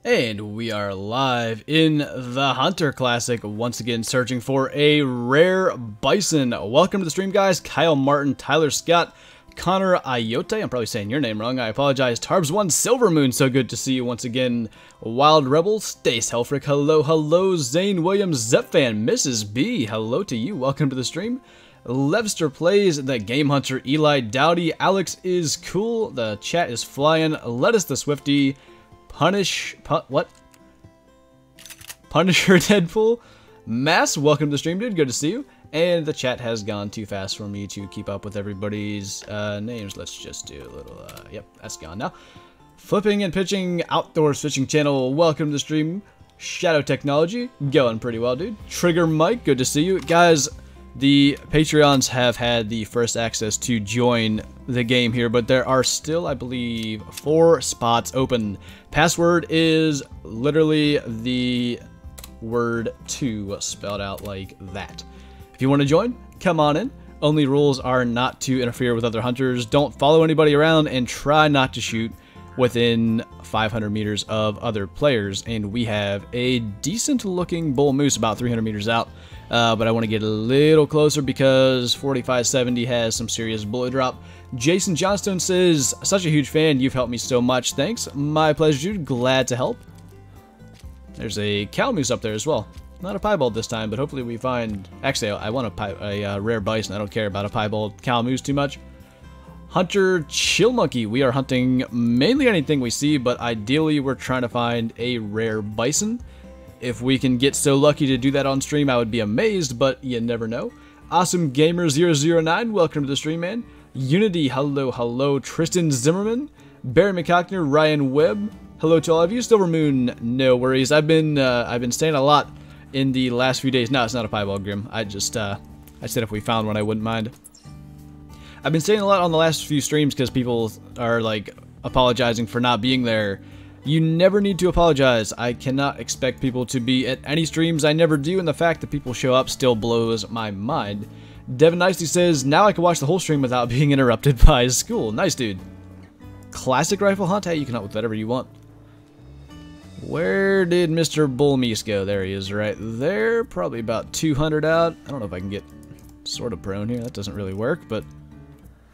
And we are live in the Hunter Classic, once again searching for a rare bison. Welcome to the stream, guys. Kyle Martin, Tyler Scott, Connor Ayote, I'm probably saying your name wrong, I apologize. Tarbs1, Silver Moon, so good to see you once again. Wild Rebel, Stace Helfrick, hello. Zane Williams, Zepfan, Mrs. B, hello to you, welcome to the stream. Levster Plays, The Game Hunter, Eli Dowdy, Alex is cool, the chat is flying, Lettuce the Swifty, Punisher Deadpool, Mass, welcome to the stream, dude, good to see you. And the chat has gone too fast for me to keep up with everybody's names. Let's just do a little, yep, that's gone now. Flipping and Pitching Outdoors Fishing Channel, welcome to the stream. Shadow Technology, going pretty well, dude. Trigger Mike, good to see you. Guys, the Patreons have had the first access to join the game here, but there are still, I believe, 4 spots open. Password is literally the word 2 spelled out like that. If you want to join, come on in. Only rules are not to interfere with other hunters, don't follow anybody around, and try not to shoot within 500 meters of other players. And we have a decent looking bull moose about 300 meters out, but I want to get a little closer because 4570 has some serious bullet drop. Jason Johnstone says, such a huge fan, you've helped me so much. Thanks, my pleasure, dude, glad to help. There's a cow moose up there as well. Not a piebald this time, but hopefully we find... Actually, I want a rare bison. I don't care about a piebald cow moose too much. Hunter Chill Monkey. We are hunting mainly anything we see, but ideally we're trying to find a rare bison. If we can get so lucky to do that on stream, I would be amazed, but you never know. Awesome Gamer 009. Welcome to the stream, man. Unity. Hello. Tristan Zimmerman. Barry McCockner. Ryan Webb. Hello to all of you. Silver Moon. No worries. I've been staying a lot in the last few days. No, it's not a piebald, Grim. I said if we found one, I wouldn't mind. I've been saying a lot on the last few streams because people are, like, apologizing for not being there. You never need to apologize. I cannot expect people to be at any streams. I never do, and the fact that people show up still blows my mind. Devin Nicely says, now I can watch the whole stream without being interrupted by school. Nice, dude. Classic rifle hunt? Hey, you can hunt with whatever you want. Where did Mr. Bull Meese go? There he is, right there. Probably about 200 out. I don't know if I can get sort of prone here. That doesn't really work, but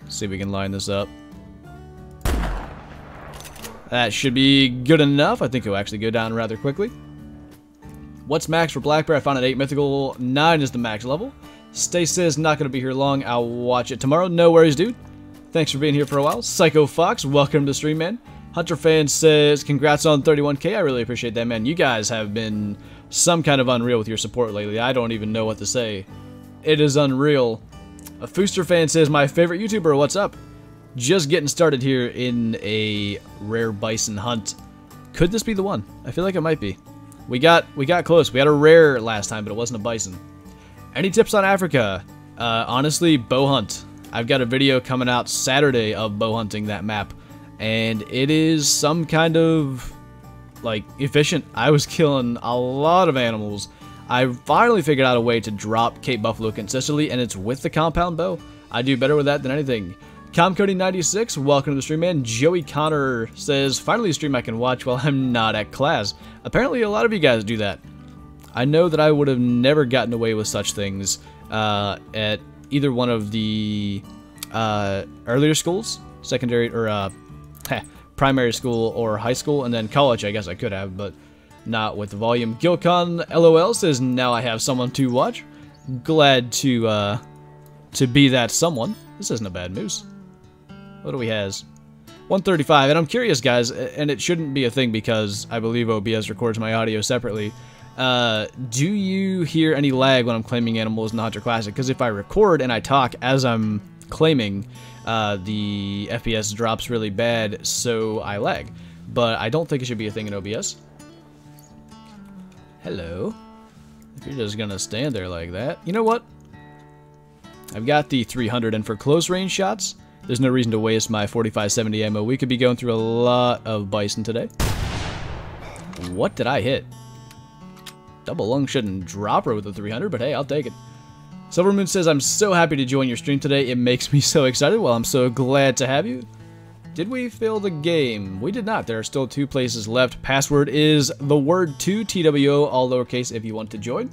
let's see if we can line this up. That should be good enough. I think it'll actually go down rather quickly. What's max for Black Bear? I found an 8 mythical. 9 is the max level. Stay says, not going to be here long. I'll watch it tomorrow. No worries, dude. Thanks for being here for a while. Psycho Fox, welcome to the stream, man. Hunter Fan says, congrats on 31K. I really appreciate that, man. You guys have been some kind of unreal with your support lately. I don't even know what to say. It is unreal. A Fooster Fan says, my favorite YouTuber, what's up? Just getting started here in a rare bison hunt. Could this be the one? I feel like it might be. We got close. We had a rare last time, but it wasn't a bison. Any tips on Africa? Honestly, bow hunt. I've got a video coming out Saturday of bow hunting that map. And it is some kind of, like, efficient. I was killing a lot of animals. I finally figured out a way to drop Cape Buffalo consistently, and it's with the compound bow. I do better with that than anything. ComCody96, welcome to the stream, man. Joey Connor says, finally a stream I can watch while I'm not at class. Apparently a lot of you guys do that. I know that I would have never gotten away with such things at either one of the earlier schools, secondary, or primary school or high school, and then college I guess I could have, but not with the volume. Gilcon LOL says, now I have someone to watch. Glad to be that someone. This isn't a bad moose. What do we has? 135, and I'm curious, guys, and it shouldn't be a thing because I believe OBS records my audio separately. Do you hear any lag when I'm claiming animals in the Hunter Classic? Because if I record and I talk as I'm claiming, the FPS drops really bad, so I lag. But I don't think it should be a thing in OBS. Hello. If you're just gonna stand there like that. You know what? I've got the 300, and for close range shots, there's no reason to waste my 4570 ammo. We could be going through a lot of bison today. What did I hit? Double lung shouldn't drop her with the 300, but hey, I'll take it. Silvermoon says, I'm so happy to join your stream today. It makes me so excited. Well, I'm so glad to have you. Did we fail the game? We did not. There are still 2 places left. Password is the word 2, TWO, all lowercase if you want to join.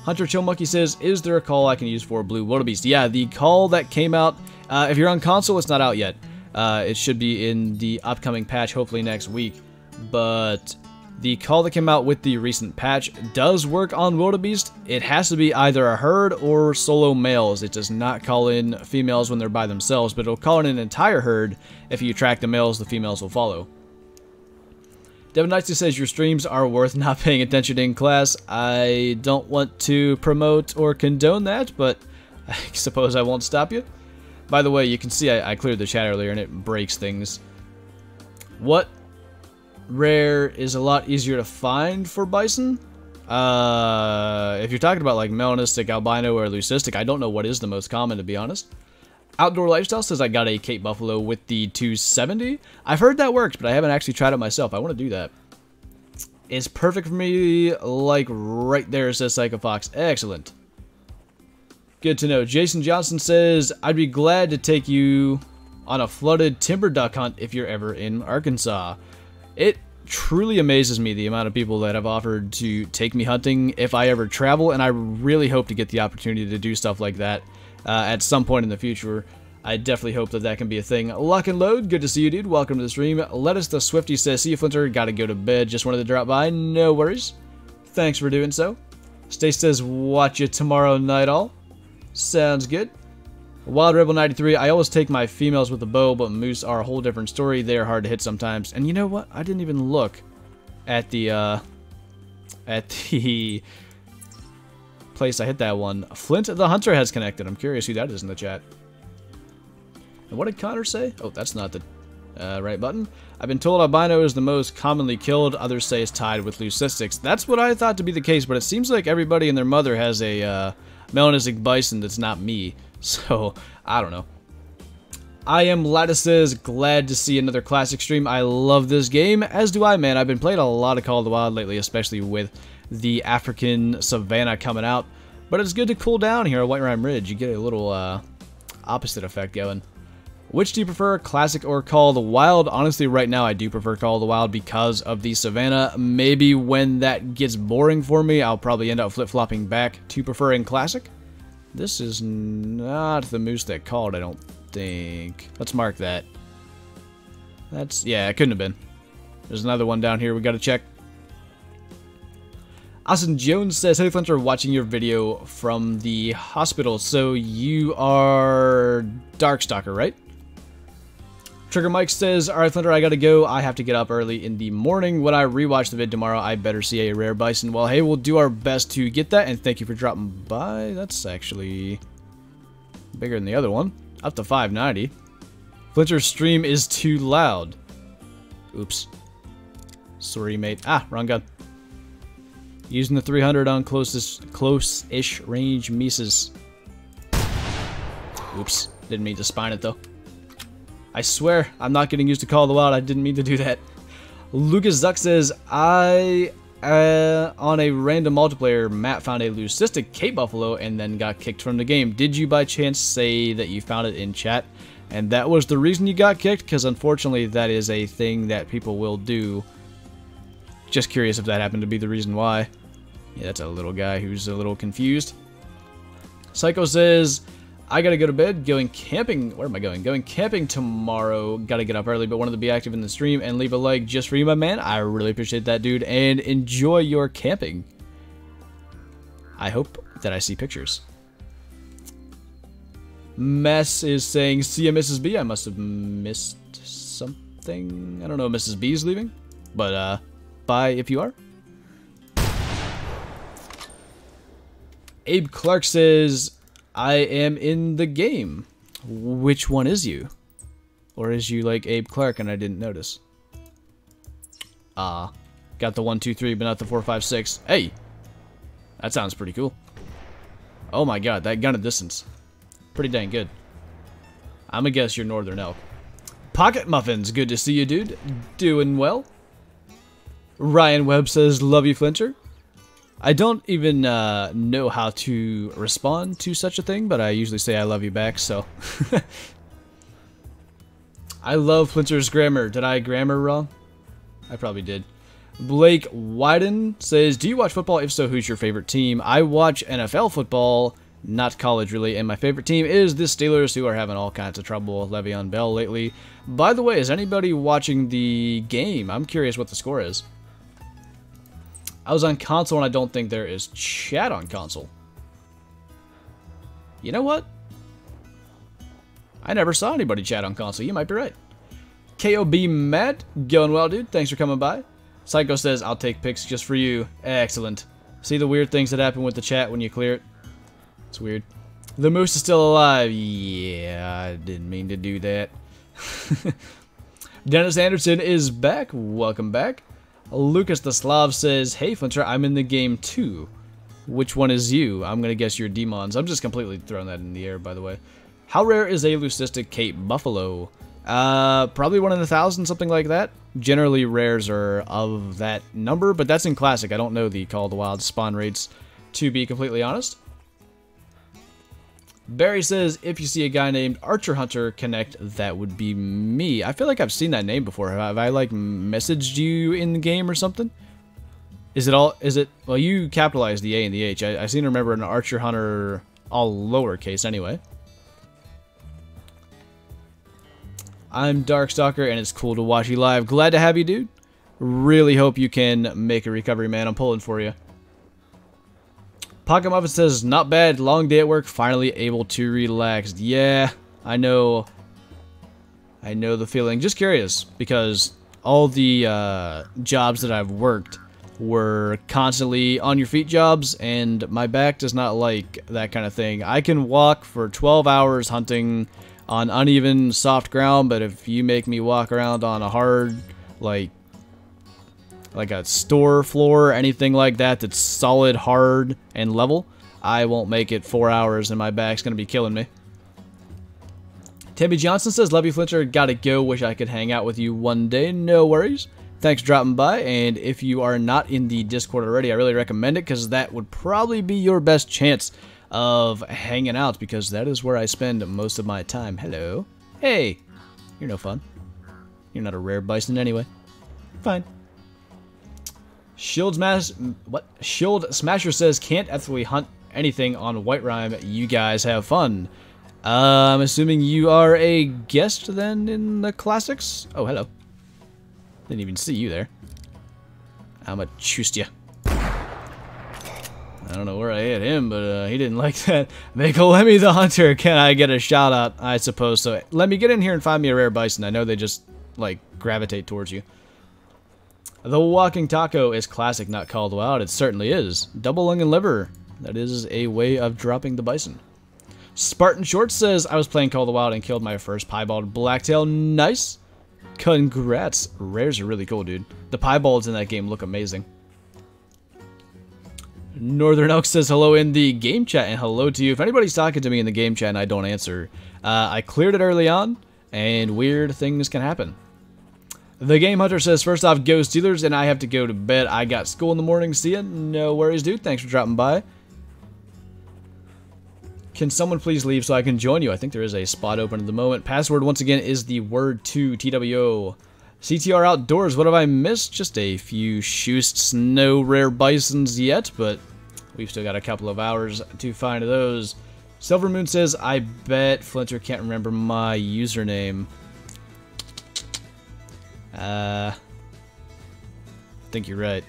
Hunter Chill Monkey says, is there a call I can use for Blue Wildebeest? Yeah, the call that came out, if you're on console, it's not out yet. It should be in the upcoming patch, hopefully next week. But the call that came out with the recent patch does work on Wildebeest. It has to be either a herd or solo males. It does not call in females when they're by themselves, but it'll call in an entire herd. If you track the males, the females will follow. Devin Nicely says, your streams are worth not paying attention in class. I don't want to promote or condone that, but I suppose I won't stop you. By the way, you can see I cleared the chat earlier and it breaks things. What rare is a lot easier to find for Bison? If you're talking about like melanistic, albino, or leucistic, I don't know what is the most common, to be honest. Outdoor Lifestyle says I got a Cape Buffalo with the 270. I've heard that works, but I haven't actually tried it myself. I want to do that. It's perfect for me, like right there, says Psychofox. Excellent. Good to know. Jason Johnson says, I'd be glad to take you on a flooded timber duck hunt if you're ever in Arkansas. It truly amazes me the amount of people that have offered to take me hunting if I ever travel, and I really hope to get the opportunity to do stuff like that at some point in the future. I definitely hope that that can be a thing. Lock and Load, good to see you, dude. Welcome to the stream. Lettuce the Swifty says, see you, Flinter. Gotta go to bed. Just wanted to drop by. No worries. Thanks for doing so. Stace says, watch you tomorrow night all. Sounds good. Wild Rebel 93, I always take my females with the bow, but moose are a whole different story. They are hard to hit sometimes. And you know what? I didn't even look at the place I hit that one. Flint the Hunter has connected. I'm curious who that is in the chat. And what did Connor say? Oh, that's not the right button. I've been told albino is the most commonly killed. Others say it's tied with leucistics. That's what I thought to be the case, but it seems like everybody and their mother has a melanistic bison that's not me. So, I don't know. I am Lattices, glad to see another classic stream. I love this game, as do I, man. I've been playing a lot of Call of the Wild lately, especially with the African Savannah coming out. But it's good to cool down here at White Rime Ridge. You get a little opposite effect going. Which do you prefer, Classic or Call of the Wild? Honestly, right now I do prefer Call of the Wild because of the Savannah. Maybe when that gets boring for me, I'll probably end up flip-flopping back to preferring Classic. This is not the moose that called, I don't think. Let's mark that. That's, yeah, it couldn't have been. There's another one down here we gotta check. Austin Jones says, hey Flinter, watching your video from the hospital. So you are Darkstalker, right? Trigger Mike says, alright Flinter, I gotta go. I have to get up early in the morning. When I rewatch the vid tomorrow, I better see a rare bison. Well, hey, we'll do our best to get that, and thank you for dropping by. That's actually bigger than the other one. Up to 590. Flinter's stream is too loud. Oops. Sorry, mate. Ah, wrong gun. Using the 300 on close-ish range Mises. Oops. Didn't mean to spine it, though. I swear, I'm not getting used to Call of the Wild. I didn't mean to do that. Lucas Zuck says, on a random multiplayer, Matt found a leucistic Cape Buffalo and then got kicked from the game. Did you by chance say that you found it in chat? And that was the reason you got kicked? Because unfortunately, that is a thing that people will do. Just curious if that happened to be the reason why. Yeah, that's a little guy who's a little confused. Psycho says, I gotta go to bed, going camping. Where am I going? Going camping tomorrow. Gotta get up early, but wanted to be active in the stream and leave a like just for you, my man. I really appreciate that, dude, and enjoy your camping. I hope that I see pictures. Mess is saying, see ya, Mrs. B. I must have missed something. I don't know if Mrs. B is leaving, but bye if you are. Abe Clark says, I am in the game. Which one is you? Or is you like Abe Clark and I didn't notice? Got the 1, 2, 3, but not the 4, 5, 6. Hey! That sounds pretty cool. Oh my god, that gun at distance. Pretty dang good. I'm gonna guess you're Northern Elk. Pocket Muffins, good to see you, dude. Doing well. Ryan Webb says, love you, Flinter. I don't even know how to respond to such a thing, but I usually say I love you back, so. I love Flinter's grammar. Did I grammar wrong? I probably did. Blake Wyden says, do you watch football? If so, who's your favorite team? I watch NFL football, not college really, and my favorite team is the Steelers, who are having all kinds of trouble with Le'Veon Bell lately. By the way, is anybody watching the game? I'm curious what the score is. I was on console, and I don't think there is chat on console. You know what? I never saw anybody chat on console. You might be right. KOB Matt, going well, dude. Thanks for coming by. Psycho says, I'll take pics just for you. Excellent. See the weird things that happen with the chat when you clear it? It's weird. The moose is still alive. Yeah, I didn't mean to do that. Dennis Anderson is back. Welcome back. Lucas the Slav says, hey, Flinter, I'm in the game too. Which one is you? I'm going to guess you're Demons. I'm just completely throwing that in the air, by the way. How rare is a leucistic Cape Buffalo? Probably 1 in 1,000, something like that. Generally, rares are of that number, but that's in Classic. I don't know the Call of the Wild spawn rates, to be completely honest. Barry says, if you see a guy named Archer Hunter, connect, that would be me. I feel like I've seen that name before. Have I, like, messaged you in the game or something? Is it, well, you capitalized the A and the H. I seem to remember an Archer Hunter, all lowercase anyway. I'm Darkstalker, and it's cool to watch you live. Glad to have you, dude. Really hope you can make a recovery, man. I'm pulling for you. Pocket Muffin says, not bad. Long day at work. Finally able to relax. Yeah, I know. I know the feeling. Just curious, because all the jobs that I've worked were constantly on your feet jobs, and my back does not like that kind of thing. I can walk for 12 hours hunting on uneven, soft ground, but if you make me walk around on a hard, like a store floor, anything like that that's solid, hard, and level, I won't make it 4 hours, and my back's gonna be killing me. Timmy Johnson says, love you, Flinter. Gotta go. Wish I could hang out with you one day. No worries. Thanks for dropping by, and if you are not in the Discord already, I really recommend it, because that would probably be your best chance of hanging out, because that is where I spend most of my time. Hello. Hey. You're no fun. You're not a rare bison anyway. Fine. Shield Smasher says, can't ethically hunt anything on White Rime. You guys have fun. I'm assuming you are a guest then in the classics? Oh, hello. Didn't even see you there. I'ma choose ya. I don't know where I hit him, but he didn't like that. Make a Lemmy the Hunter. Can I get a shout out? I suppose so. Let me get in here and find me a rare bison. I know they just, like, gravitate towards you. The Walking Taco is classic, not called wild. It certainly is. Double lung and liver. That is a way of dropping the bison. Spartan Short says, I was playing Call of the Wild and killed my first piebald blacktail. Nice. Congrats. Rares are really cool, dude. The piebalds in that game look amazing. Northern Elk says hello in the game chat, and hello to you. If anybody's talking to me in the game chat and I don't answer, I cleared it early on, and weird things can happen. The Game Hunter says, first off, go Steelers, and I have to go to bed. I got school in the morning. See ya. No worries, dude. Thanks for dropping by. Can someone please leave so I can join you? I think there is a spot open at the moment. Password, once again, is the word 2, TWO. CTR Outdoors, what have I missed? Just a few schoosts, no rare bisons yet, but we've still got a couple of hours to find those. Silver Moon says, I bet Flinter can't remember my username. I think you're right.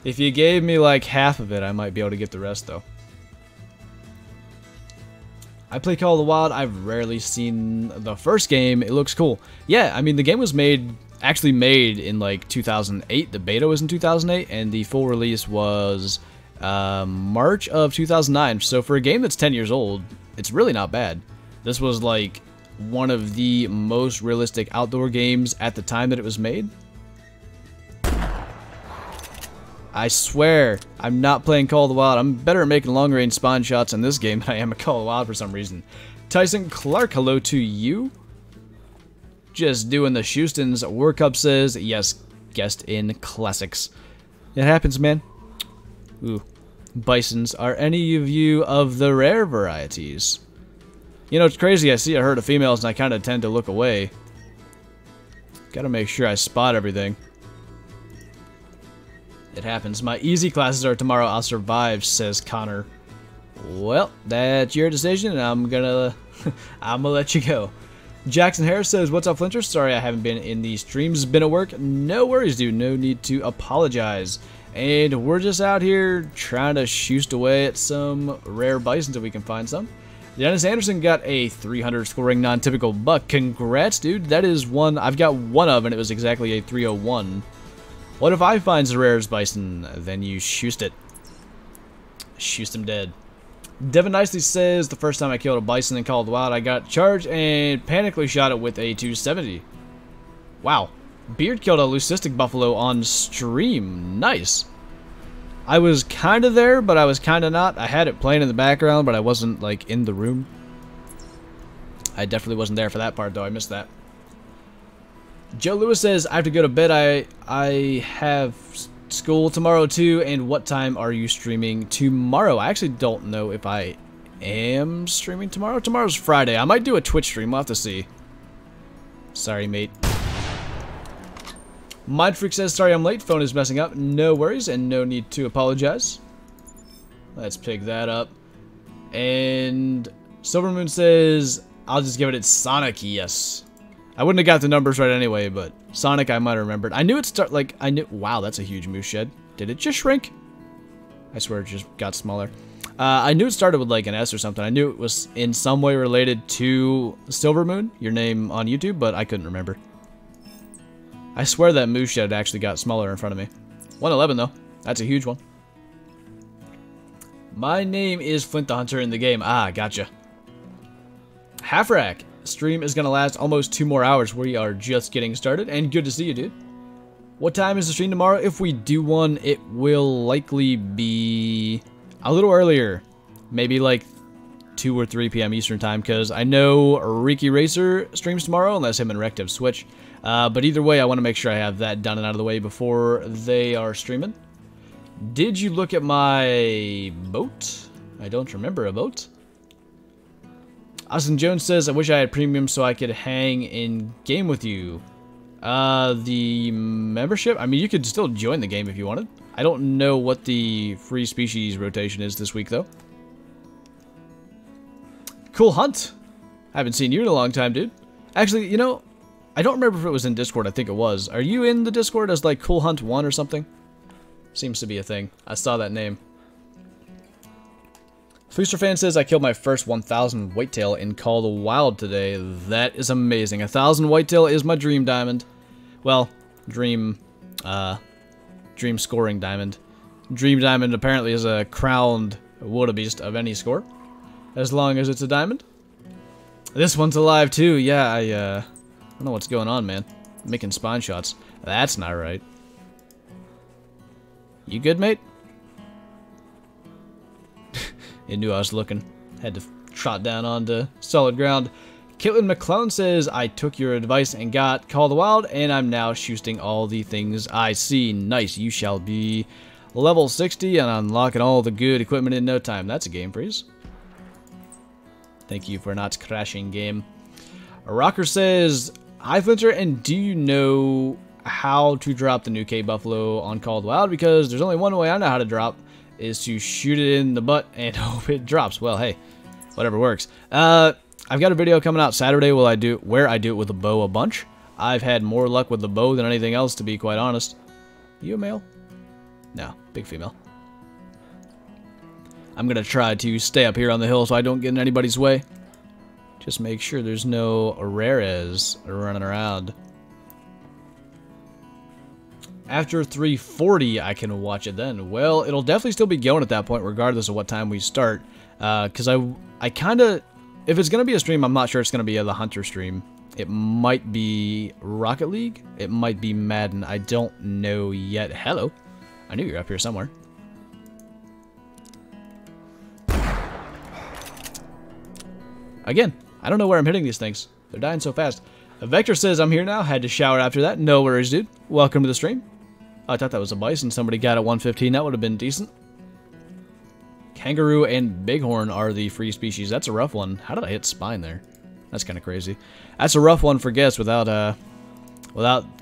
If you gave me like half of it, I might be able to get the rest, though. I play Call of the Wild. I've rarely seen the first game. It looks cool. Yeah, I mean, the game was actually made in like 2008. The beta was in 2008, and the full release was March of 2009. So for a game that's 10 years old, it's really not bad. This was like one of the most realistic outdoor games at the time that it was made. I swear, I'm not playing Call of the Wild. I'm better at making long-range spawn shots in this game than I am at Call of the Wild for some reason. Tyson Clark, hello to you. Just doing the Houston's World Cup says, yes, guest in classics. It happens, man. Ooh. Bisons, are any of you of the rare varieties? You know, it's crazy. I see a herd of females and I kind of tend to look away. Gotta make sure I spot everything. It happens. My easy classes are tomorrow. I'll survive, says Connor. Well, that's your decision, and I'm gonna let you go. Jackson Harris says, "What's up, Flinter? Sorry I haven't been in the streams. Been at work. No worries, dude. No need to apologize. And we're just out here trying to shoot away at some rare Bisons if we can find some." Dennis Anderson got a 300 scoring non-typical buck. Congrats, dude. That is one I've got one of, and it was exactly a 301. What if I find the rarest Bison? Then you shoot it. Shoot him dead. Devin Nicely says, "The first time I killed a Bison in Call of the Wild, I got charged and panically shot it with a 270. Wow. Beard killed a leucistic buffalo on stream. Nice. I was kind of there, but I was kind of not. I had it playing in the background, but I wasn't, like, in the room. I definitely wasn't there for that part, though. I missed that. Joe Lewis says, "I have to go to bed. I have school tomorrow, too. And what time are you streaming tomorrow?" I actually don't know if I am streaming tomorrow. Tomorrow's Friday. I might do a Twitch stream. We'll have to see. Sorry, mate. Mindfreak says, "Sorry I'm late. Phone is messing up." No worries, and no need to apologize. Let's pick that up. And Silvermoon says, "I'll just give it its Sonic." Yes. I wouldn't have got the numbers right anyway, but Sonic I might have remembered. I knew it start like I knew. Wow, that's a huge moose shed. Did it just shrink? I swear it just got smaller. I knew it started with like an S or something. I knew it was in some way related to Silvermoon, your name on YouTube, but I couldn't remember. I swear that moose shed actually got smaller in front of me. 111 though. That's a huge one. My name is Flint the Hunter in the game. Ah, gotcha. Half rack. Stream is going to last almost 2 more hours. We are just getting started, and good to see you, dude. What time is the stream tomorrow? If we do one, it will likely be a little earlier. Maybe like 2 or 3 p.m. Eastern time, because I know Reekyracer streams tomorrow, unless him and Rect have switched. But either way, I want to make sure I have that done and out of the way before they are streaming. Did you look at my boat? I don't remember a boat. Austin Jones says, "I wish I had premium so I could hang in game with you." The membership? I mean, you could still join the game if you wanted. I don't know what the free species rotation is this week, though. Cool Hunt. I haven't seen you in a long time, dude. Actually, you know, I don't remember if it was in Discord. I think it was. Are you in the Discord as, like, Cool Hunt 1 or something? Seems to be a thing. I saw that name. Fooster Fan says, "I killed my first 1,000 whitetail in Call of the Wild today." That is amazing. 1,000 whitetail is my dream diamond. Well, dream scoring diamond. Dream diamond apparently is a crowned wildebeest of any score, as long as it's a diamond. This one's alive too. Yeah, I don't know what's going on, man. I'm making spawn shots. That's not right. You good, mate? He knew I was looking. Had to trot down onto solid ground. Caitlin McClellan says, "I took your advice and got Call of the Wild, and I'm now shooting all the things I see." Nice. You shall be level 60 and unlocking all the good equipment in no time. That's a game freeze. Thank you for not crashing, game. A Rocker says, "Hi, Flinter, and do you know how to drop the new K Buffalo on Call of the Wild? Because there's only one way I know how to drop, is to shoot it in the butt and hope it drops." Well, hey, whatever works. I've got a video coming out Saturday where I do it with a bow a bunch. I've had more luck with the bow than anything else, to be quite honest. You a male? No, big female. I'm gonna try to stay up here on the hill so I don't get in anybody's way. Just make sure there's no rares running around. After 340, I can watch it then. Well, it'll definitely still be going at that point, regardless of what time we start. Because I kind of... If it's going to be a stream, I'm not sure it's going to be the Hunter stream. It might be Rocket League. It might be Madden. I don't know yet. Hello. I knew you were up here somewhere. Again, I don't know where I'm hitting these things. They're dying so fast. Vector says, "I'm here now. Had to shower after that." No worries, dude. Welcome to the stream. I thought that was a Bison. Somebody got at 115. That would have been decent. Kangaroo and bighorn are the free species. That's a rough one. How did I hit spine there? That's kind of crazy. That's a rough one for guess without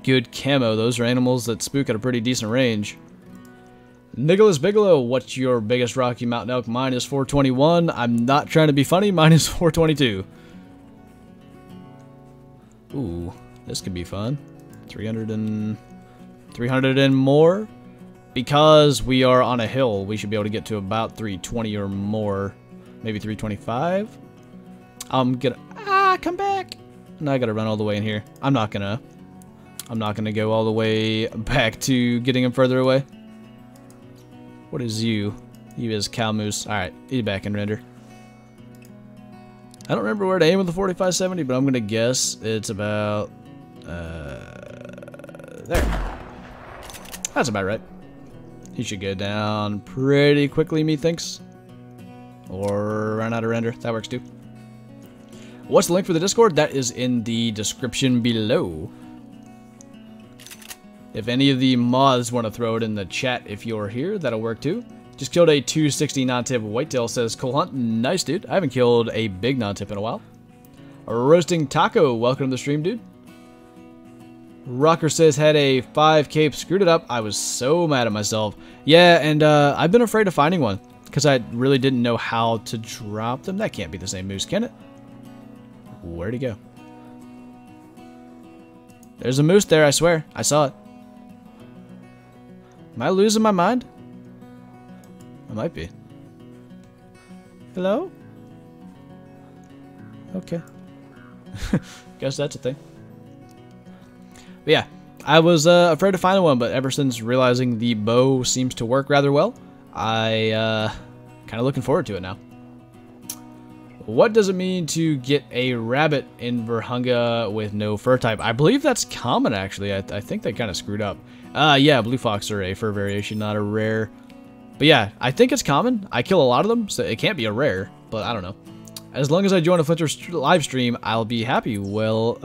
good camo. Those are animals that spook at a pretty decent range. Nicholas Bigelow, what's your biggest Rocky Mountain elk? Mine is 421. I'm not trying to be funny. Mine is 422. Ooh, this could be fun. 300 and more. Because we are on a hill, we should be able to get to about 320 or more. Maybe 325. I'm gonna come back. No, I gotta run all the way in here. I'm not gonna go all the way back to getting him further away. What is you? You is cow moose. Alright, he's back in render. I don't remember where to aim with the 4570, but I'm gonna guess it's about there. That's about right. He should go down pretty quickly, methinks. Or run out of render. That works too. What's the link for the Discord? That is in the description below. If any of the mods want to throw it in the chat if you're here, that'll work too. Just killed a 260 non-tip whitetail, says Cool Hunt. Nice, dude. I haven't killed a big non-tip in a while. Roasting Taco, welcome to the stream, dude. Rocker says, had a 5 cape, screwed it up. I was so mad at myself. Yeah, and I've been afraid of finding one because I really didn't know how to drop them. That can't be the same moose, can it? Where'd he go? There's a moose there, I swear. I saw it. Am I losing my mind? I might be. Hello? Okay. Guess that's a thing. But yeah, I was afraid to find one, but ever since realizing the bow seems to work rather well, I kind of looking forward to it now. What does it mean to get a rabbit in Virunga with no fur type? I believe that's common, actually. I think they kind of screwed up. Yeah, blue fox are a fur variation, not a rare. But yeah, I think it's common. I kill a lot of them, so it can't be a rare, but I don't know. As long as I join a Flinter live stream, I'll be happy. Well,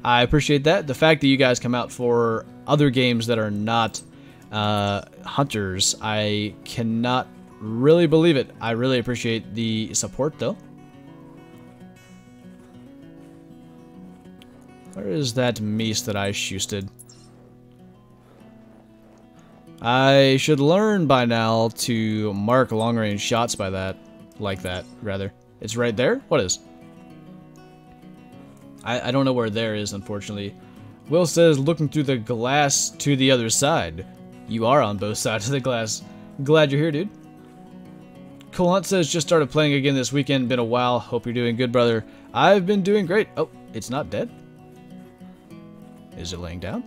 I appreciate that. The fact that you guys come out for other games that are not hunters, I cannot really believe it. I really appreciate the support, though. Where is that meese that I shoosted? I should learn by now to mark long-range shots by that. Like that, rather. It's right there? What is? I don't know where there is, unfortunately. Will says, looking through the glass to the other side. You are on both sides of the glass. Glad you're here, dude. Cool Hunt says, just started playing again this weekend. Been a while. Hope you're doing good, brother. I've been doing great. Oh, it's not dead? Is it laying down?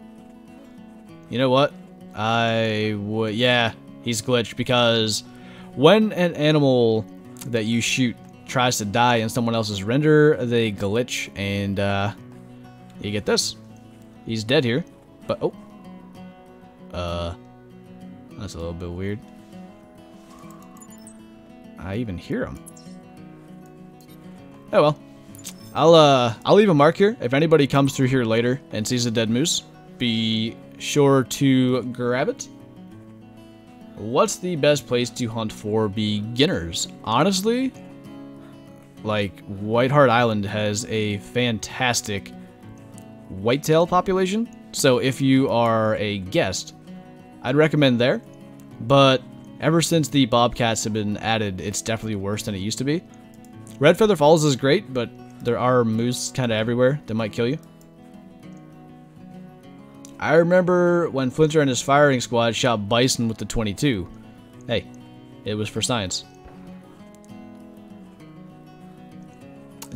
You know what? Yeah, he's glitched because when an animal that you shoot tries to die in someone else's render, they glitch, and you get this. He's dead here, but that's a little bit weird. I even hear him. Oh well. I'll leave a mark here. If anybody comes through here later and sees a dead moose, be sure to grab it. What's the best place to hunt for beginners? Honestly, like, Whiteheart Island has a fantastic whitetail population. So if you are a guest, I'd recommend there. But ever since the bobcats have been added, it's definitely worse than it used to be. Red Feather Falls is great, but there are moose kind of everywhere that might kill you. I remember when Flinter and his firing squad shot Bison with the 22. Hey, it was for science.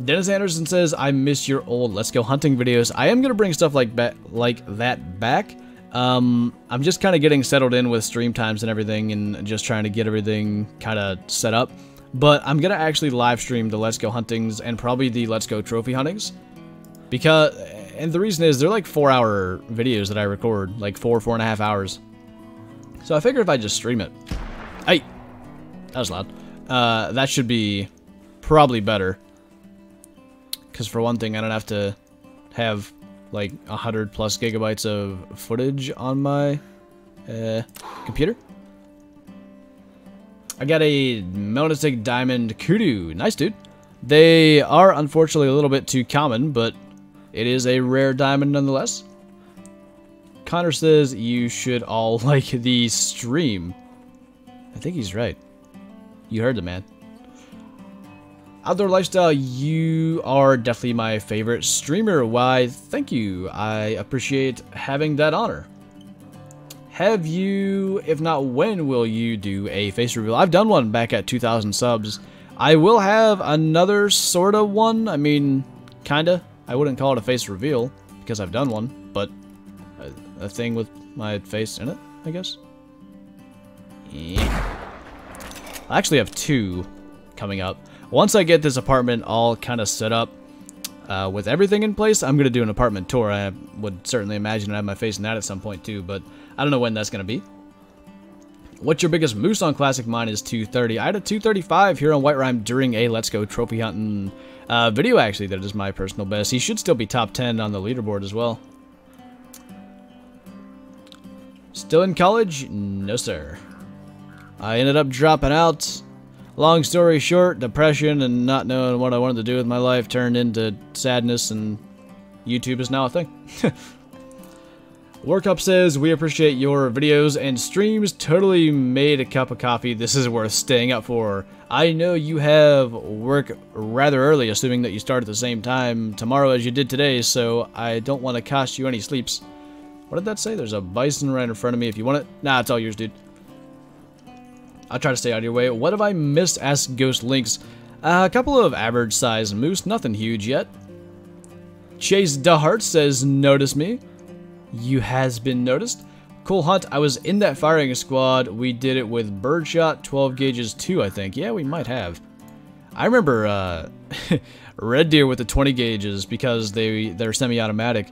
Dennis Anderson says, I miss your old Let's Go Hunting videos. I am going to bring stuff like that back. I'm just kind of getting settled in with stream times and everything and just trying to get everything kind of set up. But I'm going to actually live stream the Let's Go Huntings and probably the Let's Go Trophy Huntings. And the reason is they're like 4-hour videos that I record, like 4.5 hours. So I figured if I just stream it. Hey, that was loud. That should be probably better. Because for one thing, I don't have to have like 100+ gigabytes of footage on my computer. I got a Monolithic Diamond Kudu. Nice, dude. They are unfortunately a little bit too common, but it is a rare diamond nonetheless. Connor says you should all like the stream. I think he's right. You heard the man. Outdoor Lifestyle, you are definitely my favorite streamer. Why, thank you. I appreciate having that honor. Have you, if not when, will you do a face reveal? I've done one back at 2,000 subs. I will have another sort of one. I mean, kinda. I wouldn't call it a face reveal because I've done one, but a thing with my face in it, I guess. Yeah. I actually have two coming up. Once I get this apartment all kind of set up with everything in place, I'm going to do an apartment tour. I would certainly imagine I have my face in that at some point too, but I don't know when that's going to be. What's your biggest moose on Classic? Mine is 230. I had a 235 here on White Rhyme during a Let's Go trophy hunting video, actually. That is my personal best. He should still be top 10 on the leaderboard as well. Still in college? No, sir. I ended up dropping out. Long story short, depression and not knowing what I wanted to do with my life turned into sadness, and YouTube is now a thing. Workup says, we appreciate your videos and streams. Totally made a cup of coffee. This is worth staying up for. I know you have work rather early, assuming that you start at the same time tomorrow as you did today, so I don't want to cost you any sleeps. What did that say? There's a bison right in front of me if you want it. Nah, it's all yours, dude. I'll try to stay out of your way. What have I missed? Ask Ghost Links. A couple of average size moose, nothing huge yet. Chase DeHart says, notice me. You has been noticed. Cool hunt. I was in that firing squad. We did it with birdshot 12 gauges too, I think. Yeah, we might have. I remember red deer with the 20 gauges because they're semi-automatic.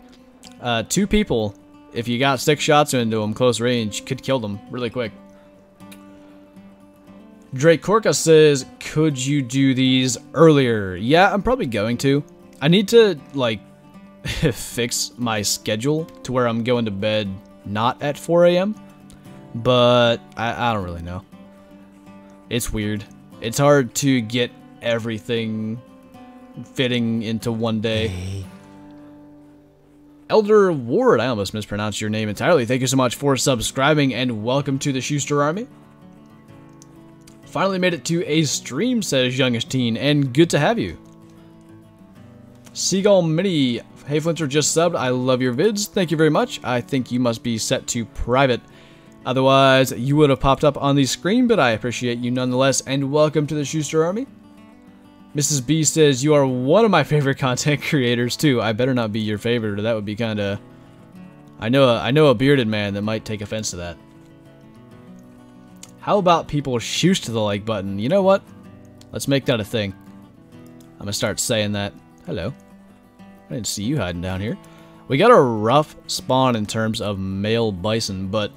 Two people, if you got 6 shots into them close range, could kill them really quick. Drake Korka says, could you do these earlier? Yeah, I'm probably going to. I need to, like, fix my schedule to where I'm going to bed not at 4 a.m. But I don't really know. It's weird. It's hard to get everything fitting into one day. Hey. Elder Ward, I almost mispronounced your name entirely. Thank you so much for subscribing and welcome to the Schuster Army. Finally made it to a stream, says Youngish Teen, and good to have you. Seagull Mini, hey Flinter, just subbed. I love your vids. Thank you very much. I think you must be set to private. Otherwise, you would have popped up on the screen, but I appreciate you nonetheless, and welcome to the Schuster Army. Mrs. B says, you are one of my favorite content creators, too. I better not be your favorite, or that would be kind of... I know a bearded man that might take offense to that. How about people shoosh to the like button? You know what? Let's make that a thing. I'm gonna start saying that. Hello. I didn't see you hiding down here. We got a rough spawn in terms of male bison, but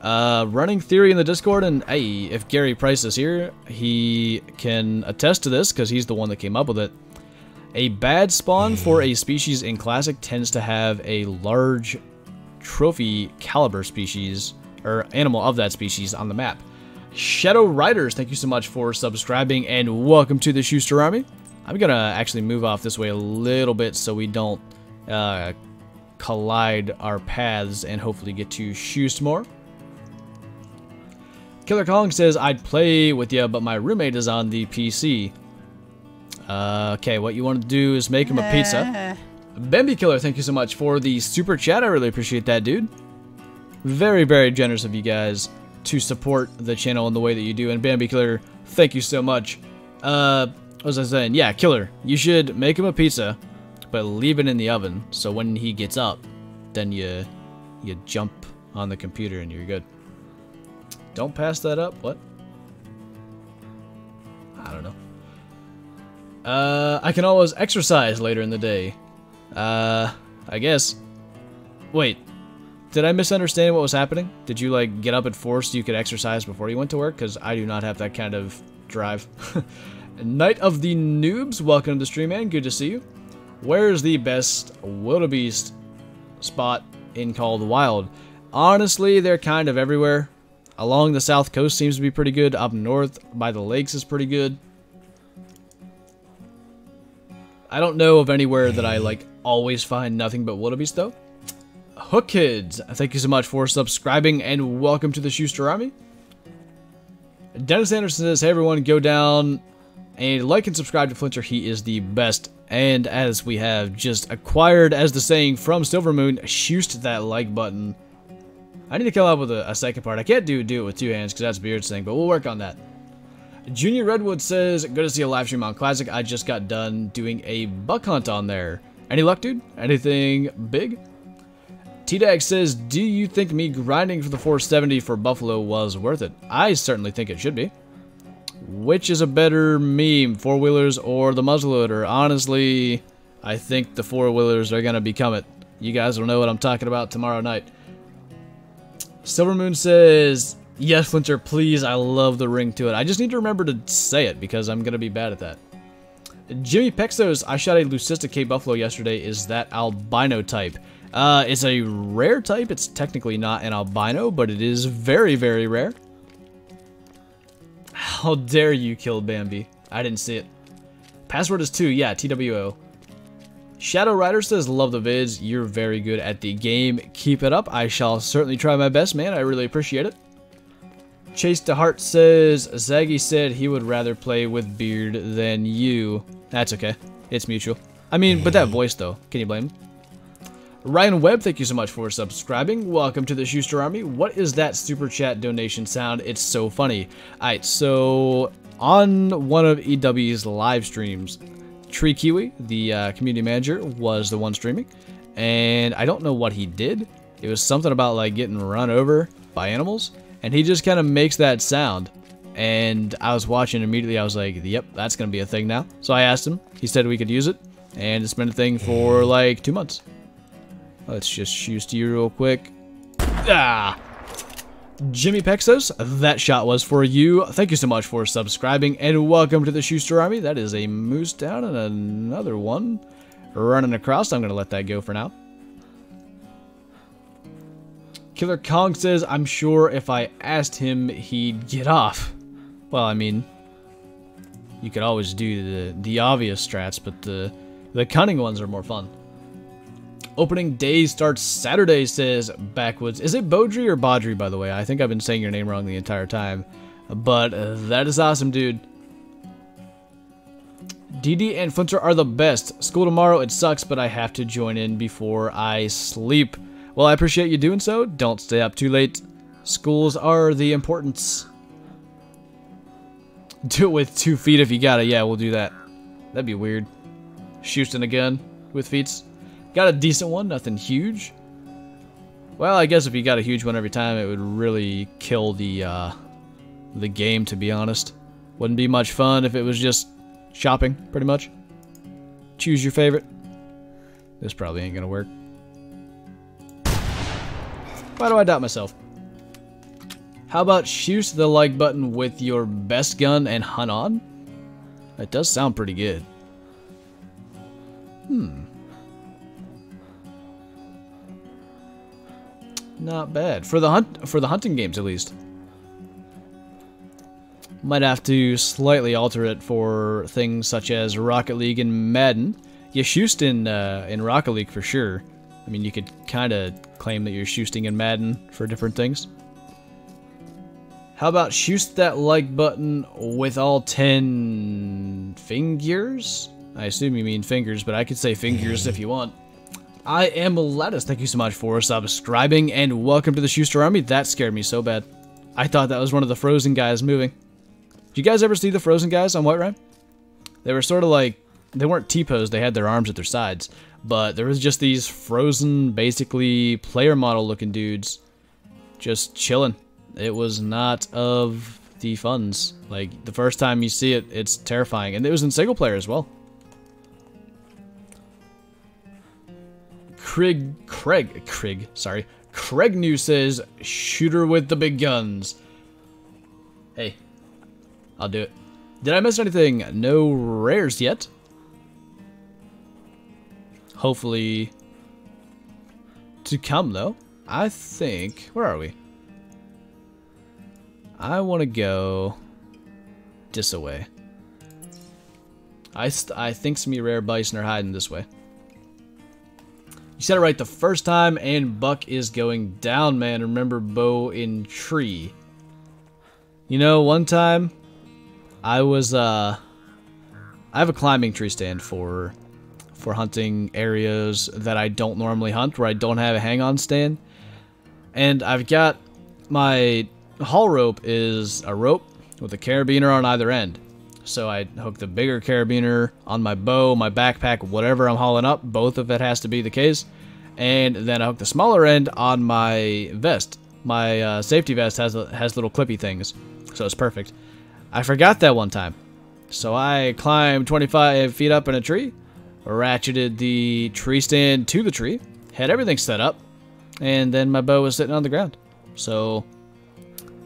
running theory in the Discord, and hey, if Gary Price is here, he can attest to this because he's the one that came up with it. A bad spawn for a species in Classic tends to have a large trophy caliber species, or animal of that species on the map. Shadow Riders, thank you so much for subscribing and welcome to the Schuster Army. I'm gonna actually move off this way a little bit so we don't collide our paths and hopefully get to shoot more. Killer Kong says, I'd play with you, but my roommate is on the PC. Okay, what you want to do is make him a pizza. Bambi Killer, thank you so much for the super chat. I really appreciate that, dude. Very, very generous of you guys to support the channel in the way that you do. And Bambi Killer, thank you so much. What was I saying? Yeah, Killer, you should make him a pizza, but leave it in the oven. So when he gets up, then you jump on the computer and you're good. Don't pass that up. What? I don't know. I can always exercise later in the day. I guess. Wait. Did I misunderstand what was happening? Did you, like, get up at 4 so you could exercise before you went to work? Because I do not have that kind of drive. Night of the Noobs, welcome to the stream, man. Good to see you. Where's the best wildebeest spot in Called Wild? Honestly, they're kind of everywhere. Along the south coast seems to be pretty good. Up north by the lakes is pretty good. I don't know of anywhere that I like always find nothing but wildebeest though. Hook Kids, thank you so much for subscribing and welcome to the Schuster Army. Dennis Anderson says, hey everyone, go down and like and subscribe to Flinter. He is the best. And as we have just acquired, as the saying from Silvermoon, shoot that like button. I need to come up with a second part. I can't do it with two hands because that's Beard's thing, but we'll work on that. Junior Redwood says, good to see a live stream on Classic. I just got done doing a buck hunt on there. Any luck, dude? Anything big? T-Dag says, do you think me grinding for the 470 for Buffalo was worth it? I certainly think it should be. Which is a better meme, four-wheelers or the muzzleloader? Honestly, I think the four-wheelers are going to become it. You guys will know what I'm talking about tomorrow night. Silvermoon says, yes, Flinter, please, I love the ring to it. I just need to remember to say it because I'm going to be bad at that. Jimmy Pexos, I shot a Leucistic K Buffalo yesterday. Is that albino type? It's a rare type. It's technically not an albino, but it is very, very rare. How dare you kill Bambi? I didn't see it. Password is 2. Yeah, TWO. Shadow Rider says, love the vids. You're very good at the game. Keep it up. I shall certainly try my best, man. I really appreciate it. Chase to Heart says, Zaggy said he would rather play with Beard than you. That's okay. It's mutual. I mean, but that voice, though. Can you blame him? Ryan Webb, thank you so much for subscribing. Welcome to the Schuster Army. What is that super chat donation sound? It's so funny. Alright, so on one of EW's live streams, Tree Kiwi, the community manager, was the one streaming. And I don't know what he did. It was something about like getting run over by animals. And he just kind of makes that sound. And I was watching immediately. I was like, yep, that's going to be a thing now. So I asked him. He said we could use it. And it's been a thing for like 2 months. Let's just shoot you real quick. Ah! Jimmy Pexos, that shot was for you. Thank you so much for subscribing, and welcome to the Schuster Army. That is a moose down and another one running across. I'm going to let that go for now. Killer Kong says, I'm sure if I asked him, he'd get off. Well, I mean, you could always do the obvious strats, but the cunning ones are more fun. Opening day starts Saturday, says Backwoods. Is it Beaudry or Baudry, by the way? I think I've been saying your name wrong the entire time. But that is awesome, dude. DD and Flinter are the best. School tomorrow, it sucks, but I have to join in before I sleep. Well, I appreciate you doing so. Don't stay up too late. Schools are the importance. Do it with 2 feet if you got it. Yeah, we'll do that. That'd be weird. Shooting a gun with feet. Got a decent one, nothing huge. Well, I guess if you got a huge one every time, it would really kill the game, to be honest. Wouldn't be much fun if it was just shopping, pretty much. Choose your favorite. This probably ain't gonna work. Why do I doubt myself? How about shoot the like button with your best gun and hunt on? That does sound pretty good. Not bad. For the hunting games, at least. Might have to slightly alter it for things such as Rocket League and Madden. You shoot in Rocket League for sure. I mean, you could kind of claim that you're shooting in Madden for different things. How about shoot that like button with all 10 fingers? I assume you mean fingers, but I could say fingers if you want. I am Lettuce. Thank you so much for subscribing, and welcome to the Schuster Army. That scared me so bad. I thought that was one of the Frozen guys moving. Did you guys ever see the Frozen guys on White Rhyme? They were sort of like, they weren't T-posed, they had their arms at their sides. But there was just these frozen, basically, player model looking dudes just chilling. It was not of the funs. Like, the first time you see it, it's terrifying. And it was in single player as well. Craig New says, shooter with the big guns. Hey, I'll do it. Did I miss anything? No rares yet. Hopefully to come, though. I think, where are we? I want to go this way. I think some rare bison are hiding this way. You said it right the first time, and buck is going down, man. Remember bow in tree. You know, one time I was I have a climbing tree stand for hunting areas that I don't normally hunt, where I don't have a hang-on stand. And I've got my haul rope is a rope with a carabiner on either end. So I hook the bigger carabiner on my bow, my backpack, whatever I'm hauling up. Both of it has to be the case. And then I hook the smaller end on my vest. My safety vest has little clippy things, so it's perfect. I forgot that one time. So I climbed 25 feet up in a tree, ratcheted the tree stand to the tree, had everything set up, and then my bow was sitting on the ground. So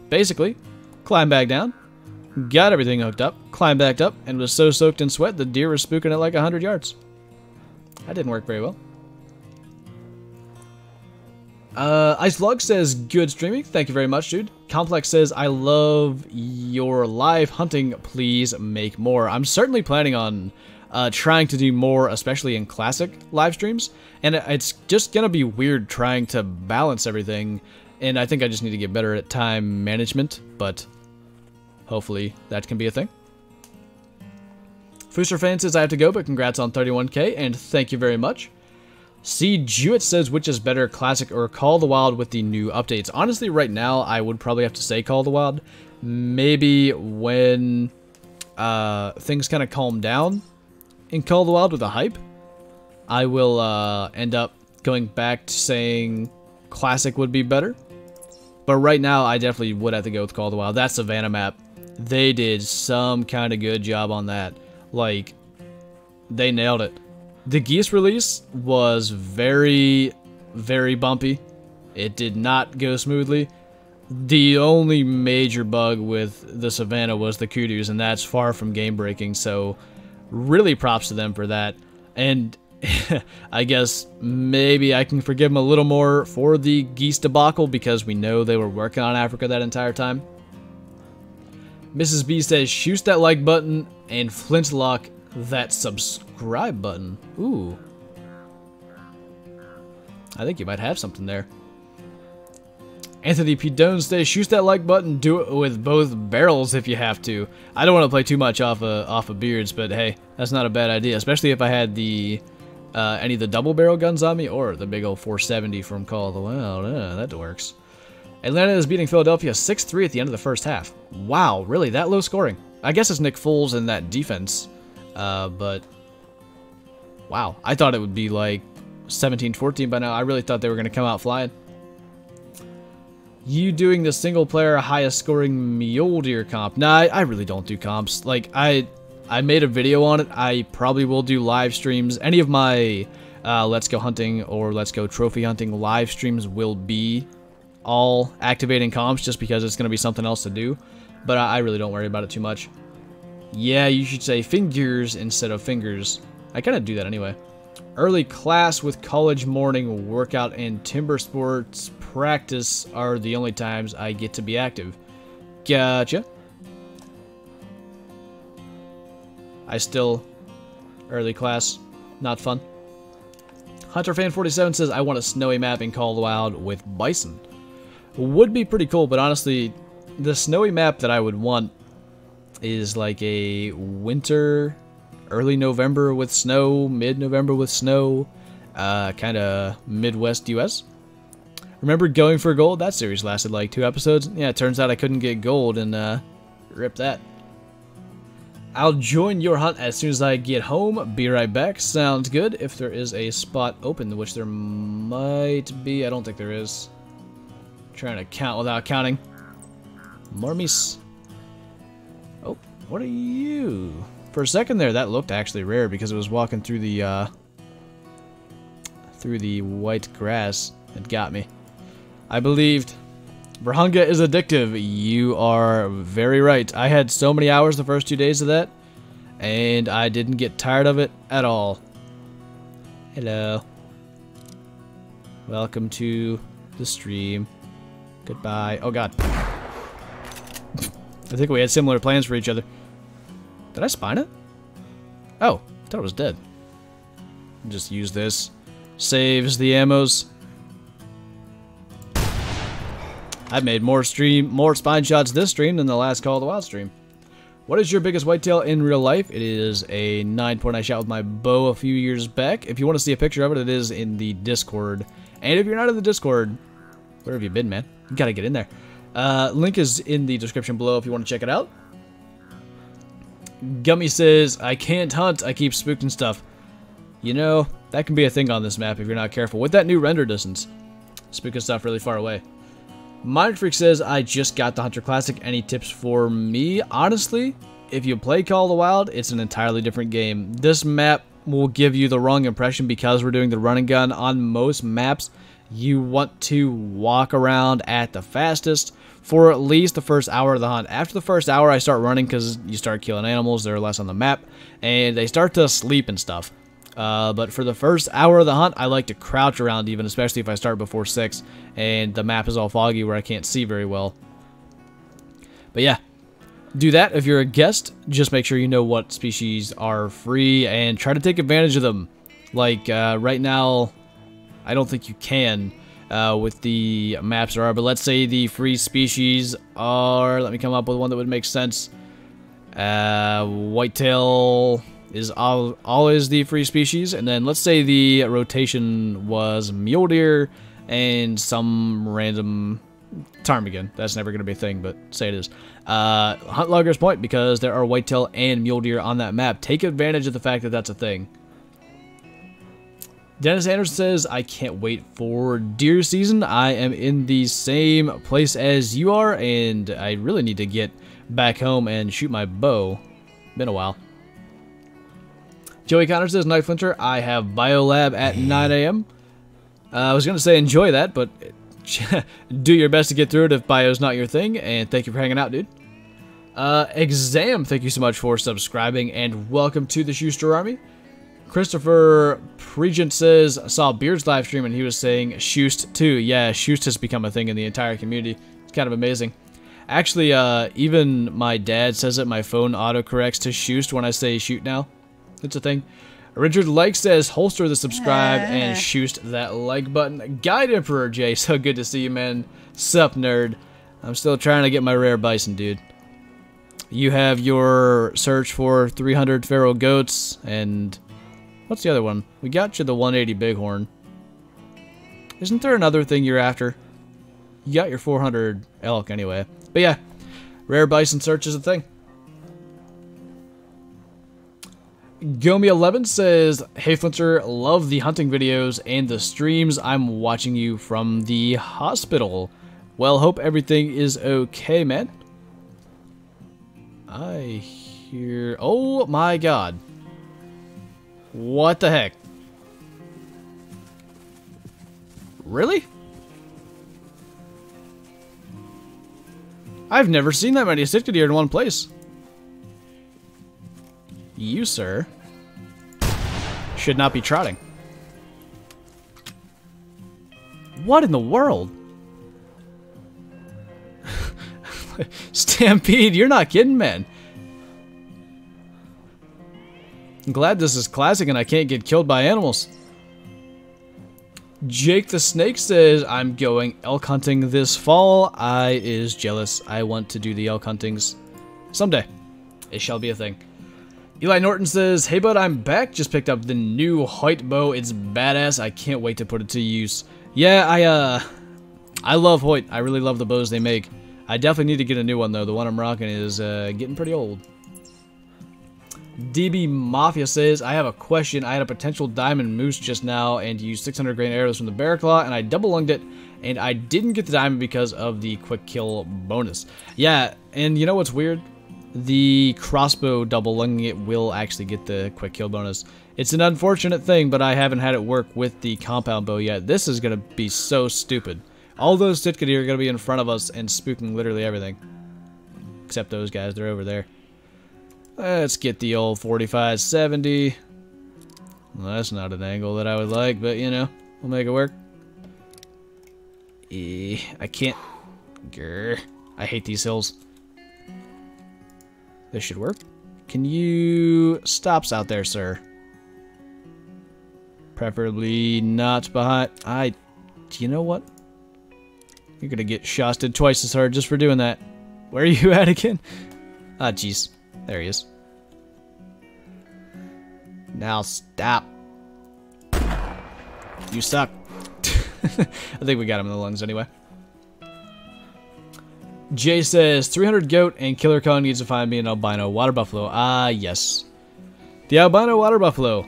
basically, climbed back down, got everything hooked up, climbed back up, and was so soaked in sweat the deer was spooking at like 100 yards. That didn't work very well. Icelog says, good streaming. Thank you very much, dude. Complex says, I love your live hunting. Please make more. I'm certainly planning on trying to do more, especially in classic live streams. And it's just going to be weird trying to balance everything. And I think I just need to get better at time management. But hopefully that can be a thing. Fooster fan says, I have to go, but congrats on 31K. And thank you very much. C. Jewett says, which is better, Classic or Call of the Wild with the new updates? Honestly, right now, I would probably have to say Call of the Wild. Maybe when things kind of calm down in Call of the Wild with the hype, I will end up going back to saying Classic would be better. But right now, I definitely would have to go with Call of the Wild. That Savannah map, they did some kind of good job on that. Like, they nailed it. The Geese release was very, very bumpy. It did not go smoothly. The only major bug with the Savannah was the kudos, and that's far from game-breaking, so really props to them for that. And I guess maybe I can forgive them a little more for the Geese debacle, because we know they were working on Africa that entire time. Mrs. B says, shoot that like button and flintlock that subscribe button. Ooh. I think you might have something there. Anthony P. Doan says, shoot that like button, do it with both barrels if you have to. I don't want to play too much off of beards, but hey, that's not a bad idea, especially if I had the any of the double barrel guns on me, or the big old 470 from Call of the Wild. That works. Atlanta is beating Philadelphia 6-3 at the end of the first half. Wow, really? That low scoring? I guess it's Nick Foles and that defense. But wow, I thought it would be like 17-14 by now. I really thought they were going to come out flying. You doing the single player highest scoring mule deer comp? Nah, I really don't do comps. Like, I made a video on it. I probably will do live streams. Any of my Let's Go Hunting or Let's Go Trophy Hunting live streams will be all activating comps, just because it's going to be something else to do. But I really don't worry about it too much. Yeah, you should say fingers instead of fingers. I kind of do that anyway. Early class with college morning workout and timber sports practice are the only times I get to be active. Gotcha. I still... early class. Not fun. HunterFan47 says, I want a snowy map in Call of the Wild with Bison. Would be pretty cool, but honestly, the snowy map that I would want is like a winter, early November with snow, mid-November with snow, kind of Midwest US. Remember Going for Gold? That series lasted like 2 episodes. Yeah, it turns out I couldn't get gold, and rip that. I'll join your hunt as soon as I get home. Be right back. Sounds good. If there is a spot open, which there might be. I don't think there is. Trying to count without counting. Mormis. Oh, what are you? For a second there, that looked actually rare because it was walking through the white grass. It got me. I believed. Brahunga is addictive. You are very right. I had so many hours the first 2 days of that, and I didn't get tired of it at all. Hello. Welcome to the stream. Goodbye. Oh god. I think we had similar plans for each other. Did I spine it? Oh, I thought it was dead. Just use this. Saves the ammos. I've made more spine shots this stream than the last Call of the Wild stream. What is your biggest whitetail in real life? It is a 9-point I shot with my bow a few years back. If you want to see a picture of it, it is in the Discord. And if you're not in the Discord, where have you been, man? You gotta get in there. Link is in the description below if you want to check it out. Gummy says, I can't hunt, I keep spooked and stuff. You know, that can be a thing on this map if you're not careful. With that new render distance, spooking stuff really far away. Mind Freak says, I just got the Hunter Classic. Any tips for me? Honestly, if you play Call of the Wild, it's an entirely different game. This map will give you the wrong impression because we're doing the run and gun. On most maps, you want to walk around at the fastest for at least the first hour of the hunt. After the first hour, I start running because you start killing animals. They're less on the map, and they start to sleep and stuff. But for the first hour of the hunt, I like to crouch around even, especially if I start before 6 and the map is all foggy where I can't see very well. But yeah, do that. If you're a guest, just make sure you know what species are free and try to take advantage of them. Like, right now, I don't think you can with the maps there are, but let's say the free species are, let me come up with one that would make sense. Whitetail is always the free species, and then let's say the rotation was mule deer and some random ptarmigan. That's never going to be a thing, but say it is. Hunt Logger's Point, because there are whitetail and mule deer on that map. Take advantage of the fact that that's a thing. Dennis Anderson says, I can't wait for deer season. I am in the same place as you are, and I really need to get back home and shoot my bow. Been a while. Joey Connor says, Night Flinter, I have Biolab at 9 a.m. I was going to say enjoy that, but do your best to get through it if bio's not your thing, and thank you for hanging out, dude. Exam, thank you so much for subscribing, and welcome to the Schuster Army. Christopher Pregent says, I saw Beard's live stream, and he was saying Schust too. Yeah, Schust has become a thing in the entire community. It's kind of amazing. Actually, even my dad says that my phone autocorrects to Schust when I say shoot now. It's a thing. Richard Like says, holster the subscribe and shoot that like button. Guide Emperor J, so good to see you, man. Sup, nerd. I'm still trying to get my rare bison, dude. You have your search for 300 feral goats, and what's the other one? We got you the 180 bighorn. Isn't there another thing you're after? You got your 400 elk anyway. But yeah, rare bison search is a thing. Gomi11 says, hey Flinter, love the hunting videos and the streams. I'm watching you from the hospital. Well, hope everything is okay, man. I hear... oh my god. What the heck? Really? I've never seen that many Sitka deer in one place. You, sir, should not be trotting. What in the world? Stampede, you're not kidding, man. I'm glad this is classic and I can't get killed by animals. Jake the Snake says, I'm going elk hunting this fall. I is jealous. I want to do the elk huntings someday. It shall be a thing. Eli Norton says, hey bud, I'm back. Just picked up the new Hoyt bow. It's badass. I can't wait to put it to use. Yeah, I love Hoyt. I really love the bows they make. I definitely need to get a new one though. The one I'm rocking is getting pretty old. DB Mafia says, I have a question. I had a potential diamond moose just now and used 600 grain arrows from the bear claw, and I double lunged it, and I didn't get the diamond because of the quick kill bonus. Yeah, and you know what's weird? The crossbow double lunging it will actually get the quick kill bonus. It's an unfortunate thing, but I haven't had it work with the compound bow yet. This is going to be so stupid. All those Sitka deer are going to be in front of us and spooking literally everything. Except those guys, they're over there. Let's get the old 45-70. Well, that's not an angle that I would like, but you know, we'll make it work. I can't. Grr. I hate these hills. This should work. Can you... Stops out there, sir. Preferably not behind... You know what? You're gonna get shosted twice as hard just for doing that. Where are you at again? Ah, jeez. There he is. Now stop. You suck. I think we got him in the lungs anyway. Jay says, 300 goat and Killer Kong needs to find me an albino water buffalo. Ah, yes. The albino water buffalo.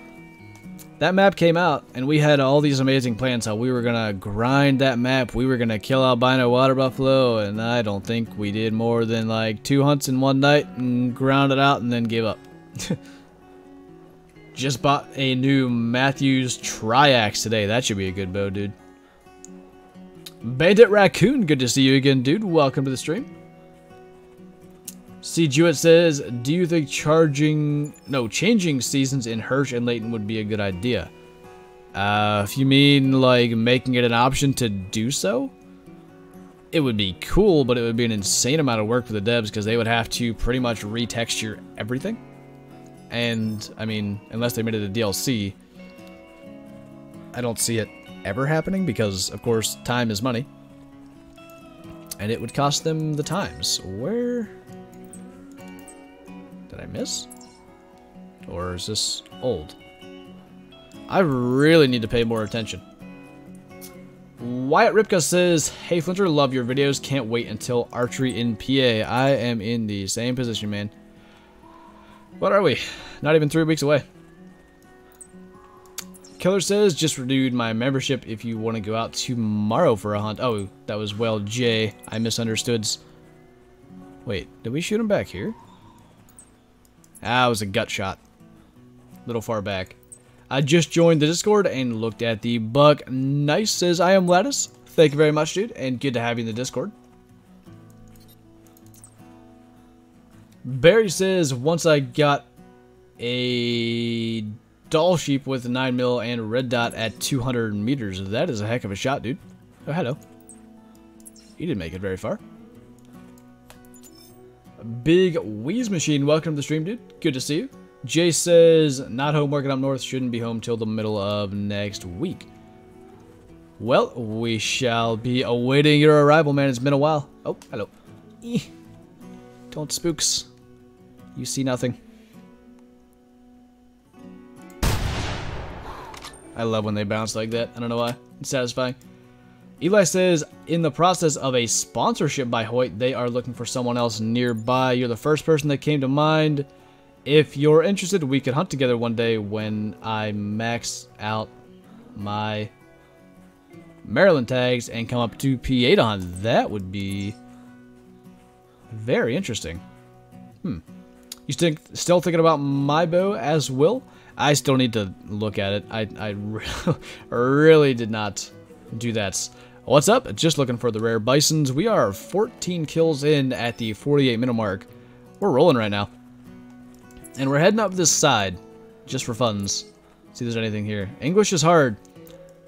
That map came out, and we had all these amazing plans how we were going to grind that map. We were going to kill albino water buffalo, and I don't think we did more than like 2 hunts in one night and ground it out and then gave up. Just bought a new Matthews Triax today. That should be a good bow, dude. Bandit Raccoon, good to see you again, dude. Welcome to the stream. C. Jewett says, do you think changing seasons in Hirsch and Layton would be a good idea? If you mean, like, making it an option to do so, it would be cool, but it would be an insane amount of work for the devs because they would have to pretty much retexture everything. And, I mean, unless they made it a DLC, I don't see it ever happening because, of course, time is money. And it would cost them the times. Where... Did I miss? Or is this old? I really need to pay more attention. Wyatt Ripka says, hey Flinter, love your videos. Can't wait until archery in PA. I am in the same position, man. What are we? Not even 3 weeks away. Killer says, just renewed my membership if you want to go out tomorrow for a hunt. Oh, that was well Jay. I misunderstood. Wait, did we shoot him back here? Ah, it was a gut shot. Little far back. I just joined the Discord and looked at the buck. Nice says, I am Lattice. Thank you very much, dude, and good to have you in the Discord. Barry says, once I got a doll sheep with a 9mm and red dot at 200 meters. That is a heck of a shot, dude. Oh, hello. You didn't make it very far. Big Wheeze Machine, welcome to the stream, dude. Good to see you. Jay says, not home working up north, shouldn't be home till the middle of next week. Well, we shall be awaiting your arrival, man. It's been a while. Oh, hello. Don't spooks. You see nothing. I love when they bounce like that. I don't know why. It's satisfying. Eli says, in the process of a sponsorship by Hoyt, they are looking for someone else nearby. You're the first person that came to mind. If you're interested, we could hunt together one day when I max out my Maryland tags and come up to P8 on. That would be very interesting. You still thinking about my bow as well? I still need to look at it. I really did not do that. What's up? Just looking for the rare Bisons. We are 14 kills in at the 48-minute mark. We're rolling right now. And we're heading up this side, just for funs. See if there's anything here. English is hard.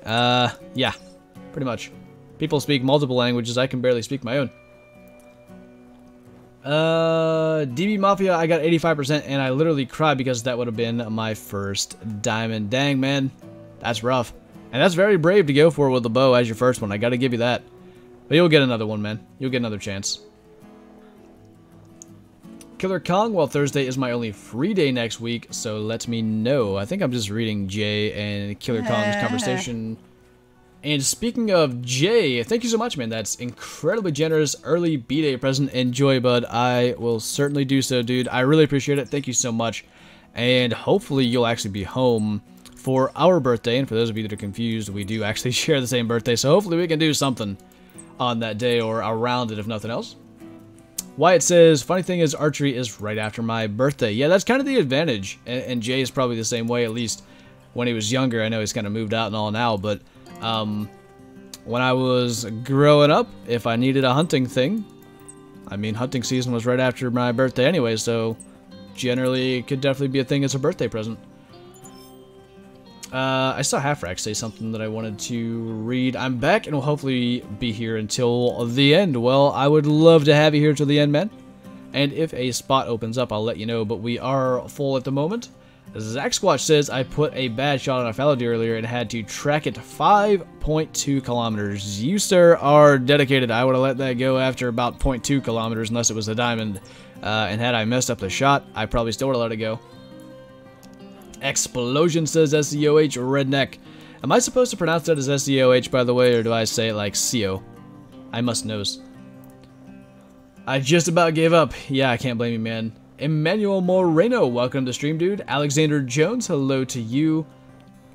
Yeah, pretty much. People speak multiple languages. I can barely speak my own. DB Mafia, I got 85%, and I literally cried because that would have been my first diamond. Dang, man. That's rough. And that's very brave to go for with the bow as your first one. I gotta give you that. But you'll get another one, man. You'll get another chance. Killer Kong, well, Thursday is my only free day next week, so let me know. I think I'm just reading Jay and Killer Kong's conversation. And speaking of Jay, thank you so much, man. That's incredibly generous early B-Day present. Enjoy, bud. I will certainly do so, dude. I really appreciate it. Thank you so much. And hopefully you'll actually be home for our birthday. And for those of you that are confused, we do actually share the same birthday. So hopefully we can do something on that day or around it, if nothing else. Wyatt says, funny thing is, archery is right after my birthday. Yeah, that's kind of the advantage. And Jay is probably the same way, at least when he was younger. I know he's kind of moved out and all now, but when I was growing up, if I needed a hunting thing, I mean, hunting season was right after my birthday anyway, so generally it could definitely be a thing as a birthday present. I saw Halfrack say something that I wanted to read. I'm back and will hopefully be here until the end. Well, I would love to have you here till the end, man. and if a spot opens up, I'll let you know, but we are full at the moment. zXTOUGHXz says, I put a bad shot on a fallow deer earlier and had to track it 5.2 kilometers. You, sir, are dedicated. I would have let that go after about 0.2 kilometers unless it was a diamond. And had I messed up the shot, I probably still would have let it go. Explosion says SCOH redneck. Am I supposed to pronounce that as SCOH, by the way, or do I say it like CO? I must knows. I just about gave up. Yeah, I can't blame you, man. Emmanuel Moreno, welcome to the stream, dude. Alexander Jones, hello to you.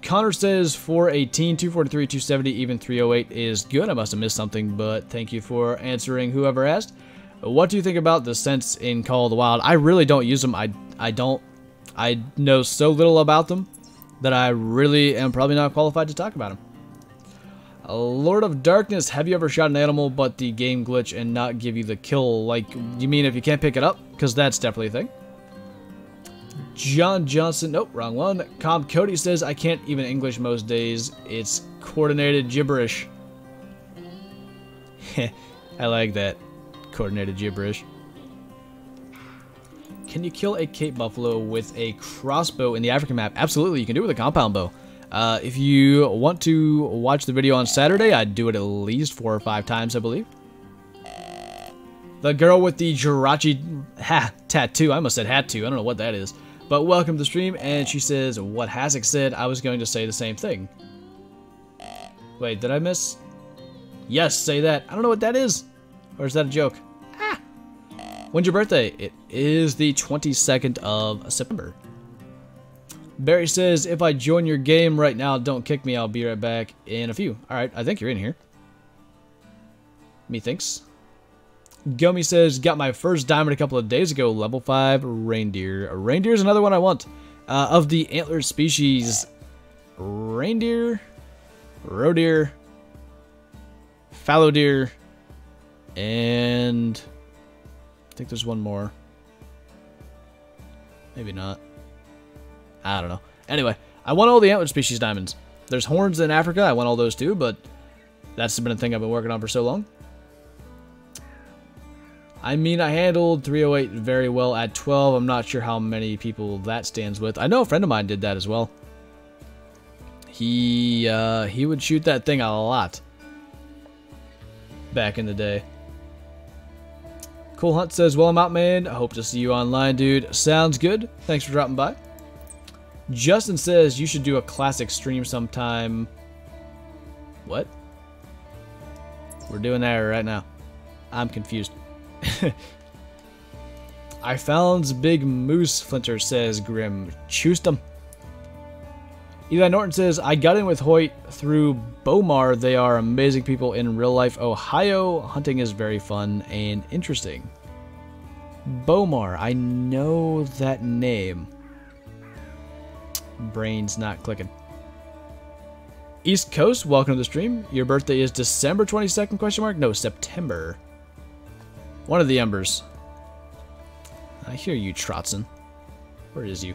Connor says 418, 243, 270, even 308 is good. I must have missed something, but thank you for answering whoever asked. What do you think about the scents in Call of the Wild? I really don't use them. I know so little about them that I really am probably not qualified to talk about them. Lord of Darkness, have you ever shot an animal but the game glitch and not give you the kill? Like, you mean if you can't pick it up? Because that's definitely a thing. John Johnson, nope, wrong one. Cobb Cody says, I can't even English most days. It's coordinated gibberish. I like that. Coordinated gibberish. Can you kill a Cape Buffalo with a crossbow in the African map? Absolutely, you can do it with a compound bow. If you want to watch the video on Saturday, I'd do it at least 4 or 5 times, I believe. The girl with the Jirachi tattoo. I almost said hat too. I don't know what that is. But welcome to the stream, and she says, what Hasek said, I was going to say the same thing. Wait, did I miss? Yes, say that. I don't know what that is. Or is that a joke? Ah! When's your birthday? It is the 22nd of September. Barry says, if I join your game right now, don't kick me. I'll be right back in a few. Alright, I think you're in here. Methinks. Gummy says, got my first diamond a couple of days ago. Level 5 reindeer. Reindeer is another one I want. Of the antler species, reindeer, roe deer, fallow deer, and I think there's one more. Maybe not. I don't know. Anyway, I want all the antler species diamonds. There's horns in Africa. I want all those too, but that's been a thing I've been working on for so long. I mean, I handled 308 very well at 12. I'm not sure how many people that stands with. I know a friend of mine did that as well. He would shoot that thing a lot back in the day. Cool Hunt says, well, I'm out, man. I hope to see you online, dude. Sounds good. Thanks for dropping by. Justin says you should do a classic stream sometime. What? We're doing that right now. I'm confused. I found big moose, Flinter says Grim. Choosed them. Eli Norton says, I got in with Hoyt through Bomar. They are amazing people in real life. Ohio hunting is very fun and interesting. Bomar, I know that name. Brain's not clicking. East Coast, welcome to the stream. Your birthday is December 22nd, question mark? No, September. One of the embers. I hear you, Trotson. Where is you?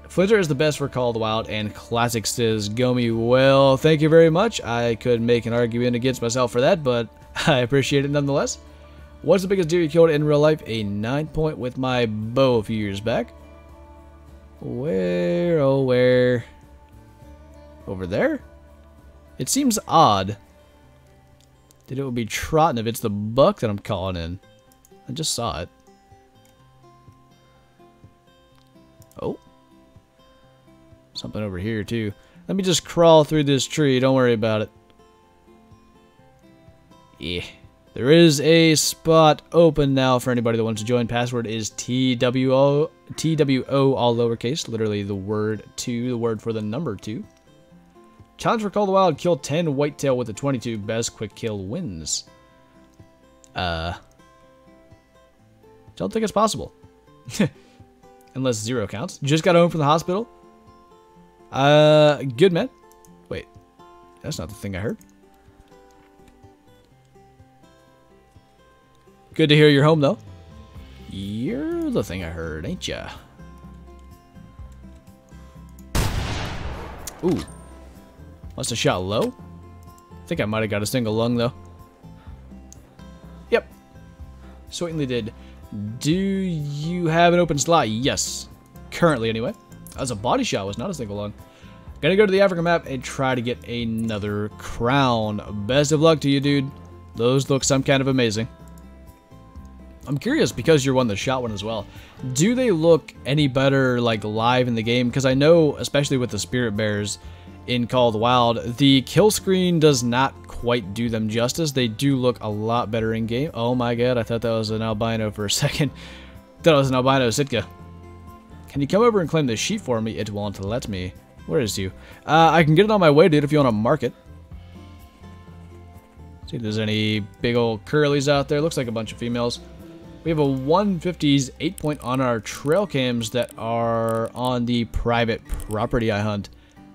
Flinter is the best for Call of the Wild, and classic says Gomi. Well, thank you very much. I could make an argument against myself for that, but I appreciate it nonetheless. What's the biggest deer you killed in real life? A 9-point with my bow a few years back. Where, oh where? Over there? It seems odd that it would be trotting if it's the buck that I'm calling in. I just saw it. Oh. Something over here too. Let me just crawl through this tree. Don't worry about it. Yeah. There is a spot open now for anybody that wants to join. Password is TWO, all lowercase. Literally the word 2, the word for the number 2. Challenge for Call of the Wild. Kill 10 whitetail with a 22. Best quick kill wins. Don't think it's possible. Unless 0 counts. Just got home from the hospital. Good, man. Wait. That's not the thing I heard. Good to hear you're home, though. You're the thing I heard, ain't ya? Ooh. Must have shot low. I think I might have got a single lung, though. Yep. Certainly did. Do you have an open slot? Yes. Currently, anyway. As a body shot was not a single lung. Gonna go to the Africa map and try to get another crown. Best of luck to you, dude. Those look some kind of amazing. I'm curious, because you're one that shot one as well. Do they look any better, like, live in the game? Because I know, especially with the Spirit Bears in Call of the Wild, the kill screen does not quite do them justice. They do look a lot better in game. Oh my god, I thought that was an albino for a second. Thought it was an albino Sitka. Can you come over and claim this sheep for me? It won't let me. Where is you? I can get it on my way, dude, if you want to mark it. See if there's any big old curlies out there. Looks like a bunch of females. We have a 150s 8-point on our trail cams that are on the private property I hunt.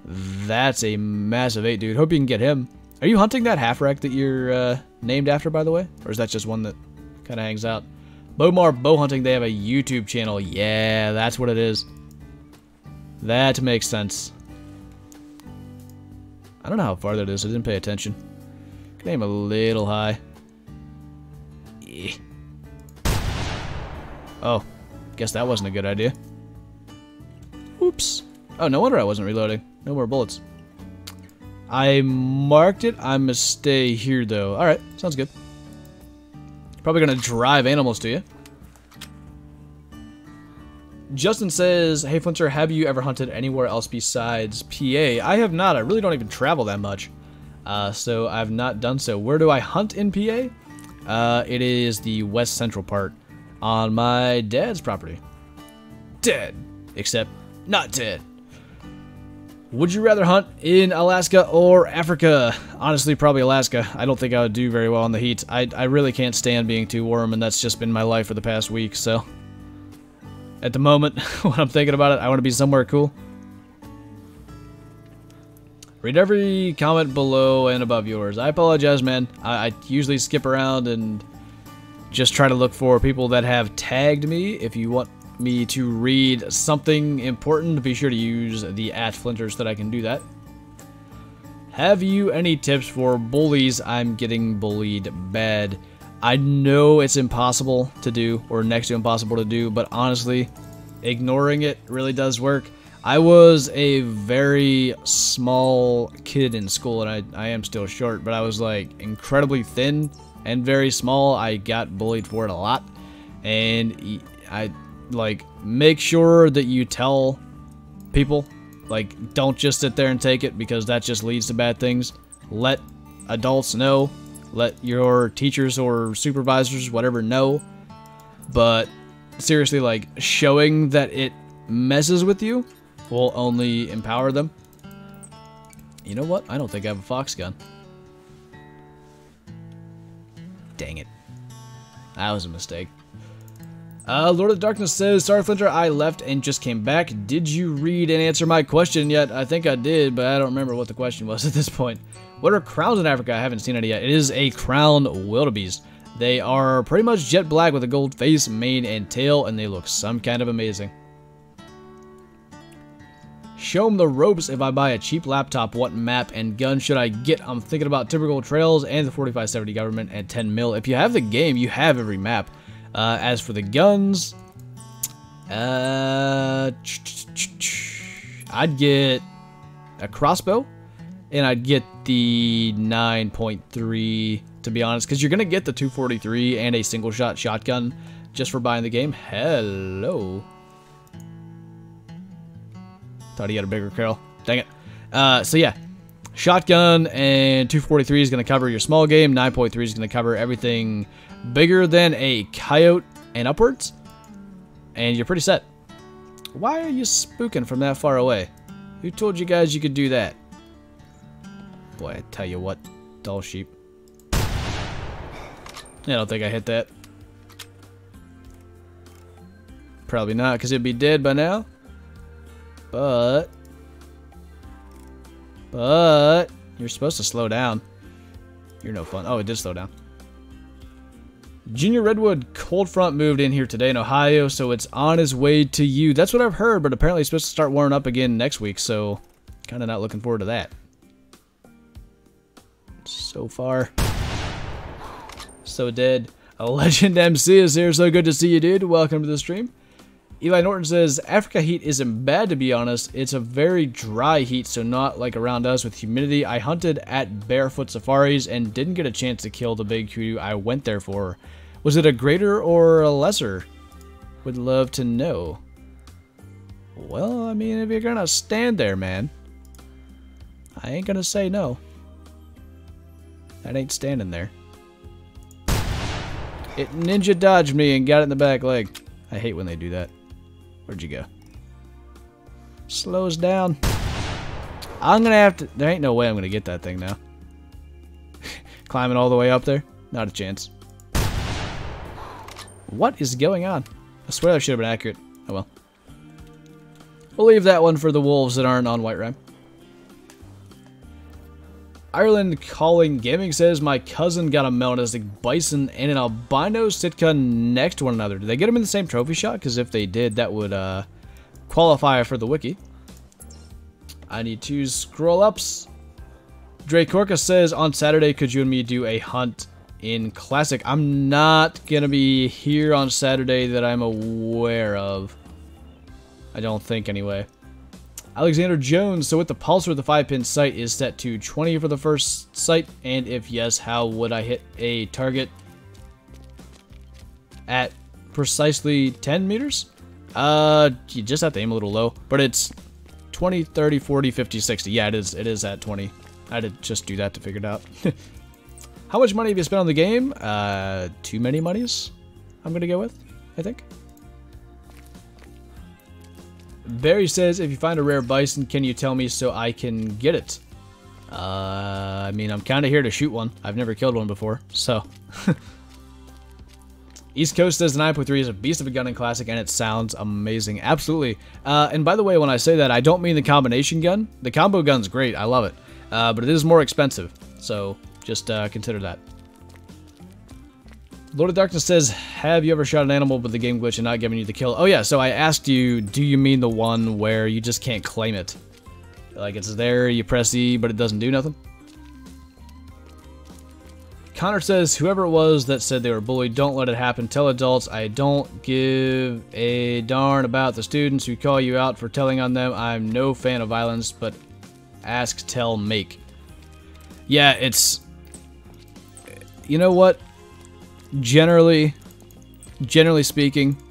That's a massive 8, dude. Hope you can get him. Are you hunting that half-wreck that you're named after, by the way? Or is that just one that kind of hangs out? Bomar Bow Hunting, they have a YouTube channel. Yeah, that's what it is. That makes sense. I don't know how far that is. I didn't pay attention. Can aim a little high. Yeah. Oh, guess that wasn't a good idea. Oops. Oh, no wonder I wasn't reloading. No more bullets. I marked it. I'm gonna stay here, though. Alright, sounds good. Probably gonna drive animals to you. Justin says, hey Flinter, have you ever hunted anywhere else besides PA? I have not. I really don't even travel that much. So I've not done so. Where do I hunt in PA? It is the west central part on my dad's property. Dead. Except not dead. Would you rather hunt in Alaska or Africa? Honestly, probably Alaska. I don't think I would do very well in the heat. I really can't stand being too warm, and that's just been my life for the past week, so... At the moment, when I'm thinking about it, I want to be somewhere cool. Read every comment below and above yours. I apologize, man. I usually skip around and just try to look for people that have tagged me. If you want me to read something important, be sure to use the @Flinters so that I can do that. Have you any tips for bullies? I'm getting bullied bad. I know it's impossible to do, or next to impossible to do, but honestly, ignoring it really does work. I was a very small kid in school, and I am still short, but I was like incredibly thin and very small. I got bullied for it a lot, and I like make sure that you tell people, like, don't just sit there and take it, because that just leads to bad things. Let adults know. Let your teachers or supervisors, whatever, know. But seriously, like, showing that it messes with you will only empower them. You know what? I don't think I have a fox gun. Dang it. That was a mistake. Lord of Darkness says, sorry Flinter, I left and just came back. Did you read and answer my question yet? I think I did, but I don't remember what the question was at this point. What are crowns in Africa? I haven't seen any yet. It is a crown wildebeest. They are pretty much jet black with a gold face, mane, and tail, and they look some kind of amazing. Show them the ropes. If I buy a cheap laptop, what map and gun should I get? I'm thinking about typical trails and the 4570 government and 10 mil. If you have the game, you have every map. As for the guns, I'd get a crossbow, and I'd get the 9.3, to be honest, because you're going to get the 243 and a single-shot shotgun just for buying the game. Hello. Thought he had a bigger barrel. Dang it. So yeah, shotgun and 243 is going to cover your small game. 9.3 is going to cover everything bigger than a coyote and upwards, and you're pretty set. Why are you spooking from that far away? Who told you guys you could do that? Boy, I tell you what, dull sheep. I don't think I hit that. Probably not, because it'd be dead by now. But you're supposed to slow down. You're no fun. Oh, it did slow down. Junior Redwood cold front moved in here today in Ohio, so it's on its way to you. That's what I've heard, but apparently it's supposed to start warming up again next week, so kind of not looking forward to that. So far, so dead. A Legend MC is here, so good to see you, dude. Welcome to the stream. Eli Norton says, Africa heat isn't bad, to be honest. It's a very dry heat, so not like around us with humidity. I hunted at Barefoot Safaris and didn't get a chance to kill the big kudu I went there for. Was it a greater or a lesser? Would love to know. Well, I mean, if you're gonna stand there, man, I ain't gonna say no. That ain't standing there. It ninja dodged me and got it in the back leg. I hate when they do that. Where'd you go? Slows down. I'm gonna have to... There ain't no way I'm gonna get that thing now. Climbing all the way up there? Not a chance. What is going on? I swear that should have been accurate. Oh well. We'll leave that one for the wolves that aren't on White Rhyme. Ireland Calling Gaming says, my cousin got a Melanistic Bison and an albino Sitka next to one another. Did they get them in the same trophy shot? Because if they did, that would qualify for the wiki. I need to scroll ups. Dre Korka says, on Saturday, could you and me do a hunt in Classic? I'm not going to be here on Saturday that I'm aware of. I don't think, anyway. Alexander Jones, so with the pulse with the 5-pin sight is set to 20 for the first sight, and if yes, how would I hit a target at precisely 10 meters? You just have to aim a little low, but it's 20, 30, 40, 50, 60. Yeah, it is at 20. I had to just do that to figure it out. How much money have you spent on the game? Too many monies, I'm gonna go with, I think. Barry says, if you find a rare bison, can you tell me so I can get it? I mean, I'm kind of here to shoot one. I've never killed one before, so. East Coast says the 9.3 is a beast of a gun in Classic, and it sounds amazing. Absolutely. And by the way, when I say that, I don't mean the combination gun. The combo gun's great. I love it. But it is more expensive, so just consider that. Lord of Darkness says, have you ever shot an animal with the game glitch and not giving you the kill? Oh yeah, so I asked you, do you mean the one where you just can't claim it? Like it's there, you press E, but it doesn't do nothing? Connor says, whoever it was that said they were bullied, don't let it happen. Tell adults, I don't give a darn about the students who call you out for telling on them. I'm no fan of violence, but ask, tell, make. Yeah, it's... You know what? Generally speaking,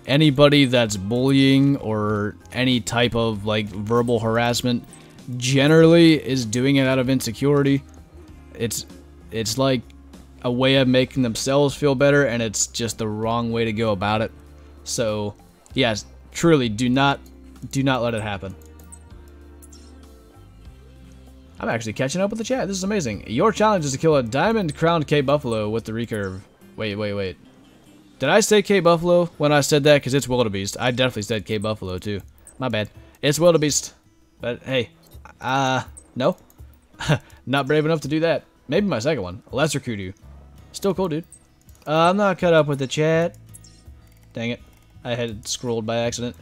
anybody that's bullying or any type of like verbal harassment generally is doing it out of insecurity. It's like a way of making themselves feel better, and it's just the wrong way to go about it. So, yes, truly do not let it happen. I'm actually catching up with the chat. This is amazing. Your challenge is to kill a diamond crowned K Buffalo with the recurve. Wait. Did I say K Buffalo when I said that? Because it's Wildebeest. I definitely said K Buffalo too. My bad. It's Wildebeest. But hey, no. Not brave enough to do that. Maybe my second one. Lesser Kudu. Still cool, dude. I'm not caught up with the chat. Dang it. I had scrolled by accident.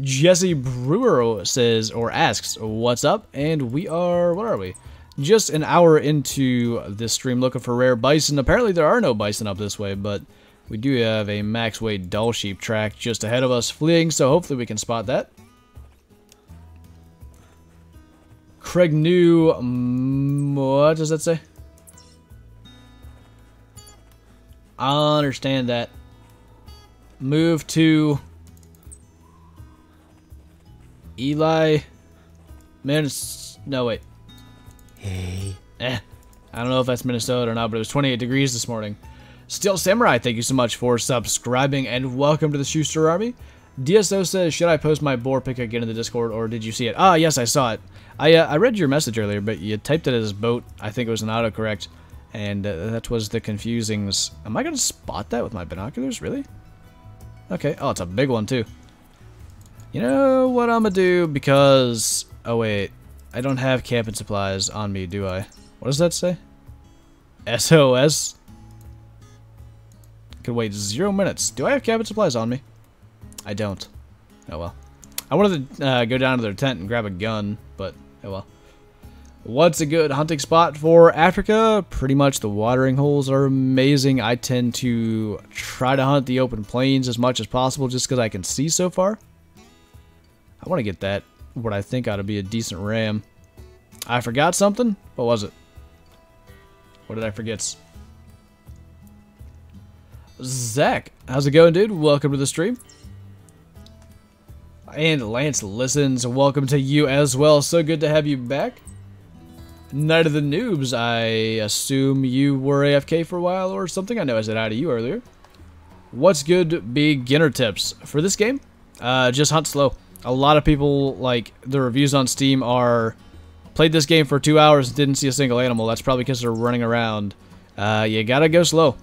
Jesse Brewer says, or asks, what's up? And we are, what are we? Just an hour into this stream looking for rare bison. Apparently there are no bison up this way, but we do have a Maxwell Dull Sheep track just ahead of us fleeing, so hopefully we can spot that. Craig New, what does that say? I understand that. Move to Eli. No, wait. Hey. I don't know if that's Minnesota or not, but it was 28 degrees this morning. Steel Samurai, thank you so much for subscribing, and welcome to the Schuster Army. DSO says, should I post my boar pic again in the Discord, or did you see it? Ah, yes, I saw it. I read your message earlier, but you typed it as boat. I think it was an autocorrect, and that was the confusings. Am I going to spot that with my binoculars? Really? Okay. Oh, it's a big one, too. You know what I'm going to do? Because... Oh, wait. I don't have camping supplies on me, do I? What does that say? SOS? Could wait 0 minutes. Do I have camping supplies on me? I don't. Oh, well. I wanted to go down to their tent and grab a gun, but... Oh, well. What's a good hunting spot for Africa? Pretty much the watering holes are amazing. I tend to try to hunt the open plains as much as possible just because I can see so far. I want to get that, what I think ought to be a decent ram. I forgot something? What was it? What did I forget? Zach, how's it going, dude? Welcome to the stream. And Lance listens, welcome to you as well. So good to have you back. Night of the Noobs, I assume you were AFK for a while or something. I know I said hi to you earlier. What's good beginner tips for this game? Just hunt slow. A lot of people, like, the reviews on Steam are, played this game for 2 hours and didn't see a single animal. That's probably because they're running around. You gotta go slow.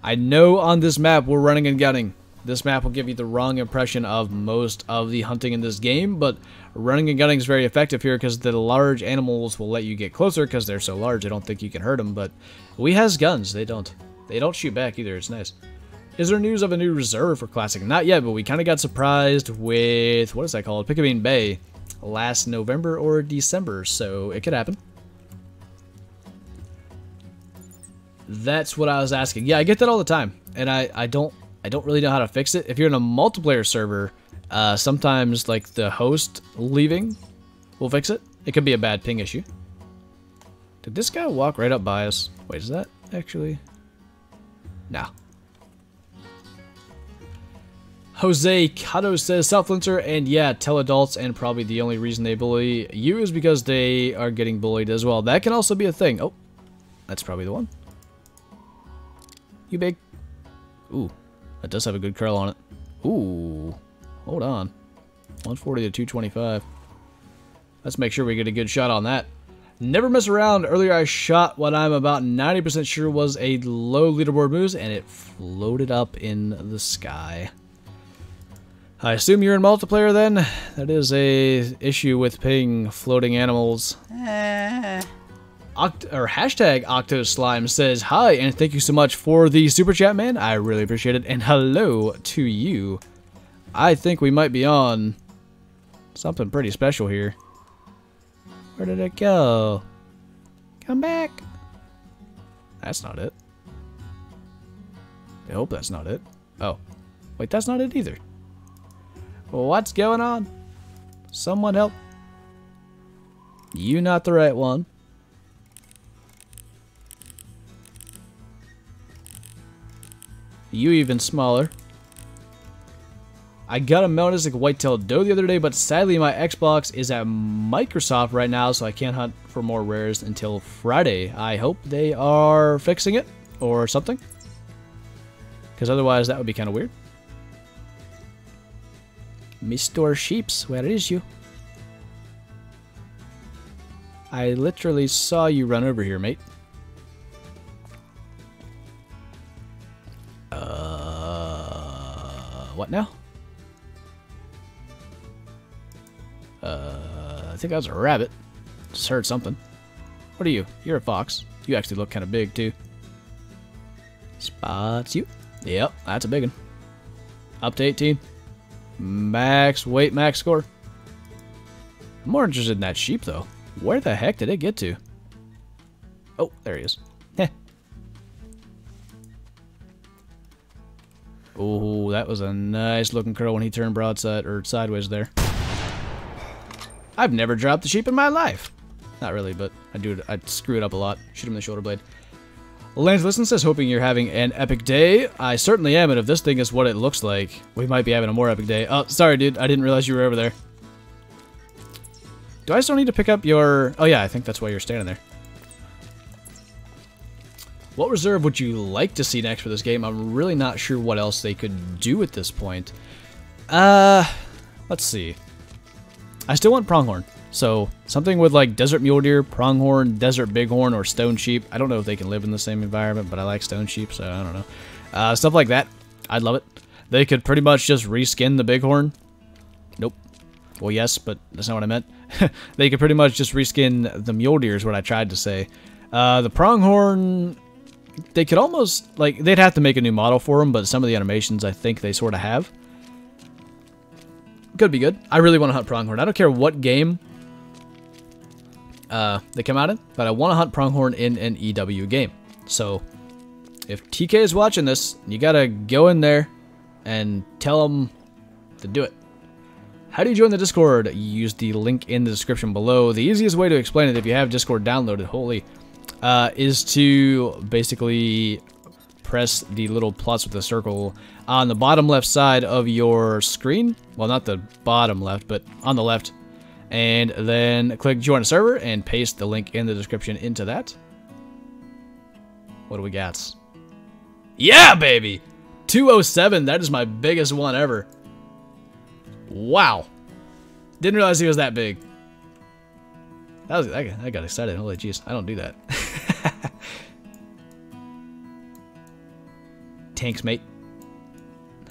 I know on this map we're running and gunning. This map will give you the wrong impression of most of the hunting in this game, but running and gunning is very effective here because the large animals will let you get closer because they're so large I don't think you can hurt them, but we has guns. They don't shoot back either. It's nice. Is there news of a new reserve for Classic? Not yet, but we kind of got surprised with, what is that called? Piccabean Bay last November or December, so it could happen. That's what I was asking. Yeah, I get that all the time, and I don't really know how to fix it. If you're in a multiplayer server, sometimes like the host leaving will fix it. It could be a bad ping issue. Did this guy walk right up by us? Wait, is that actually? No. Jose Cato says, Flinter, and yeah, tell adults, and probably the only reason they bully you is because they are getting bullied as well. That can also be a thing. Oh, that's probably the one. You big. Ooh, that does have a good curl on it. Ooh, hold on. 140 to 225. Let's make sure we get a good shot on that. Never mess around. Earlier I shot what I'm about 90% sure was a low leaderboard moose, and it floated up in the sky. I assume you're in multiplayer then? That is a issue with ping floating animals. Hashtag OctoSlime says, hi, and thank you so much for the super chat, man. I really appreciate it. And hello to you. I think we might be on something pretty special here. Where did it go? Come back. That's not it. I hope that's not it. Oh. Wait, that's not it either. What's going on? Someone help. You not the right one. You even smaller. I got a melodic white-tailed doe the other day, but sadly my Xbox is at Microsoft right now, so I can't hunt for more rares until Friday. I hope they are fixing it or something, because otherwise that would be kind of weird. Mr. Sheeps, where is you? I literally saw you run over here, mate. What now? I think that was a rabbit. Just heard something. What are you? You're a fox. You actually look kind of big, too. Spots you. Yep, that's a big one. Up to 18. Max weight, max score. I'm more interested in that sheep, though. Where the heck did it get to? Oh, there he is. Heh. Oh, that was a nice looking curl when he turned broadside or sideways there. I've never dropped the sheep in my life. Not really, but I'd screw it up a lot. Shoot him in the shoulder blade. Lance Listen says, hoping you're having an epic day. I certainly am, and if this thing is what it looks like, we might be having a more epic day. Oh, sorry, dude. I didn't realize you were over there. Do I still need to pick up your... Oh, yeah, I think that's why you're standing there. What reserve would you like to see next for this game? I'm really not sure what else they could do at this point. Let's see. I still want pronghorn. So, something with like desert mule deer, pronghorn, desert bighorn, or stone sheep. I don't know if they can live in the same environment, but I like stone sheep, so I don't know. Stuff like that. I'd love it. They could pretty much just reskin the bighorn. Nope. Well, yes, but that's not what I meant. They could pretty much just reskin the mule deer is what I tried to say. The pronghorn, they could almost, like, they'd have to make a new model for them, but some of the animations I think they sort of have. Could be good. I really want to hunt pronghorn. I don't care what game. they come out in, but I want to hunt pronghorn in an EW game. So if TK is watching this, you gotta go in there and tell him to do it. How do you join the Discord? You use the link in the description below. The easiest way to explain it, if you have Discord downloaded, is to basically press the little plus with the circle on the bottom left side of your screen. Well, not the bottom left, but on the left. And then click join a server and paste the link in the description into that. What do we got? Yeah, baby! 207, that is my biggest one ever. Wow. Didn't realize he was that big. I got excited. Holy jeez, I don't do that. Tanks, mate.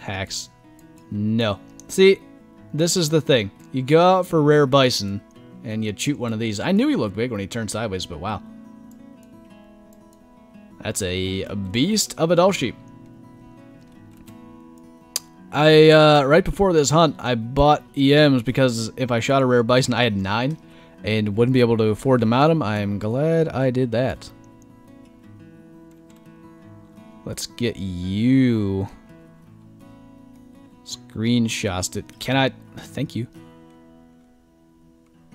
Hacks. No. See, this is the thing. You go out for rare bison, and you shoot one of these. I knew he looked big when he turned sideways, but wow. That's a beast of a doll sheep. Right before this hunt, I bought EMs because if I shot a rare bison, I had 9 and wouldn't be able to afford to mount them. I'm glad I did that. Let's get you screenshots. Can I? Thank you.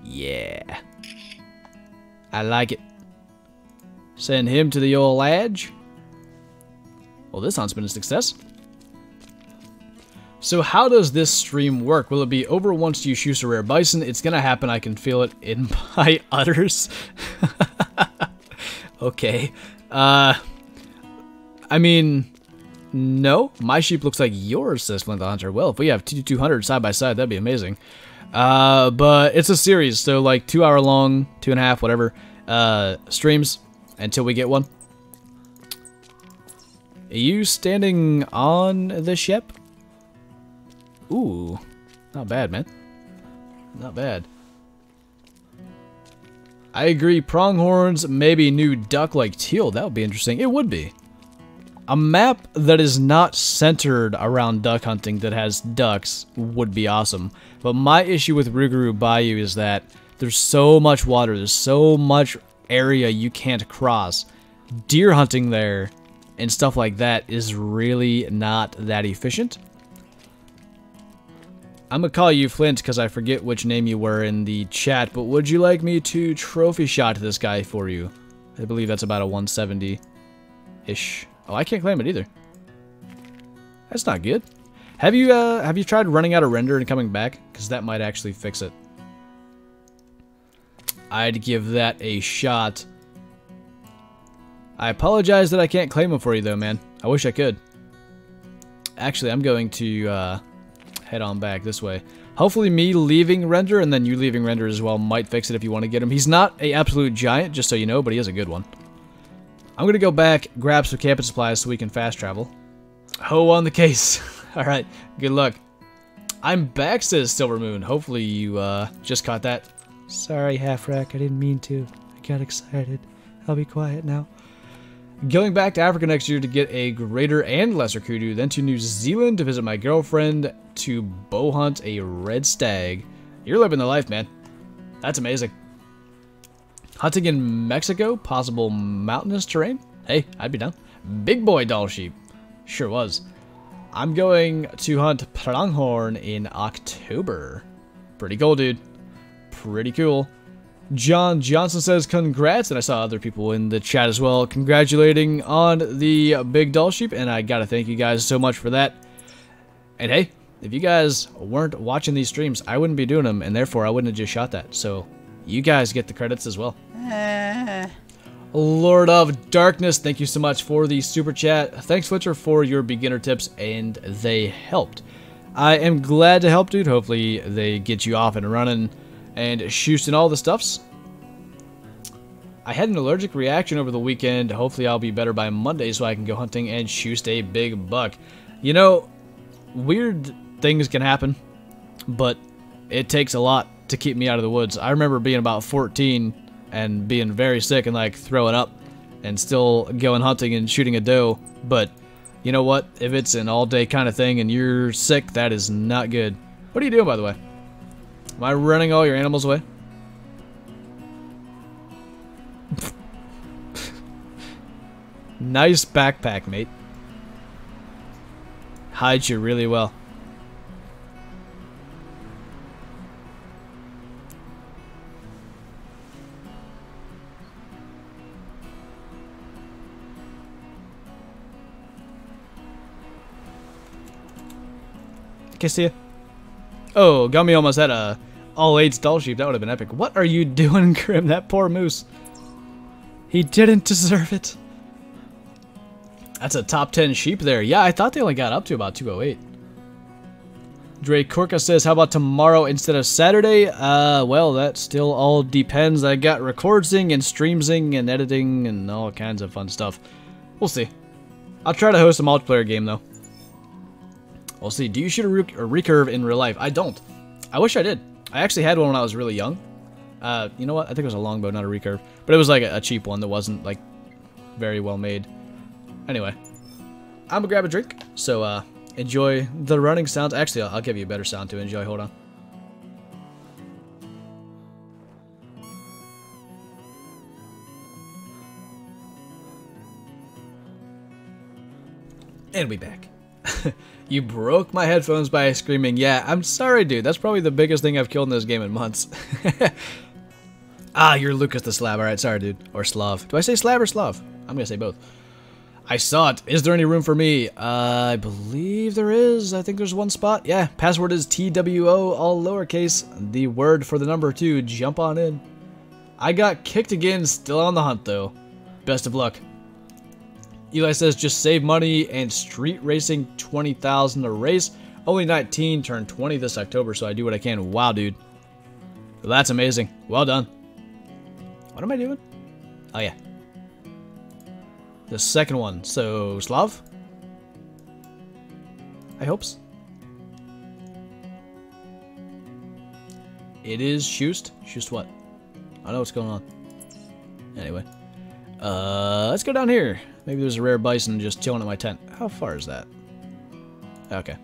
Yeah. I like it. Send him to the old ledge. Well, this hunt's been a success. So how does this stream work? Will it be over once you shoot a rare bison? It's gonna happen. I can feel it in my udders. Okay. I mean, no. My sheep looks like yours, says Flinter the Hunter. Well, if we have 200 side by side, that'd be amazing. But it's a series, so like 2 hour long, 2.5, whatever, streams until we get one. Are you standing on the ship? Ooh, not bad, man. Not bad. I agree, pronghorns, maybe new duck-like teal. That would be interesting. It would be. A map that is not centered around duck hunting that has ducks would be awesome. But my issue with Rougarou Bayou is that there's so much water, there's so much area you can't cross. Deer hunting there and stuff like that is really not that efficient. I'm gonna call you Flint because I forget which name you were in the chat, but would you like me to trophy shot this guy for you? I believe that's about a 170-ish. Oh, I can't claim it either. That's not good. Have you tried running out of render and coming back? Because that might actually fix it. I'd give that a shot. I apologize that I can't claim him for you though, man. I wish I could. Actually, I'm going to head on back this way. Hopefully me leaving render and then you leaving render as well might fix it if you want to get him. He's not an absolute giant, just so you know, but he is a good one. I'm going to go back, grab some camping supplies so we can fast travel. Ho on the case. Alright, good luck. I'm back, says Silver Moon. Hopefully you just caught that. Sorry, Half-Rack, I didn't mean to. I got excited. I'll be quiet now. Going back to Africa next year to get a greater and lesser kudu, then to New Zealand to visit my girlfriend, to bow hunt a red stag. You're living the life, man. That's amazing. Hunting in Mexico, possible mountainous terrain. Hey, I'd be down. Big boy doll sheep. Sure was. I'm going to hunt pronghorn in October. Pretty cool, dude. Pretty cool. John Johnson says congrats, and I saw other people in the chat as well congratulating on the big doll sheep, and I gotta thank you guys so much for that. And hey, if you guys weren't watching these streams, I wouldn't be doing them, and therefore I wouldn't have just shot that. So you guys get the credits as well. Lord of Darkness, thank you so much for the super chat. Thanks, Flinter, for your beginner tips, and they helped. I am glad to help, dude. Hopefully they get you off and running and shooting all the stuffs. I had an allergic reaction over the weekend. Hopefully I'll be better by Monday so I can go hunting and shoot a big buck. You know, weird things can happen, but it takes a lot to keep me out of the woods. I remember being about 14 and being very sick and like throwing up and still going hunting and shooting a doe. But you know what? If it's an all-day kind of thing and you're sick, that is not good. What are you doing, by the way? Am I running all your animals away? Nice backpack, mate. Hides you really well. Can I see you? Oh, Gummy almost had a all 8 stall sheep. That would have been epic. What are you doing, Grim? That poor moose. He didn't deserve it. That's a top 10 sheep there. Yeah, I thought they only got up to about 208. Dre Korka says, how about tomorrow instead of Saturday? Well, that still all depends. I got recording and streamsing and editing and all kinds of fun stuff. We'll see. I'll try to host a multiplayer game, though. We'll see. Do you shoot a recurve in real life? I don't. I wish I did. I actually had one when I was really young. You know what? I think it was a longbow, not a recurve. But it was like a cheap one that wasn't like very well made. Anyway, I'm gonna grab a drink. So enjoy the running sounds. Actually, I'll give you a better sound to enjoy. Hold on. And we back. You broke my headphones by screaming. Yeah, I'm sorry, dude. That's probably the biggest thing I've killed in this game in months. Ah, you're Lucas the Slav. Alright, sorry, dude. Or Slav. Do I say Slav or Slav? I'm gonna say both. I saw it. Is there any room for me? I believe there is. I think there's one spot. Yeah, password is TWO, all lowercase. The word for the number 2. Jump on in. I got kicked again. Still on the hunt, though. Best of luck. Eli says, just save money and street racing 20,000 a race. Only 19, turned 20 this October, so I do what I can. Wow, dude. Well, that's amazing. Well done. What am I doing? Oh, yeah. The second one. So, Slav? I hopes. It is Shoost. Shoost what? I don't know what's going on. Anyway. Let's go down here. Maybe there's a rare bison just chilling at my tent. How far is that? Okay.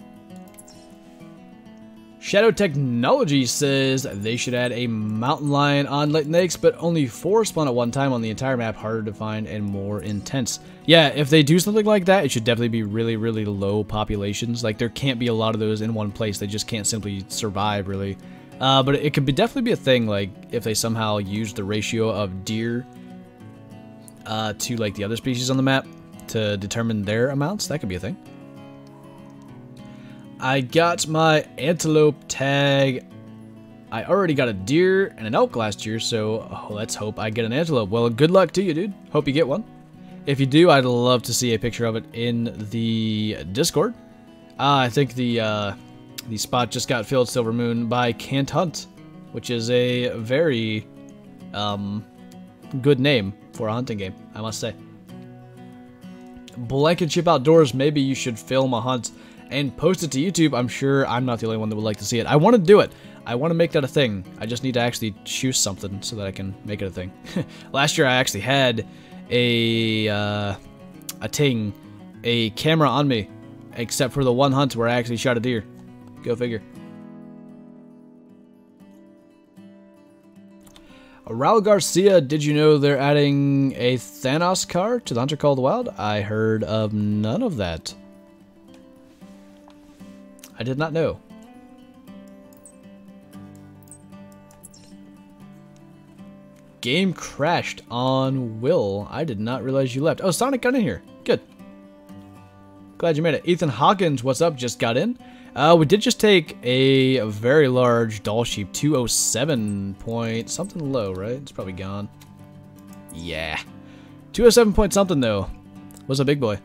Shadow Technology says they should add a mountain lion on Lit Nakes, but only 4 spawn at one time on the entire map, harder to find and more intense. Yeah, if they do something like that, it should definitely be really, really low populations. Like, there can't be a lot of those in one place. They just can't simply survive, really. But it could definitely be a thing, like, if they somehow use the ratio of deer to, like, the other species on the map to determine their amounts. That could be a thing. I got my antelope tag. I already got a deer and an elk last year, so let's hope I get an antelope. Well, good luck to you, dude. Hope you get one. If you do, I'd love to see a picture of it in the Discord. I think the spot just got filled, Silver Moon, by Can't Hunt, which is a very good name for a hunting game, I must say. Blankenship Outdoors, maybe you should film a hunt and post it to YouTube. I'm sure I'm not the only one that would like to see it. I want to do it. I want to make that a thing. I just need to actually choose something so that I can make it a thing. Last year I actually had a camera on me, except for the one hunt where I actually shot a deer. Go figure. Raul Garcia, did you know they're adding a Thanos car to the Hunter Call of the Wild? I heard of none of that. I did not know. Game crashed on Will. I did not realize you left. Oh, Sonic got in here. Good. Glad you made it. Ethan Hawkins, what's up? Just got in. We did just take a very large doll sheep, 207 point something low, right? It's probably gone. Yeah. 207 point something though. Was a big boy.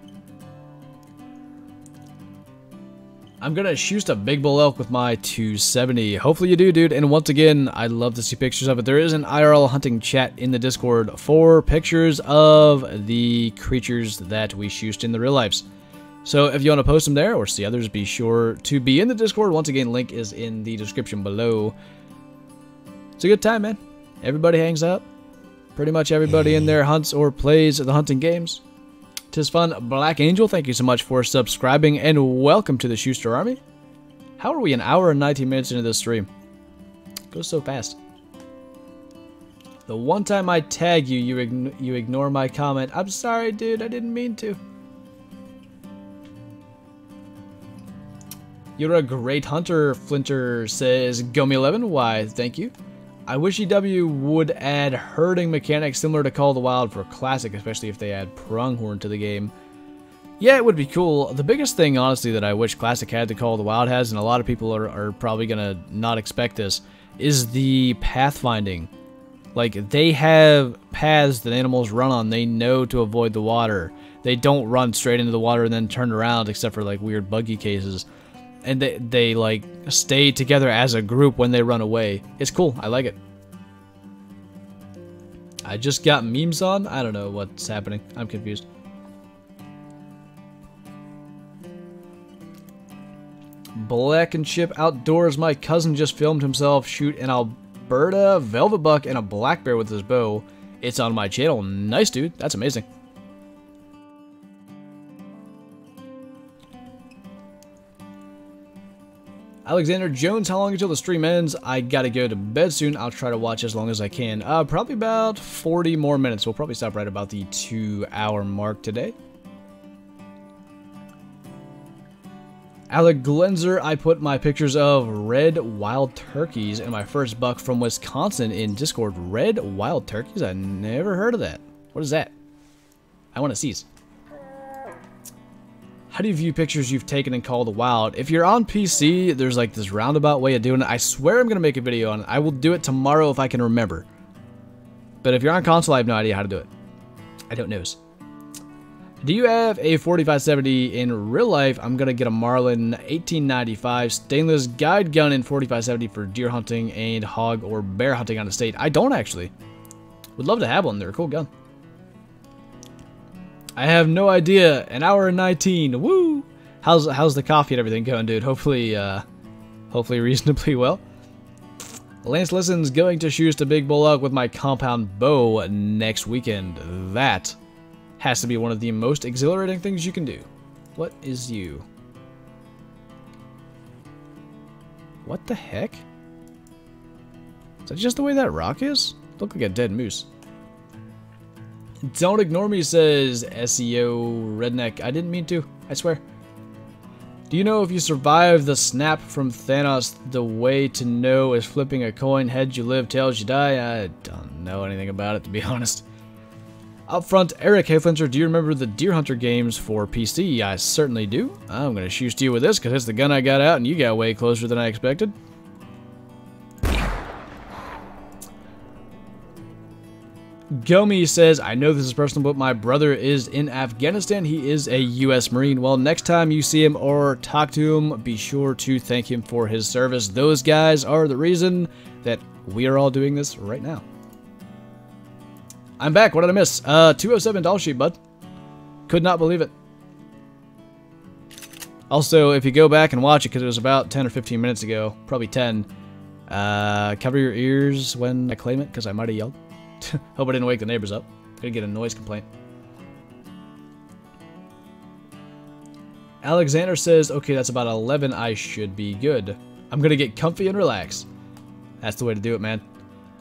I'm gonna shoot a big bull elk with my 270. Hopefully you do, dude. And once again, I'd love to see pictures of it. There is an IRL hunting chat in the Discord for pictures of the creatures that we shoot in the real lives. So if you want to post them there or see others, be sure to be in the Discord. Once again, link is in the description below. It's a good time, man. Everybody hangs out. Pretty much everybody in there hunts or plays the hunting games. 'Tis fun. Black Angel, thank you so much for subscribing, and welcome to the Schuster Army. How are we an hour and 19 minutes into this stream? It goes so fast. The one time I tag you, you ignore my comment. I'm sorry, dude. I didn't mean to. You're a great hunter, Flinter says. Gomi11, why, thank you. I wish EW would add herding mechanics similar to Call of the Wild for Classic, especially if they add pronghorn to the game. Yeah, it would be cool. The biggest thing, honestly, that I wish Classic had that Call of the Wild has, and a lot of people are probably going to not expect this, is the pathfinding. Like, they have paths that animals run on. They know to avoid the water. They don't run straight into the water and then turn around, except for, like, weird buggy cases. And they like, stay together as a group when they run away. It's cool. I like it. I just got memes on? I don't know what's happening. I'm confused. Black and Chip Outdoors. My cousin just filmed himself shoot an Alberta velvet buck and a black bear with his bow. It's on my channel. Nice, dude. That's amazing. Alexander Jones, how long until the stream ends? I gotta go to bed soon. I'll try to watch as long as I can. Probably about 40 more minutes. We'll probably stop right about the 2-hour mark today. Alec Glenzer, I put my pictures of red wild turkeys and my first buck from Wisconsin in Discord. Red wild turkeys? I never heard of that. What is that? I want to seize. How do you view pictures you've taken in Call of the Wild? If you're on PC, there's like this roundabout way of doing it. I swear I'm going to make a video on it. I will do it tomorrow if I can remember. But if you're on console, I have no idea how to do it. I don't know. Do you have a 4570 in real life? I'm going to get a Marlin 1895 stainless guide gun in 4570 for deer hunting and hog or bear hunting on the state. I don't actually. Would love to have one. They're a cool gun. I have no idea. An hour and 19. Woo! How's the coffee and everything going, dude? Hopefully reasonably well. Lance Liston's going to shoot a big bull elk with my compound bow next weekend. That has to be one of the most exhilarating things you can do. What is you? What the heck? Is that just the way that rock is? Look like a dead moose. Don't ignore me, says SEO Redneck. I didn't mean to, I swear. Do you know if you survive the snap from Thanos, the way to know is flipping a coin? Heads you live, tails you die? I don't know anything about it, to be honest. Up front, Eric, hey Flinter, do you remember the Deer Hunter games for PC? I certainly do. I'm going to shoot you with this because it's the gun I got out and you got way closer than I expected. Gomi says, I know this is personal, but my brother is in Afghanistan. He is a U.S. Marine. Well, next time you see him or talk to him, be sure to thank him for his service. Those guys are the reason that we are all doing this right now. I'm back. What did I miss? 207 doll sheet, bud. Could not believe it. Also, if you go back and watch it, because it was about 10 or 15 minutes ago, probably 10, cover your ears when I claim it, because I might have yelled. Hope I didn't wake the neighbors up. Gonna get a noise complaint. Alexander says, okay, that's about 11. I should be good. I'm gonna get comfy and relax. That's the way to do it, man.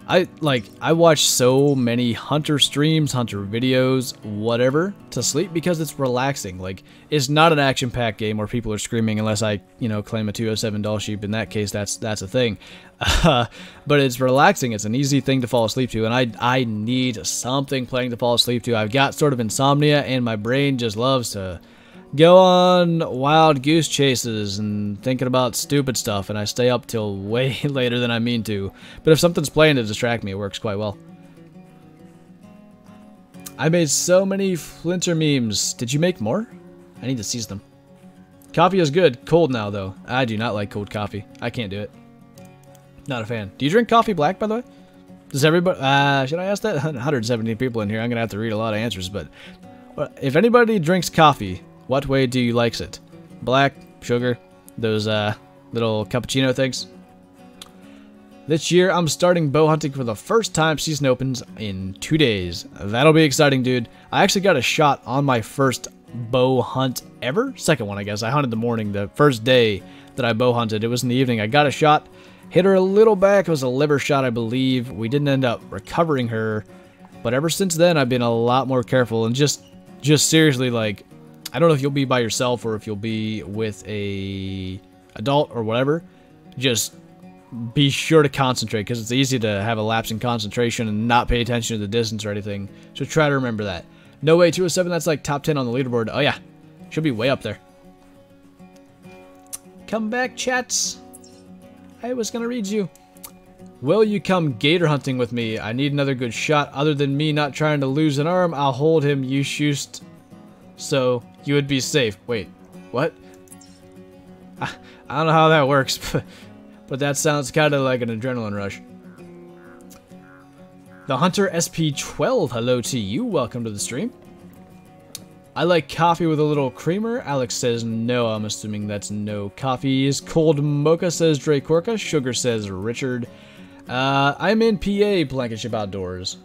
I watch so many hunter streams, hunter videos, whatever, to sleep because it's relaxing. Like, it's not an action-packed game where people are screaming unless I, claim a 207 doll sheep. In that case, that's a thing. But it's relaxing. It's an easy thing to fall asleep to, and I need something playing to fall asleep to. I've got sort of insomnia, and my brain just loves to go on wild goose chases and thinking about stupid stuff, and I stay up till way later than I mean to. But if something's playing to distract me, it works quite well. I made so many Flinter memes. Did you make more? I need to seize them. Coffee is good. Cold now, though. I do not like cold coffee. I can't do it. Not a fan. Do you drink coffee black, by the way? Does everybody... should I ask that? 117 people in here. I'm going to have to read a lot of answers, but... if anybody drinks coffee... what way do you like it? Black, sugar, those little cappuccino things. This year, I'm starting bow hunting for the first time. Season opens in 2 days. That'll be exciting, dude. I actually got a shot on my first bow hunt ever. Second one, I guess. I hunted the morning. The first day that I bow hunted, it was in the evening. I got a shot, Hit her a little back. It was a liver shot, I believe. We didn't end up recovering her. But ever since then, I've been a lot more careful. And just seriously, like, I don't know if you'll be by yourself or if you'll be with a adult or whatever. Just be sure to concentrate, because it's easy to have a lapse in concentration and not pay attention to the distance or anything. So try to remember that. No way, 207, that's like top 10 on the leaderboard. Oh yeah, should be way up there. Come back, chats. I was gonna read you. Will you come gator hunting with me? I need another good shot. Other than me not trying to lose an arm, I'll hold him, you shoot. So you would be safe. Wait, what? I don't know how that works, but that sounds kind of like an adrenaline rush. The Hunter SP12, hello to you. Welcome to the stream. I like coffee with a little creamer. Alex says no. I'm assuming that's no coffee. Is cold mocha, says Reekyracer. Sugar, says Richard. I'm in PA, Blankenship Outdoors.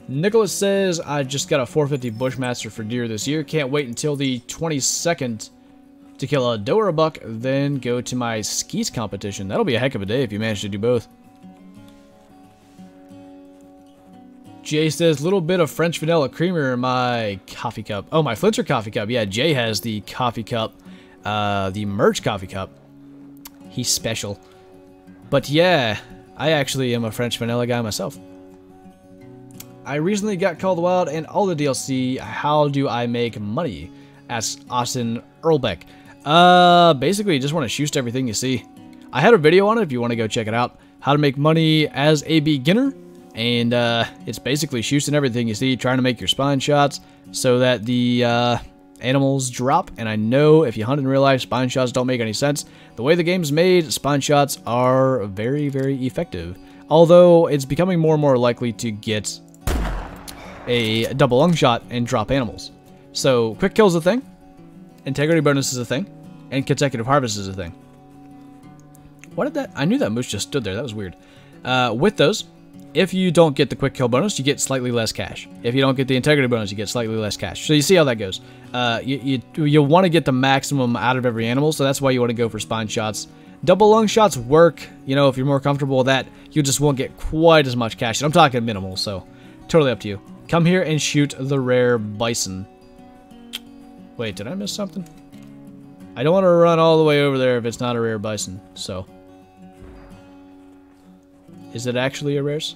Nicholas says I just got a 450 Bushmaster for deer this year. Can't wait until the 22nd to kill a doe or a buck, then go to my skis competition. That'll be a heck of a day if you manage to do both. Jay says, little bit of French vanilla creamer in my coffee cup. Oh, my Flinter coffee cup. Yeah, Jay has the coffee cup, the merch coffee cup. He's special. But yeah, I actually am a French vanilla guy myself. I recently got Call of the Wild and all the DLC. How do I make money? Asks Austin Earlbeck. Basically, you just want to shoot everything you see. I had a video on it if you want to go check it out. How to make money as a beginner. And it's basically shooting everything you see, trying to make your spine shots so that the animals drop. And I know if you hunt in real life, spine shots don't make any sense. The way the game's made, spine shots are very, very effective. Although it's becoming more and more likely to get a double lung shot and drop animals. So quick kill is a thing, integrity bonus is a thing, and consecutive harvest is a thing. What did that? I knew that moose just stood there. That was weird. With those, if you don't get the quick kill bonus, you get slightly less cash. If you don't get the integrity bonus, you get slightly less cash. So you see how that goes. You want to get the maximum out of every animal, so that's why you want to go for spine shots. Double lung shots work, you know, if you're more comfortable with that. You just won't get quite as much cash. And I'm talking minimal, so totally up to you. Come here and shoot the rare bison. Wait, did I miss something? I don't want to run all the way over there if it's not a rare bison, so. Is it actually a rares?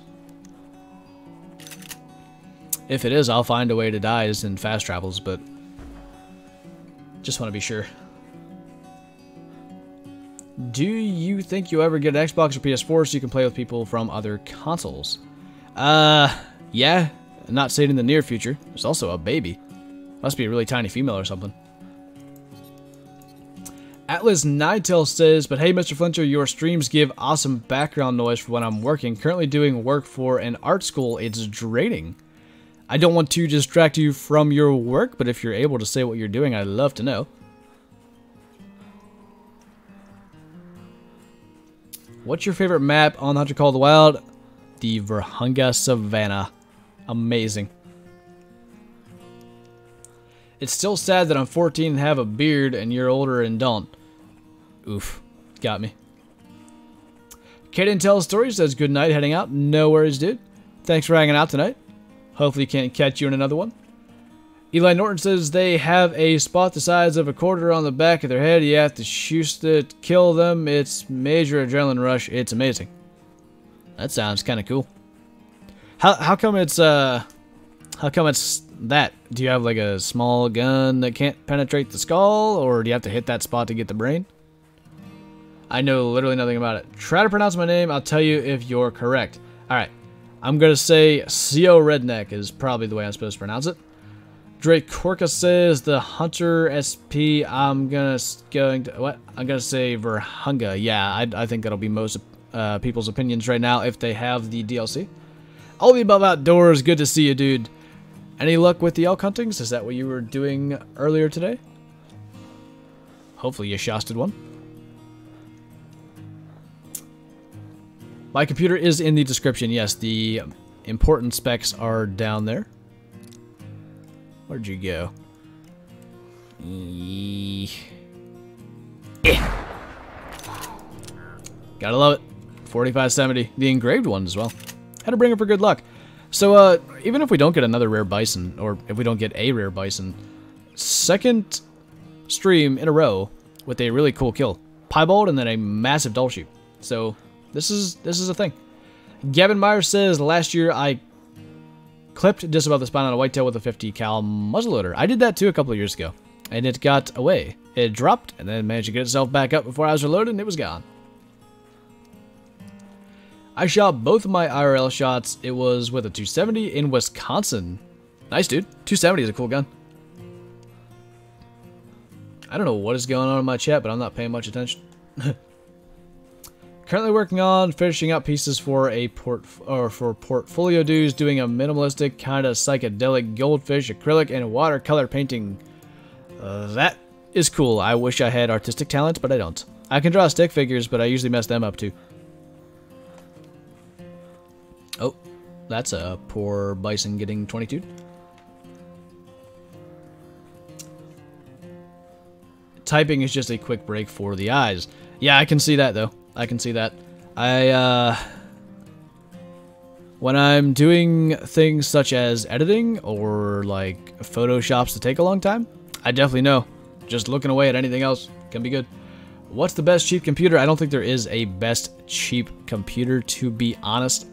If it is, I'll find a way to die as in fast travels, but just want to be sure. Do you think you'll ever get an Xbox or PS4 so you can play with people from other consoles? Yeah. I'm not saying in the near future. There's also a baby. Must be a really tiny female or something. Atlas Nightail says, but hey, Mr. Flinter, your streams give awesome background noise for when I'm working. Currently doing work for an art school. It's draining. I don't want to distract you from your work, but if you're able to say what you're doing, I'd love to know. What's your favorite map on Hunter Call of the Wild? The Virunga Savannah. Amazing. It's still sad that I'm 14 and have a beard and you're older and don't. Oof. Got me. Kaden Tells Stories says, good night, heading out. No worries, dude. Thanks for hanging out tonight. Hopefully can't catch you in another one. Eli Norton says they have a spot the size of a quarter on the back of their head. You have to shoot to kill them. It's major adrenaline rush. It's amazing. That sounds kind of cool. How come it's that? Do you have like a small gun that can't penetrate the skull, or do you have to hit that spot to get the brain? I know literally nothing about it. Try to pronounce my name. I'll tell you if you're correct. All right. I'm gonna say CO Redneck is probably the way I'm supposed to pronounce it. Drake Corka says the Hunter SP. I'm gonna say Virunga. Yeah, I think that'll be most people's opinions right now if they have the DLC. All the above outdoors. Good to see you, dude. Any luck with the elk huntings? Is that what you were doing earlier today? Hopefully you shosted one. My computer is in the description. Yes, the important specs are down there. Where'd you go? Gotta love it. 4570, the engraved one as well. Had to bring it for good luck. So, even if we don't get another rare Bison, or if we don't get a rare Bison, second stream in a row with a really cool kill. Piebald and then a massive dull shoot. So, this is a thing. Gavin Meyer says, last year I clipped just above the spine on a whitetail with a 50 cal muzzleloader. I did that too a couple of years ago, and it got away. It dropped, and then managed to get itself back up before I was reloaded, and it was gone. I shot both of my IRL shots. It was with a 270 in Wisconsin. Nice, dude. 270 is a cool gun. I don't know what is going on in my chat, but I'm not paying much attention. Currently working on finishing up pieces for a portfolio dues, doing a minimalistic kind of psychedelic goldfish, acrylic, and watercolor painting. That is cool. I wish I had artistic talent, but I don't. I can draw stick figures, but I usually mess them up too. Oh, that's a poor Bison getting 22. Typing is just a quick break for the eyes. Yeah, I can see that though. I can see that. When I'm doing things such as editing or like photoshops that take a long time, I definitely know. Just looking away at anything else can be good. What's the best cheap computer? I don't think there is a best cheap computer, to be honest.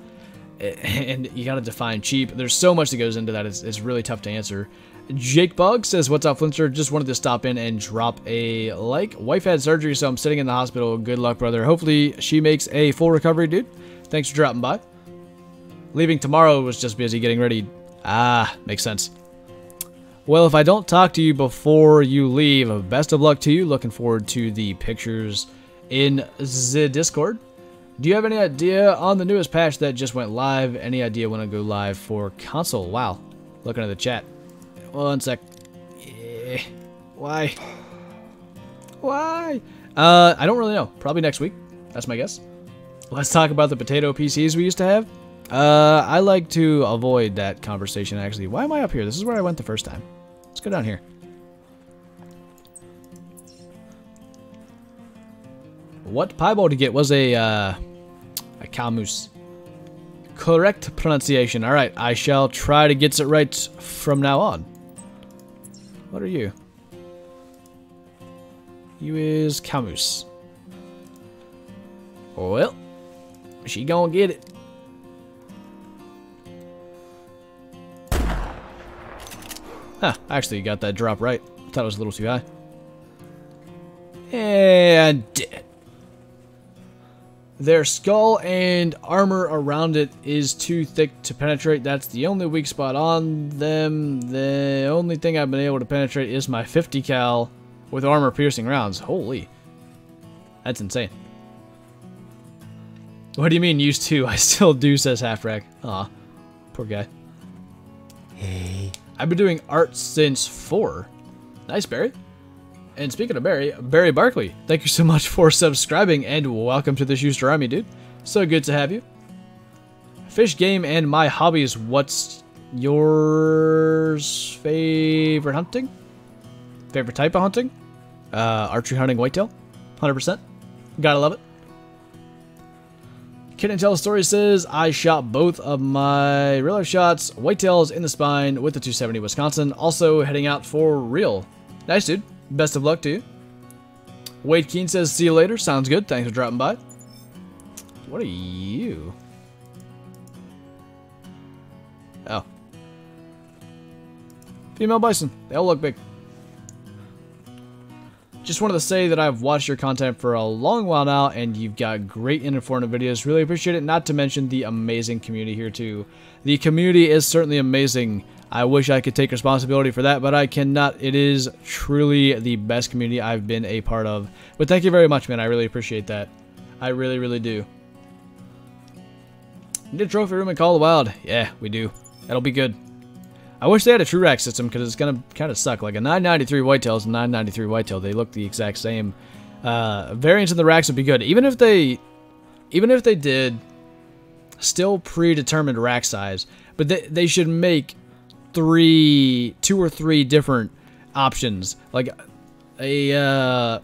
And you gotta define cheap. There's so much that goes into that. It's really tough to answer. Jake Bug says, what's up, Flinter? Just wanted to stop in and drop a like. Wife had surgery, so I'm sitting in the hospital. Good luck, brother. Hopefully she makes a full recovery, dude. Thanks for dropping by. Leaving tomorrow, was just busy getting ready. Ah, makes sense. Well, if I don't talk to you before you leave, best of luck to you. Looking forward to the pictures in the Discord. Do you have any idea on the newest patch that just went live? Any idea when it'll go live for console? Wow. Looking at the chat. One sec. Yeah. Why? Why? I don't really know. Probably next week. That's my guess. Let's talk about the potato PCs we used to have. I like to avoid that conversation, actually. Why am I up here? This is where I went the first time. Let's go down here. What piebald to get was a cow moose. Correct pronunciation. Alright, I shall try to get it right from now on. What are you? You is cow moose. Well, she gonna get it. Huh, actually got that drop right. Thought it was a little too high. And dead. Their skull and armor around it is too thick to penetrate. That's the only weak spot on them. The only thing I've been able to penetrate is my 50 cal with armor piercing rounds. Holy. That's insane. What do you mean used to? I still do, says Halfrack. Aw, poor guy. Hey. I've been doing art since 4. Nice, Barry. And speaking of Barry Barkley, thank you so much for subscribing and welcome to the Schuster Army, dude. So good to have you. Fish, game, and my hobbies. What's yours? Favorite hunting? Favorite type of hunting? Archery hunting, whitetail. 100%. Gotta love it. Kid and Tell Story says, I shot both of my real life shots, whitetails in the spine with the 270 Wisconsin. Also heading out for real. Nice, dude. Best of luck to you. Wade Keen says, see you later. Sounds good. Thanks for dropping by. What are you? Oh. Female bison. They all look big. Just wanted to say that I've watched your content for a long while now, and you've got great and informative videos. Really appreciate it. Not to mention the amazing community here, too. The community is certainly amazing. I wish I could take responsibility for that, but I cannot. It is truly the best community I've been a part of. But thank you very much, man. I really appreciate that. I really, really do. Need a trophy room in Call of the Wild. Yeah, we do. That'll be good. I wish they had a true rack system, because it's going to kind of suck. Like a 993 whitetail is a 993 whitetail. They look the exact same. Variants in the racks would be good. Even if they did still predetermined rack size, but they should make 2 or 3 different options, like a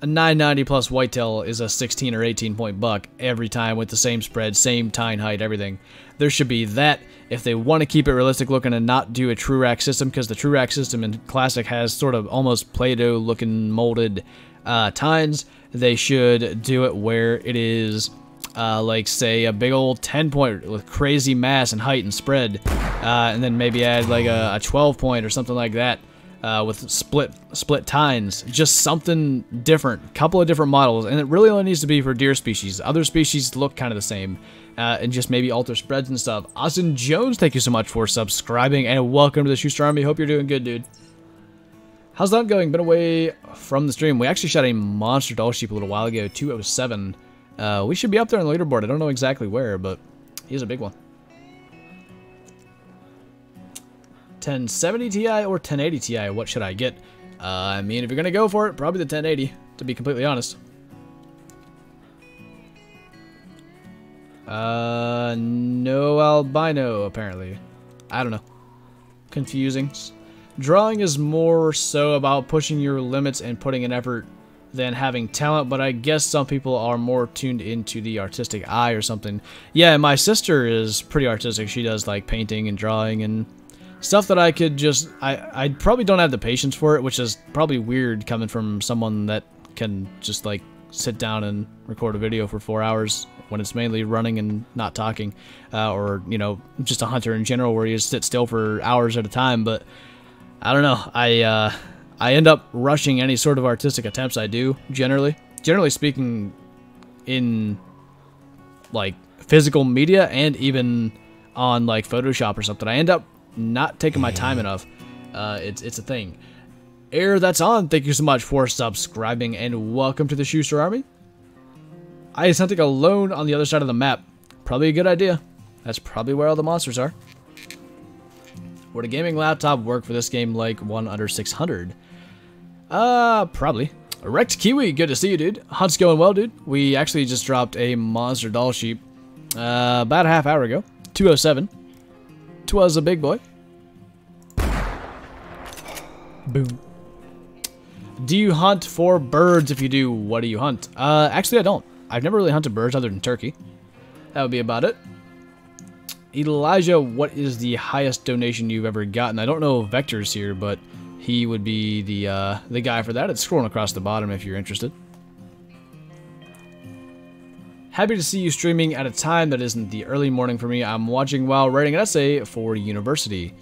a 990 plus whitetail is a 16 or 18 point buck every time with the same spread, same tine height, everything. There should be that if they want to keep it realistic looking and not do a true rack system, because the true rack system in Classic has sort of almost Play-Doh looking molded tines. They should do it where it is like, say, a big old 10 point with crazy mass and height and spread, and then maybe add like a 12 point or something like that. With split tines, just something different, couple of different models, and it really only needs to be for deer species. Other species look kind of the same, and just maybe alter spreads and stuff. Austin Jones, thank you so much for subscribing, and welcome to the Shoester Army. Hope you're doing good, dude. How's that going? Been away from the stream. We actually shot a monster doll sheep a little while ago, 207. We should be up there on the leaderboard. I don't know exactly where, but he's a big one. 1070 Ti or 1080 Ti, what should I get? I mean, if you're gonna go for it, probably the 1080, to be completely honest. No albino, apparently. I don't know. Confusing. Drawing is more so about pushing your limits and putting in effort than having talent, but I guess some people are more tuned into the artistic eye or something. Yeah, my sister is pretty artistic. She does, like, painting and drawing and stuff that I could just... I probably don't have the patience for it, which is probably weird coming from someone that can just, like, sit down and record a video for 4 hours when it's mainly running and not talking. Or, you know, just a hunter in general where you just sit still for hours at a time. But, I don't know. I end up rushing any sort of artistic attempts I do, generally. Generally speaking, in, like, physical media and even on, like, Photoshop or something. I end up not taking my time enough. It's a thing. Air that's on, thank you so much for subscribing and welcome to the Shoester Army. I is hunting alone on the other side of the map. Probably a good idea. That's probably where all the monsters are. Would a gaming laptop work for this game like one under 600? Probably. Wrecked Kiwi, good to see you, dude. Hunt's going well, dude. We actually just dropped a monster doll sheep about a half hour ago. 207. 'Twas a big boy. Boom. Do you hunt for birds? If you do, what do you hunt? Actually, I don't. I've never really hunted birds other than turkey. That would be about it. Elijah, what is the highest donation you've ever gotten? I don't know if Vector's here, but he would be the guy for that. It's scrolling across the bottom if you're interested. Happy to see you streaming at a time that isn't the early morning for me. I'm watching while writing an essay for university.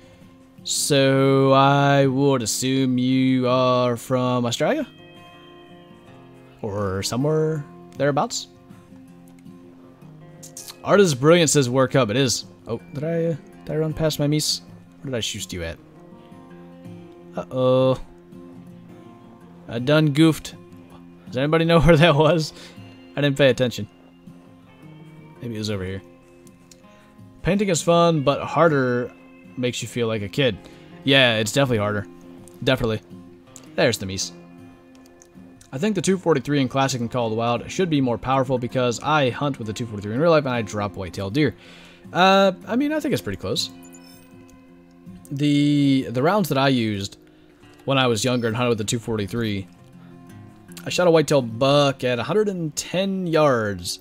So I would assume you are from Australia? Or somewhere thereabouts? Art is brilliant, says Work Up. It is. Oh, did I run past my Mies? Where did I shoot you at? Uh-oh. I done goofed. Does anybody know where that was? I didn't pay attention. Maybe it was over here. Painting is fun, but harder makes you feel like a kid. Yeah, it's definitely harder. Definitely. There's the Mies. I think the 243 in Classic and Call of the Wild should be more powerful because I hunt with the 243 in real life and I drop white-tailed deer. I mean, I think it's pretty close. The rounds that I used when I was younger and hunted with the 243, I shot a white-tailed buck at 110 yards.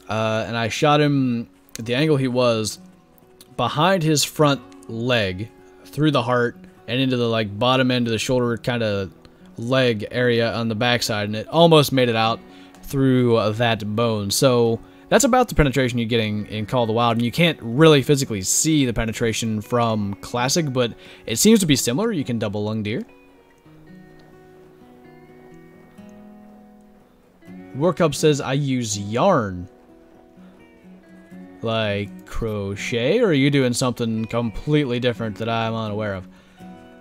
And I shot him at the angle he was behind his front leg, through the heart, and into the like bottom end of the shoulder kind of leg area on the backside, and it almost made it out through that bone. So that's about the penetration you're getting in Call of the Wild, and you can't really physically see the penetration from Classic, but it seems to be similar. You can double lung deer. Workup says I use yarn. Like crochet, or are you doing something completely different that I'm unaware of?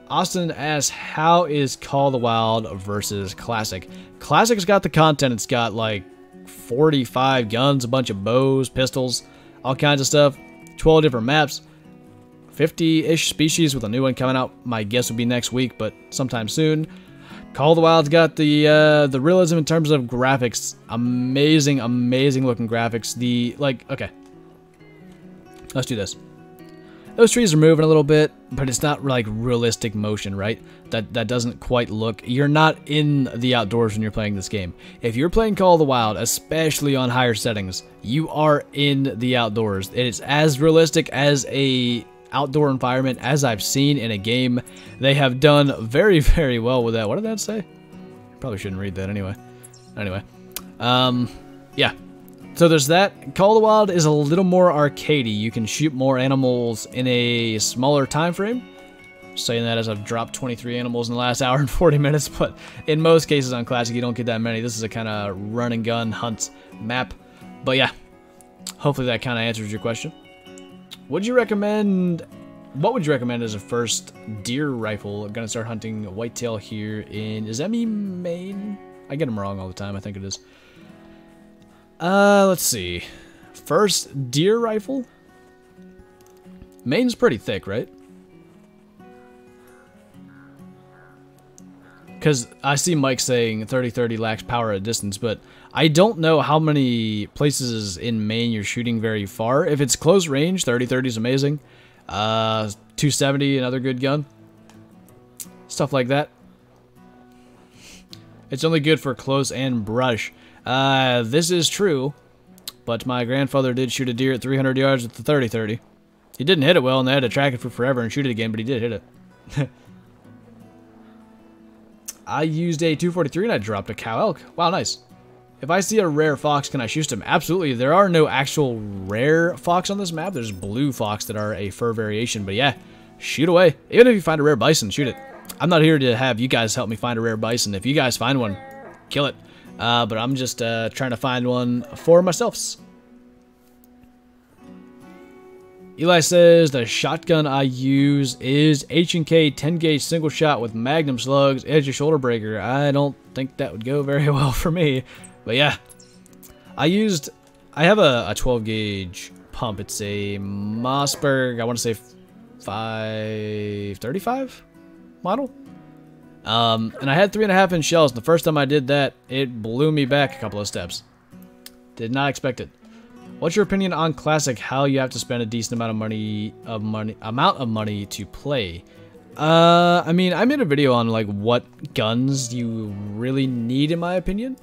Austin asks, how is Call of the Wild versus Classic? Classic's got the content. It's got like 45 guns, a bunch of bows, pistols, all kinds of stuff, 12 different maps, 50-ish species with a new one coming out. My guess would be next week, but sometime soon. Call of the Wild's got the realism in terms of graphics. Amazing, amazing looking graphics. Okay. Let's do this. those trees are moving a little bit, but it's not like realistic motion, right? That doesn't quite look. You're not in the outdoors when you're playing this game. If you're playing Call of the Wild, especially on higher settings, you are in the outdoors. It is as realistic as a outdoor environment as I've seen in a game. They have done very, very well with that. What did that say? Probably shouldn't read that anyway. Anyway, yeah. So there's that. Call of the Wild is a little more arcadey. You can shoot more animals in a smaller time frame. Saying that as I've dropped 23 animals in the last hour and 40 minutes, but in most cases on Classic you don't get that many. This is a kind of run and gun hunt map. But yeah, hopefully that kind of answers your question. What would you recommend as a first deer rifle? I'm gonna start hunting whitetail here in, is that me, Maine? I get them wrong all the time, I think it is. Let's see. First deer rifle? Maine's pretty thick, right? Because I see Mike saying 30-30 lacks power at distance, but I don't know how many places in Maine you're shooting very far. If it's close range, 30-30 is amazing. 270, another good gun. Stuff like that. It's only good for close and brush. This is true, but my grandfather did shoot a deer at 300 yards with the 30-30. He didn't hit it well, and they had to track it for forever and shoot it again, but he did hit it. I used a 243 and I dropped a cow elk. Wow, nice. If I see a rare fox, can I shoot him? Absolutely. There are no actual rare fox on this map. There's blue fox that are a fur variation, but yeah, shoot away. Even if you find a rare bison, shoot it. I'm not here to have you guys help me find a rare bison. If you guys find one, kill it. But I'm just trying to find one for myself. Eli says the shotgun I use is H&K 10 gauge single shot with magnum slugs, edge of shoulder breaker. I don't think that would go very well for me, but yeah. I have a 12 gauge pump. It's a Mossberg, I want to say 535 model. And I had 3.5 inch shells. The first time I did that, it blew me back a couple of steps. Did not expect it. What's your opinion on Classic? How you have to spend a decent amount of money to play? I mean, I made a video on like what guns you really need, in my opinion.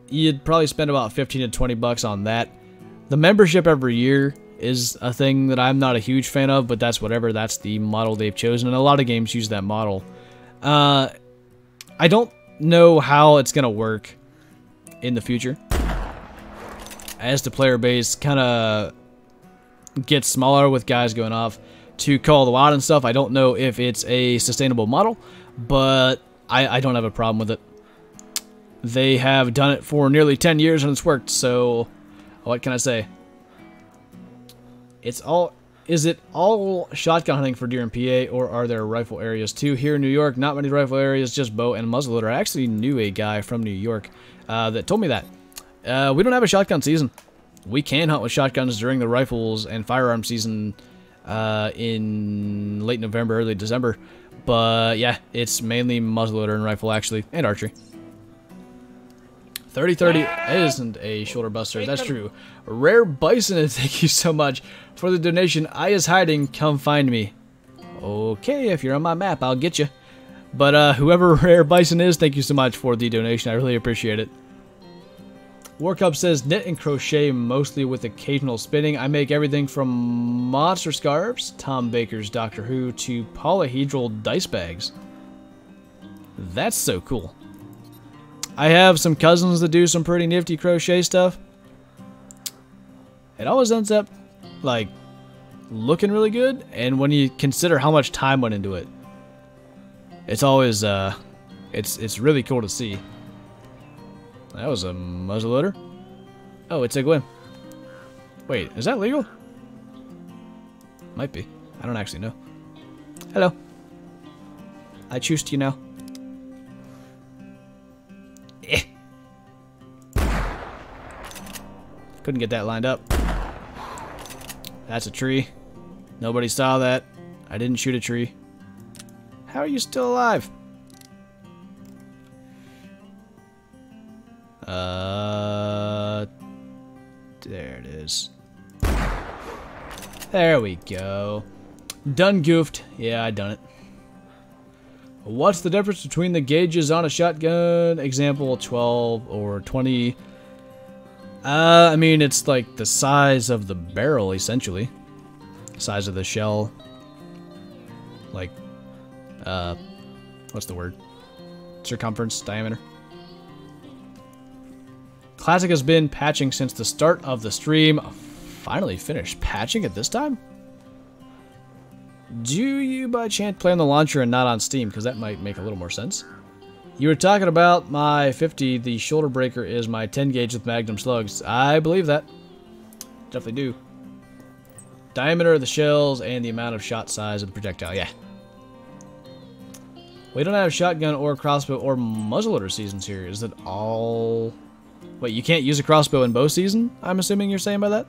You'd probably spend about 15 to 20 bucks on that. The membership every year is a thing that I'm not a huge fan of, but that's whatever. That's the model they've chosen, and a lot of games use that model. I don't know how it's gonna work in the future as the player base kind of gets smaller with guys going off to Call of the Wild and stuff. I don't know if it's a sustainable model, but I don't have a problem with it. They have done it for nearly 10 years and it's worked, so what can I say? Is it all shotgun hunting for deer in PA, or are there rifle areas too? Here in New York, not many rifle areas, just bow and muzzleloader. I actually knew a guy from New York that told me that. We don't have a shotgun season. We can hunt with shotguns during the rifles and firearm season in late November, early December. But yeah, it's mainly muzzleloader and rifle actually, and archery. 30-30 isn't a shoulder buster, that's true. Rare Bison, thank you so much for the donation. I is hiding, come find me. Okay, if you're on my map, I'll get you. But whoever Rare Bison is, thank you so much for the donation, I really appreciate it. Warcup says, knit and crochet mostly with occasional spinning. I make everything from monster scarves, Tom Baker's Doctor Who, to polyhedral dice bags. That's so cool. I have some cousins that do some pretty nifty crochet stuff. It always ends up, like, looking really good, and when you consider how much time went into it, it's always, it's really cool to see. That was a muzzleloader. Oh, it's a gwim. Wait, is that legal? Might be. I don't actually know. Hello. I choose to you now. Eh. Couldn't get that lined up. That's a tree. Nobody saw that. I didn't shoot a tree. How are you still alive? There it is. There we go. Done goofed. Yeah, I done it. What's the difference between the gauges on a shotgun? Example 12 or 20. I mean, it's like the size of the barrel, essentially. Size of the shell. Like, what's the word? Circumference, diameter. Classic has been patching since the start of the stream. Finally finished patching at this time? Do you by chance play on the launcher and not on Steam? Because that might make a little more sense. You were talking about my 50. The shoulder breaker is my 10 gauge with Magnum slugs. I believe that. Definitely do. Diameter of the shells and the amount of shot size of the projectile. Yeah. We don't have shotgun or crossbow or muzzleloader seasons here. Is it all... Wait, you can't use a crossbow in bow season? I'm assuming you're saying by that?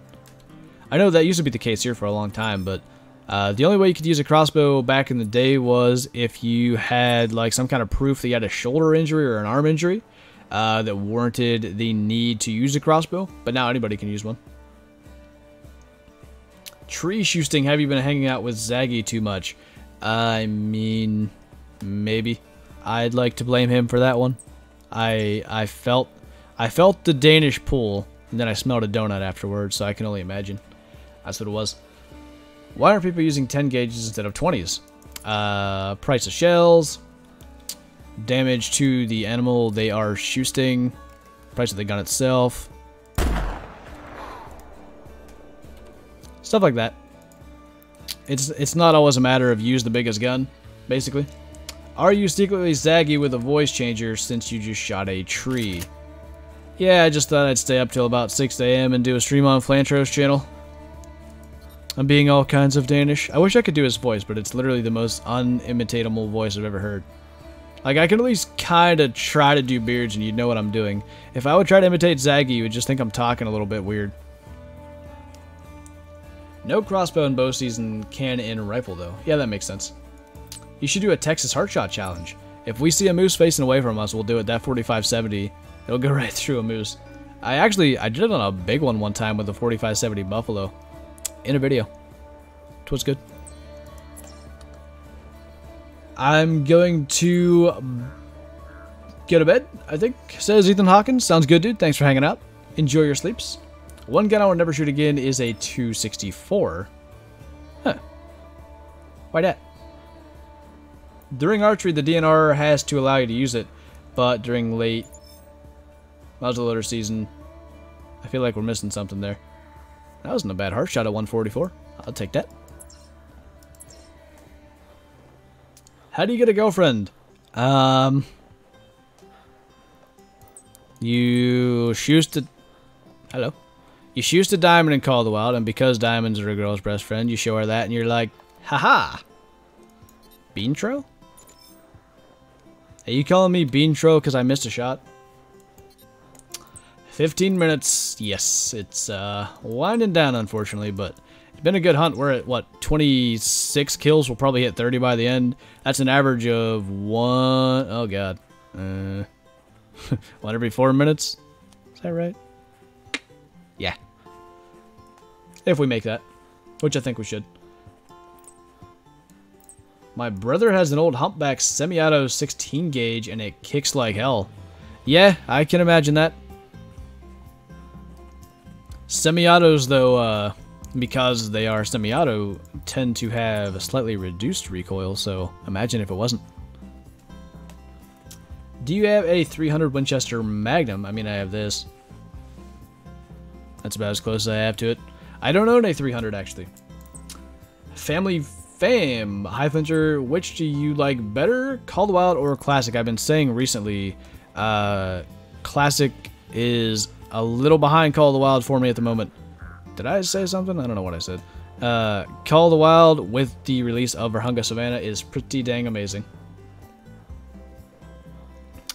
I know that used to be the case here for a long time, but the only way you could use a crossbow back in the day was if you had like some kind of proof that you had a shoulder injury or an arm injury that warranted the need to use a crossbow, but now anybody can use one. Tree shooting, have you been hanging out with Zaggy too much? I mean, maybe. I'd like to blame him for that one. I felt the Danish pull, and then I smelled a donut afterwards, so I can only imagine. That's what it was. Why aren't people using 10 gauges instead of 20s? Price of shells, damage to the animal they are shooting, price of the gun itself, stuff like that. It's not always a matter of use the biggest gun, basically. Are you secretly Zaggy with a voice changer since you just shot a tree? Yeah, I just thought I'd stay up till about 6 AM and do a stream on Flinter's channel. I'm being all kinds of Danish. I wish I could do his voice, but it's literally the most unimitatable voice I've ever heard. Like, I can at least kind of try to do beards and you'd know what I'm doing. If I would try to imitate Zaggy, you would just think I'm talking a little bit weird. No crossbow in bow season, can in rifle, though. Yeah, that makes sense. You should do a Texas Heartshot challenge. If we see a moose facing away from us, we'll do it. That 4570, it'll go right through a moose. I did it on a big one time with a 4570 Buffalo. In a video. It was good. I'm going to go to bed, I think, says Ethan Hawkins. Sounds good, dude. Thanks for hanging out. Enjoy your sleeps. One gun I will never shoot again is a 264. Huh. Why that? During archery, the DNR has to allow you to use it, but during late muzzleloader season, I feel like we're missing something there. That wasn't a bad heart shot at 144. I'll take that. How do you get a girlfriend? You shoot a... Hello? You shoot a diamond and call the wild, and because diamonds are a girl's best friend, you show her that, and you're like, haha. Beantro? Are you calling me Beantro because I missed a shot? 15 minutes, yes, it's winding down unfortunately, but it's been a good hunt. We're at, what, 26 kills? We'll probably hit 30 by the end. That's an average of one, oh god, 1 every 4 minutes? Is that right? Yeah. If we make that, which I think we should. My brother has an old humpback semi-auto 16 gauge and it kicks like hell. Yeah, I can imagine that. Semi-autos, though, because they are semi-auto, tend to have a slightly reduced recoil, so imagine if it wasn't. Do you have a 300 Winchester Magnum? I mean, I have this. That's about as close as I have to it. I don't own a 300, actually. Family Fam. Hi, Flinter. Which do you like better, Call the Wild or Classic? I've been saying recently, Classic is a little behind Call of the Wild for me at the moment. Did I say something? I don't know what I said. Call of the Wild with the release of Verhunga Savannah is pretty dang amazing.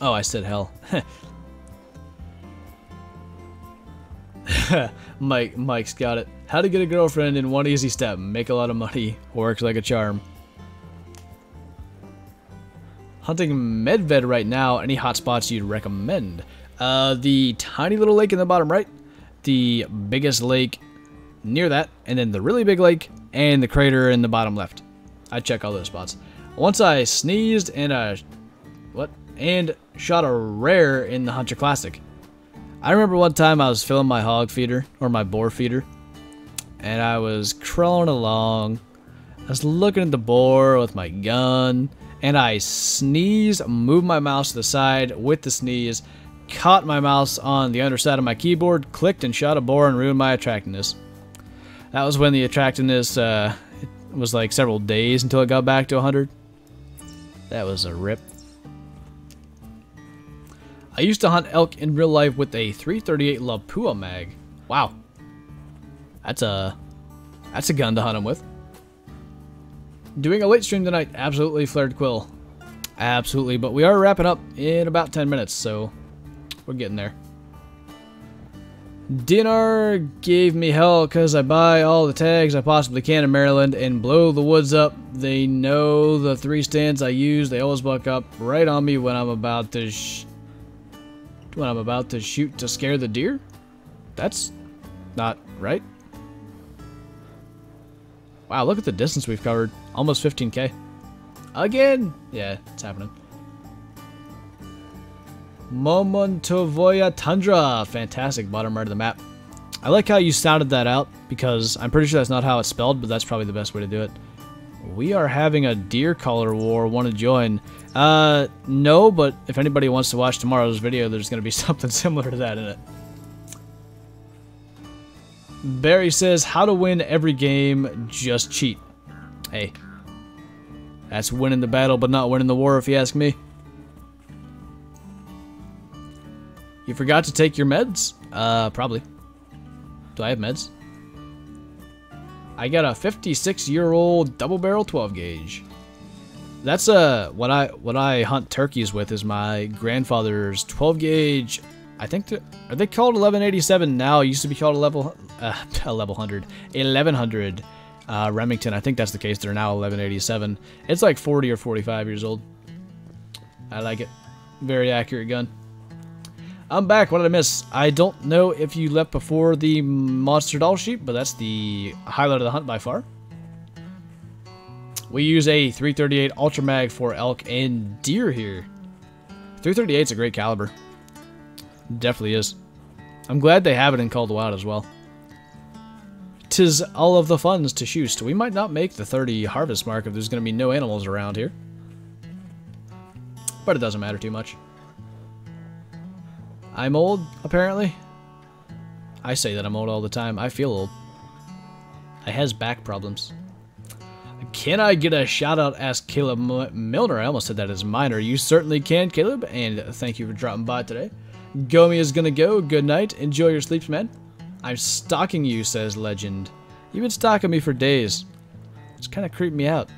Oh, I said hell. Mike's got it. How to get a girlfriend in one easy step. Make a lot of money. Works like a charm. Hunting Medved right now. Any hot spots you'd recommend? The tiny little lake in the bottom right, the biggest lake near that, and then the really big lake and the crater in the bottom left. I check all those spots. Once I sneezed and shot a rare in the Hunter Classic. I remember one time I was filling my hog feeder, or my boar feeder, and I was crawling along. I was looking at the boar with my gun, and I sneezed, moved my mouse to the side with the sneeze, caught my mouse on the underside of my keyboard, clicked and shot a boar and ruined my attractiveness. That was when the attractiveness it was like several days until it got back to 100. That was a rip. I used to hunt elk in real life with a 338 Lapua mag. Wow. That's a gun to hunt them with. Doing a late stream tonight. Absolutely, Flared Quill. Absolutely, but we are wrapping up in about 10 minutes, so we're getting there. DNR gave me hell because I buy all the tags I possibly can in Maryland and blow the woods up. They know the 3 stands I use. They always buck up right on me when I'm about to shoot to scare the deer. That's not right. Wow, look at the distance we've covered. Almost 15k. Again! Yeah, it's happening. Momontovoya Tundra. Fantastic bottom right of the map. I like how you sounded that out because I'm pretty sure that's not how it's spelled, but that's probably the best way to do it. We are having a deer color war. Want to join? No, but if anybody wants to watch tomorrow's video, there's going to be something similar to that in it. Barry says, how to win every game, just cheat. Hey, that's winning the battle, but not winning the war, if you ask me. You forgot to take your meds? Probably. Do I have meds? I got a 56-year-old double barrel 12 gauge. That's what I hunt turkeys with is my grandfather's 12 gauge. I think are they called 1187 now? It used to be called 1100 Remington. I think that's the case. They're now 1187. It's like 40 or 45 years old. I like it. Very accurate gun. I'm back. What did I miss? I don't know if you left before the monster doll sheep, but that's the highlight of the hunt by far. We use a 338 Ultra Mag for elk and deer here. 338 is a great caliber. Definitely is. I'm glad they have it in Called Wild as well. 'Tis all of the funds to shoot. We might not make the 30 harvest mark if there's going to be no animals around here. But it doesn't matter too much. I'm old, apparently. I say that I'm old all the time. I feel old. I has back problems. Can I get a shout out? Asked Caleb Milner. I almost said that as minor. You certainly can, Caleb, and thank you for dropping by today. Gomi is gonna go. Good night. Enjoy your sleeps, man. I'm stalking you, says Legend. You've been stalking me for days. It's kind of creeping me out.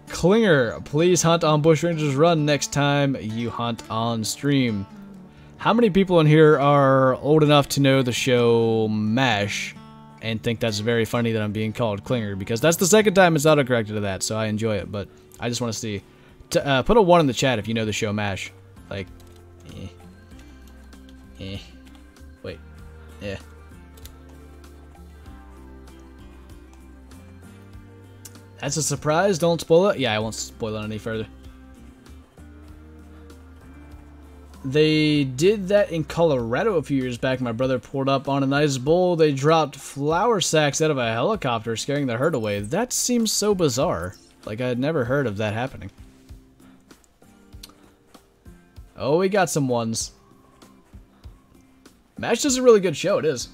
Klinger, please hunt on Bushrangers Run next time you hunt on stream. How many people in here are old enough to know the show MASH and think that's very funny that I'm being called Klinger? Because that's the second time it's autocorrected to that, so I enjoy it. But I just want to see. Put a 1 in the chat if you know the show MASH. Like, wait, yeah. That's a surprise. Don't spoil it. Yeah, I won't spoil it any further. They did that in Colorado a few years back. My brother pulled up on a nice bull. They dropped flour sacks out of a helicopter, scaring the herd away. That seems so bizarre. Like, I had never heard of that happening. Oh, we got some ones. MASH is a really good show. It is.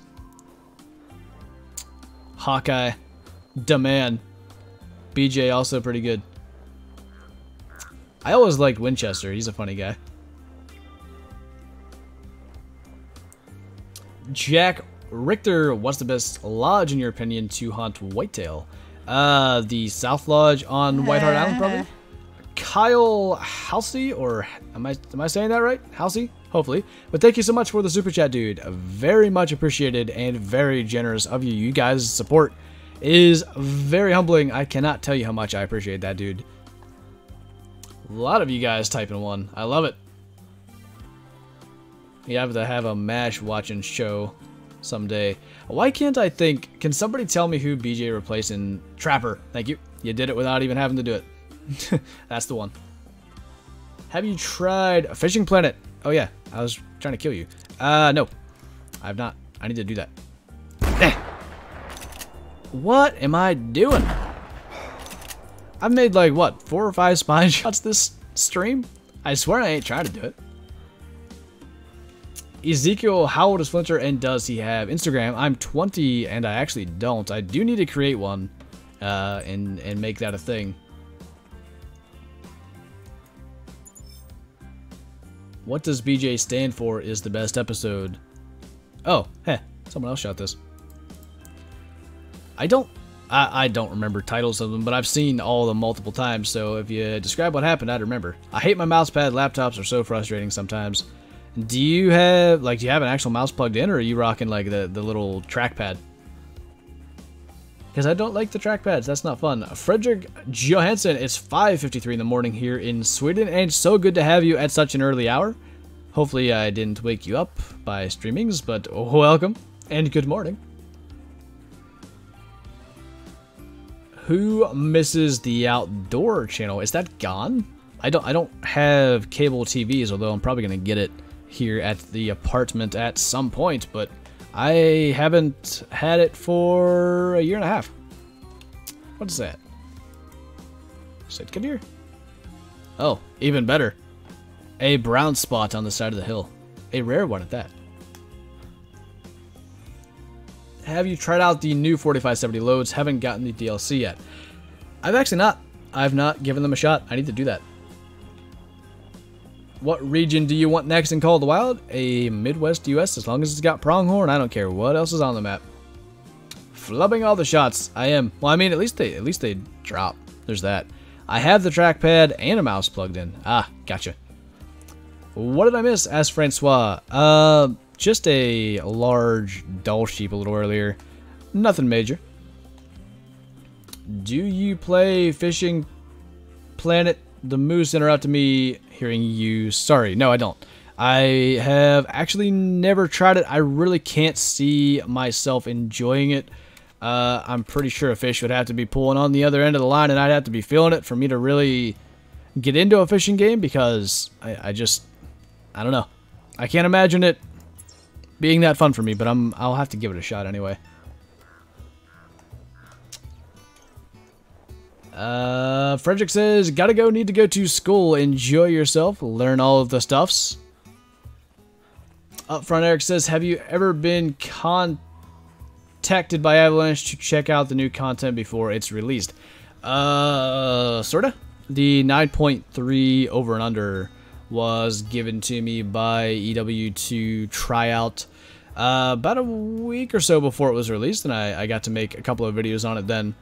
Hawkeye. Da Man. BJ also pretty good. I always liked Winchester. He's a funny guy. Jack Richter, what's the best lodge in your opinion to hunt whitetail? The South Lodge on White Hart Island, probably. Kyle Halsey, or am I saying that right? Halsey, hopefully. But thank you so much for the super chat, dude. Very much appreciated and very generous of you. You guys' support is very humbling. I cannot tell you how much I appreciate that, dude. A lot of you guys typing 1. I love it. You have to have a MASH watching show someday. Why can't I think? Can somebody tell me who BJ replaced in Trapper? Thank you. You did it without even having to do it. That's the one. Have you tried a fishing planet? Oh yeah, I was trying to kill you. No, I've not. I need to do that. What am I doing? I've made like, what, 4 or 5 spine shots this stream? I swear I ain't trying to do it. Ezekiel, how old is Flinter and does he have Instagram? I'm 20 and I actually don't. I do need to create one and make that a thing. What does BJ stand for is the best episode? Oh, heh, someone else shot this. I don't remember titles of them, but I've seen all of them multiple times, so if you describe what happened, I'd remember. I hate my mouse pad. Laptops are so frustrating sometimes. Do you have an actual mouse plugged in, or are you rocking like the little trackpad? Because I don't like the trackpads. That's not fun. Frederick Johansson, it's 5:53 in the morning here in Sweden, and it's so good to have you at such an early hour. Hopefully I didn't wake you up by streamings, but welcome and good morning. Who misses the outdoor channel? Is that gone? I don't have cable TVs, although I'm probably gonna get it here at the apartment at some point, but I haven't had it for a year and a half. What is that? Sitkadir? Oh, even better. A brown spot on the side of the hill. A rare one at that. Have you tried out the new 4570 loads? Haven't gotten the DLC yet. I've actually not. I've not given them a shot. I need to do that. What region do you want next in Call of the Wild? A Midwest US, as long as it's got pronghorn. I don't care what else is on the map. Flubbing all the shots. I am. Well, I mean, at least they drop. There's that. I have the trackpad and a mouse plugged in. Ah, gotcha. What did I miss? Asked Francois. Just a large dull sheep a little earlier. Nothing major. Do you play Fishing Planet? The moose interrupted me hearing you. Sorry, no, I don't. I have actually never tried it. I really can't see myself enjoying it. I'm pretty sure a fish would have to be pulling on the other end of the line and I'd have to be feeling it for me to really get into a fishing game, because I don't know. I can't imagine it being that fun for me, but I'll have to give it a shot anyway. Frederick says, gotta go, need to go to school. Enjoy yourself, learn all of the stuffs. Upfront Eric says, have you ever been contacted by Avalanche to check out the new content before it's released? Sorta. The 9.3 over and under was given to me by EW to try out about a week or so before it was released, and I got to make a couple of videos on it then,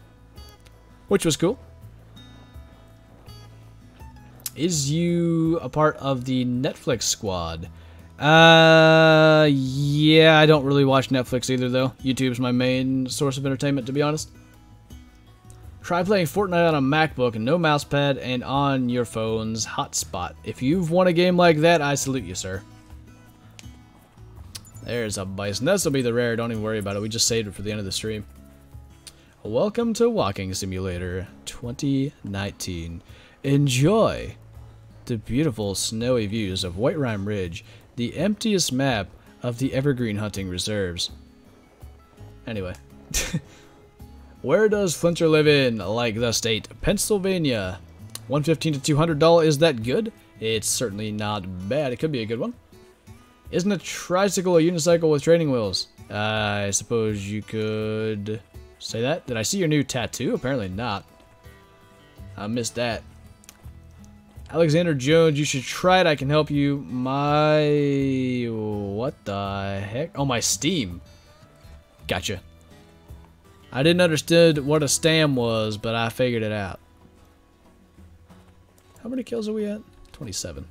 which was cool. Is you a part of the Netflix squad? Yeah, I don't really watch Netflix either, though. YouTube's my main source of entertainment, to be honest. Try playing Fortnite on a MacBook and no mousepad and on your phone's hotspot. If you've won a game like that, I salute you, sir. There's a Bison. This will be the rare. Don't even worry about it. We just saved it for the end of the stream. Welcome to Walking Simulator 2019. Enjoy the beautiful snowy views of White Rime Ridge, the emptiest map of the Evergreen Hunting Reserves. Anyway. Where does Flinter live in? Like the state. Pennsylvania. $115 to $200. Is that good? It's certainly not bad. It could be a good one. Isn't a tricycle a unicycle with training wheels? I suppose you could say that. Did I see your new tattoo? Apparently not. I missed that. Alexander Jones, you should try it. I can help you. My... what the heck? Oh, my Steam. Gotcha. I didn't understand what a stam was, but I figured it out. How many kills are we at? 27.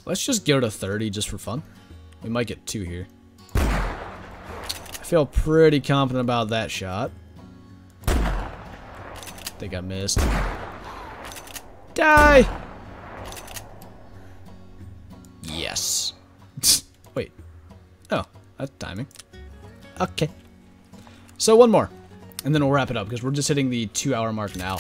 Let's just go to 30 just for fun. We might get 2 here. I feel pretty confident about that shot. I think I missed. Die! Wait. Oh, that's timing. Okay. So one more, and then we'll wrap it up because we're just hitting the 2-hour mark now.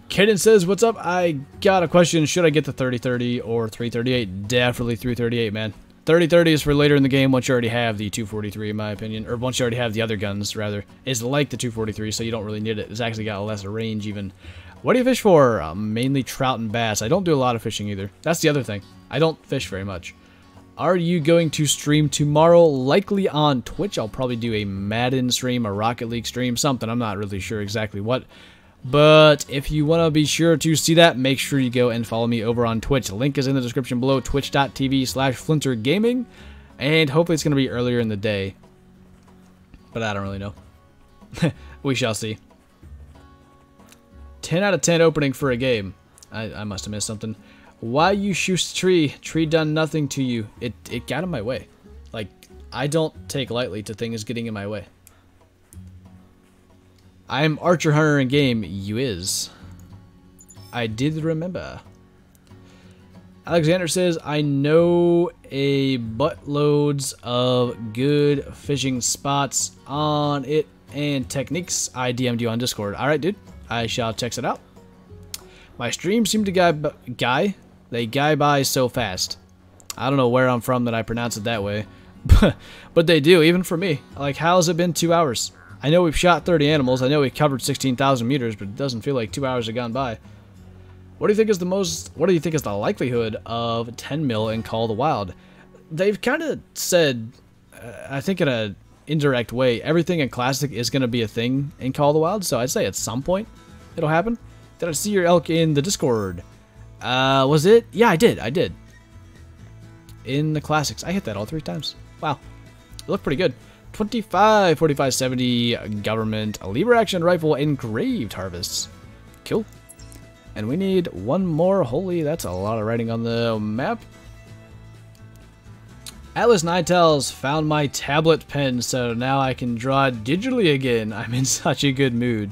Kaden says, what's up? I got a question. Should I get the 3030 or 338? Definitely 338, man. 3030 is for later in the game once you already have the 243, in my opinion. Or once you already have the other guns, rather. It's like the 243, so you don't really need it. It's actually got less range, even. What do you fish for? Mainly trout and bass. I don't do a lot of fishing, either. That's the other thing. I don't fish very much. Are you going to stream tomorrow? Likely on Twitch. I'll probably do a Madden stream, a Rocket League stream, something. I'm not really sure exactly what. But if you want to be sure to see that, make sure you go and follow me over on Twitch. Link is in the description below, twitch.tv/FlinterGaming. And hopefully it's going to be earlier in the day. But I don't really know. We shall see. 10 out of 10 opening for a game. I must have missed something. Why you shoot tree? Tree done nothing to you. It got in my way. Like, I don't take lightly to things getting in my way. I'm Archer Hunter in game. You is. I did remember. Alexander says, I know a buttloads of good fishing spots on it and techniques. I DM'd you on Discord. Alright, dude. I shall check it out. My streams seem to they guy by so fast. I don't know where I'm from that I pronounce it that way. But they do, even for me. Like, how's it been 2 hours? I know we've shot 30 animals. I know we've covered 16,000 meters, but it doesn't feel like 2 hours have gone by. What do you think is the likelihood of 10 mil in Call of the Wild? They've kind of said, I think in an indirect way, everything in Classic is going to be a thing in Call of the Wild, so I'd say at some point it'll happen. Did I see your elk in the Discord? Was it? Yeah, I did. In the Classics. I hit that all 3 times. Wow. It looked pretty good. 25, 45, 70 government lever action rifle engraved harvests. Cool. And we need one more. Holy, that's a lot of writing on the map. Atlas Nightels found my tablet pen, so now I can draw digitally again. I'm in such a good mood.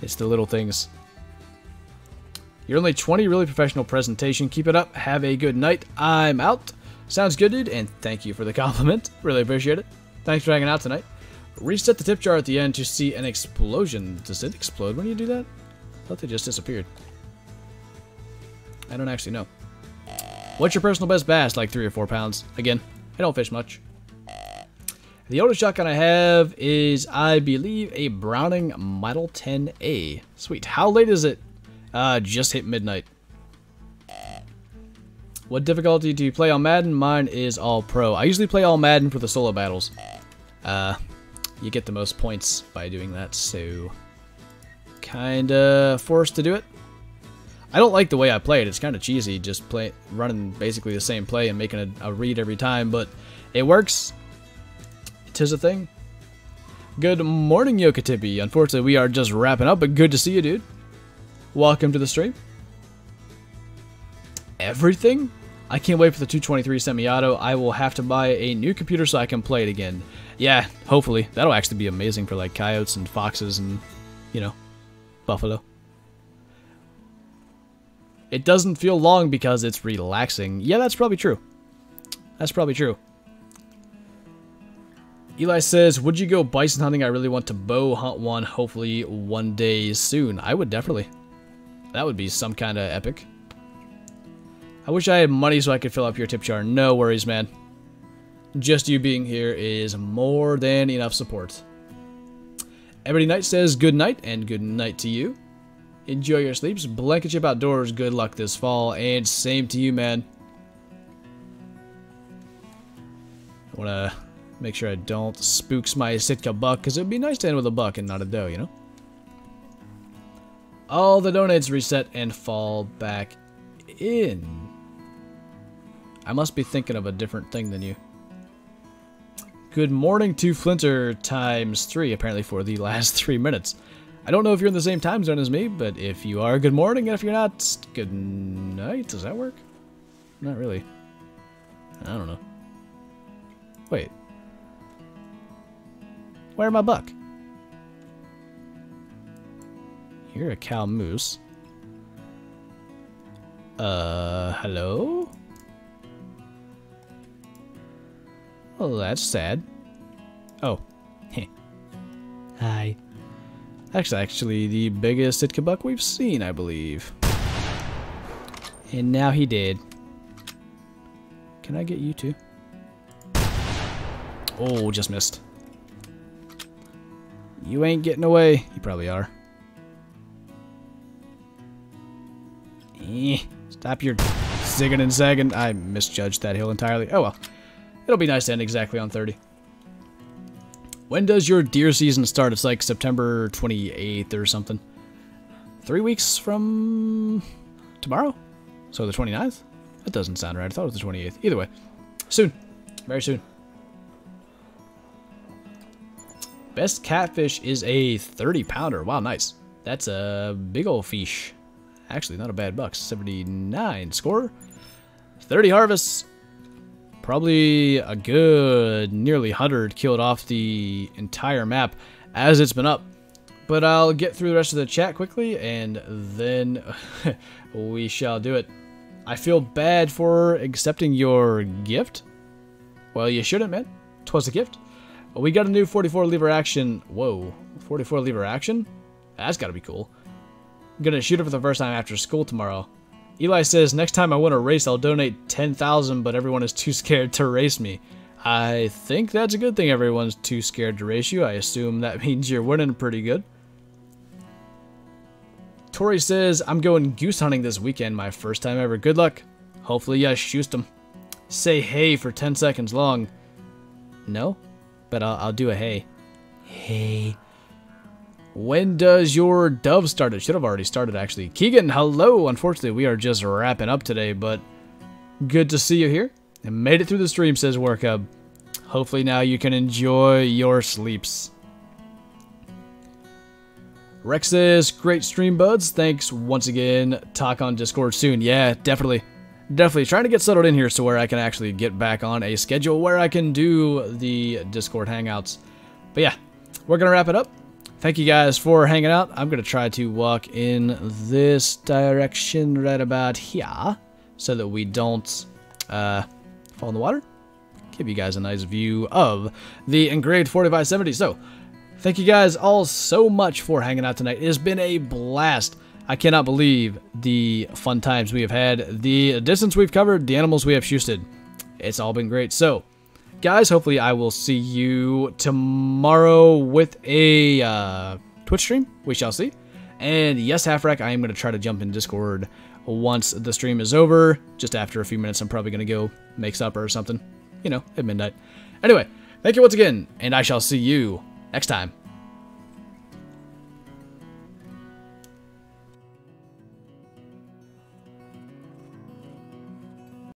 It's the little things. You're only 20, really professional presentation. Keep it up. Have a good night. I'm out. Sounds good, dude, and thank you for the compliment. Really appreciate it. Thanks for hanging out tonight. Reset the tip jar at the end to see an explosion. Does it explode when you do that? I thought they just disappeared. I don't actually know. What's your personal best bass? Like 3 or 4 pounds. Again, I don't fish much. The oldest shotgun I have is, I believe, a Browning Model 10A. Sweet. How late is it? Just hit midnight. What difficulty do you play on Madden? Mine is all pro. I usually play all Madden for the solo battles. You get the most points by doing that, so kinda forced to do it. I don't like the way I play it. It's kind of cheesy, just running basically the same play and making a read every time, but it works. Tis a thing. Good morning, Yokatipi. Unfortunately, we are just wrapping up, but good to see you, dude. Welcome to the stream. Everything? I can't wait for the 223 semi-auto. I will have to buy a new computer so I can play it again. Yeah, hopefully. That'll actually be amazing for like coyotes and foxes and, you know, buffalo. It doesn't feel long because it's relaxing. Yeah, that's probably true. That's probably true. Eli says, would you go bison hunting? I really want to bow hunt one, hopefully one day soon. I would definitely. That would be some kind of epic. I wish I had money so I could fill up your tip jar. No worries, man. Just you being here is more than enough support. Everybody Night says good night, and good night to you. Enjoy your sleeps. Blanket ship outdoors. Good luck this fall, and same to you, man. I want to make sure I don't spooks my Sitka buck, because it would be nice to end with a buck and not a doe, you know? All the donates reset and fall back in. I must be thinking of a different thing than you. Good morning to Flinter ×3, apparently for the last 3 minutes. I don't know if you're in the same time zone as me, but if you are, good morning, and if you're not, good night. Does that work? Not really. I don't know. Wait. Where my buck? You're a cow moose. Hello? Well, that's sad. Oh. Hi. That's actually the biggest Sitka buck we've seen, I believe. And now he did. Can I get you too? Oh, just missed. You ain't getting away. You probably are. Stop your zigging and zagging. I misjudged that hill entirely. Oh well. It'll be nice to end exactly on 30. When does your deer season start? It's like September 28th or something. 3 weeks from tomorrow? So the 29th? That doesn't sound right. I thought it was the 28th. Either way. Soon. Very soon. Best catfish is a 30-pounder. Wow, nice. That's a big old fish. Actually, not a bad buck. 79 score. 30 harvests. Probably a good nearly 100 killed off the entire map as it's been up. But I'll get through the rest of the chat quickly and then we shall do it. I feel bad for accepting your gift. Well, you shouldn't, man. 'Twas a gift. We got a new 44 lever action. Whoa, 44 lever action? That's gotta be cool. I'm gonna shoot it for the first time after school tomorrow. Eli says, next time I win a race, I'll donate 10,000, but everyone is too scared to race me. I think that's a good thing everyone's too scared to race you. I assume that means you're winning pretty good. Tori says, I'm going goose hunting this weekend, my first time ever. Good luck. Hopefully you shoot them. Say hey for 10 seconds long. No? But I'll do a hey. Hey. When does your dove start? It should have already started, actually. Keegan, hello. Unfortunately, we are just wrapping up today, but good to see you here. And made it through the stream, says Workup. Hopefully now you can enjoy your sleeps. Rex says, great stream, buds. Thanks once again. Talk on Discord soon. Yeah, definitely. Definitely. Trying to get settled in here so where I can actually get back on a schedule where I can do the Discord hangouts. But yeah, we're going to wrap it up. Thank you guys for hanging out. I'm going to try to walk in this direction right about here so that we don't fall in the water. Give you guys a nice view of the engraved 4570. So, thank you guys all so much for hanging out tonight. It has been a blast. I cannot believe the fun times we have had, the distance we've covered, the animals we have shoosted. It's all been great. So, guys, hopefully I will see you tomorrow with a Twitch stream. We shall see. And yes, Halfrack, I am going to try to jump in Discord once the stream is over. Just after a few minutes, I'm probably going to go make supper or something. You know, at midnight. Anyway, thank you once again, and I shall see you next time.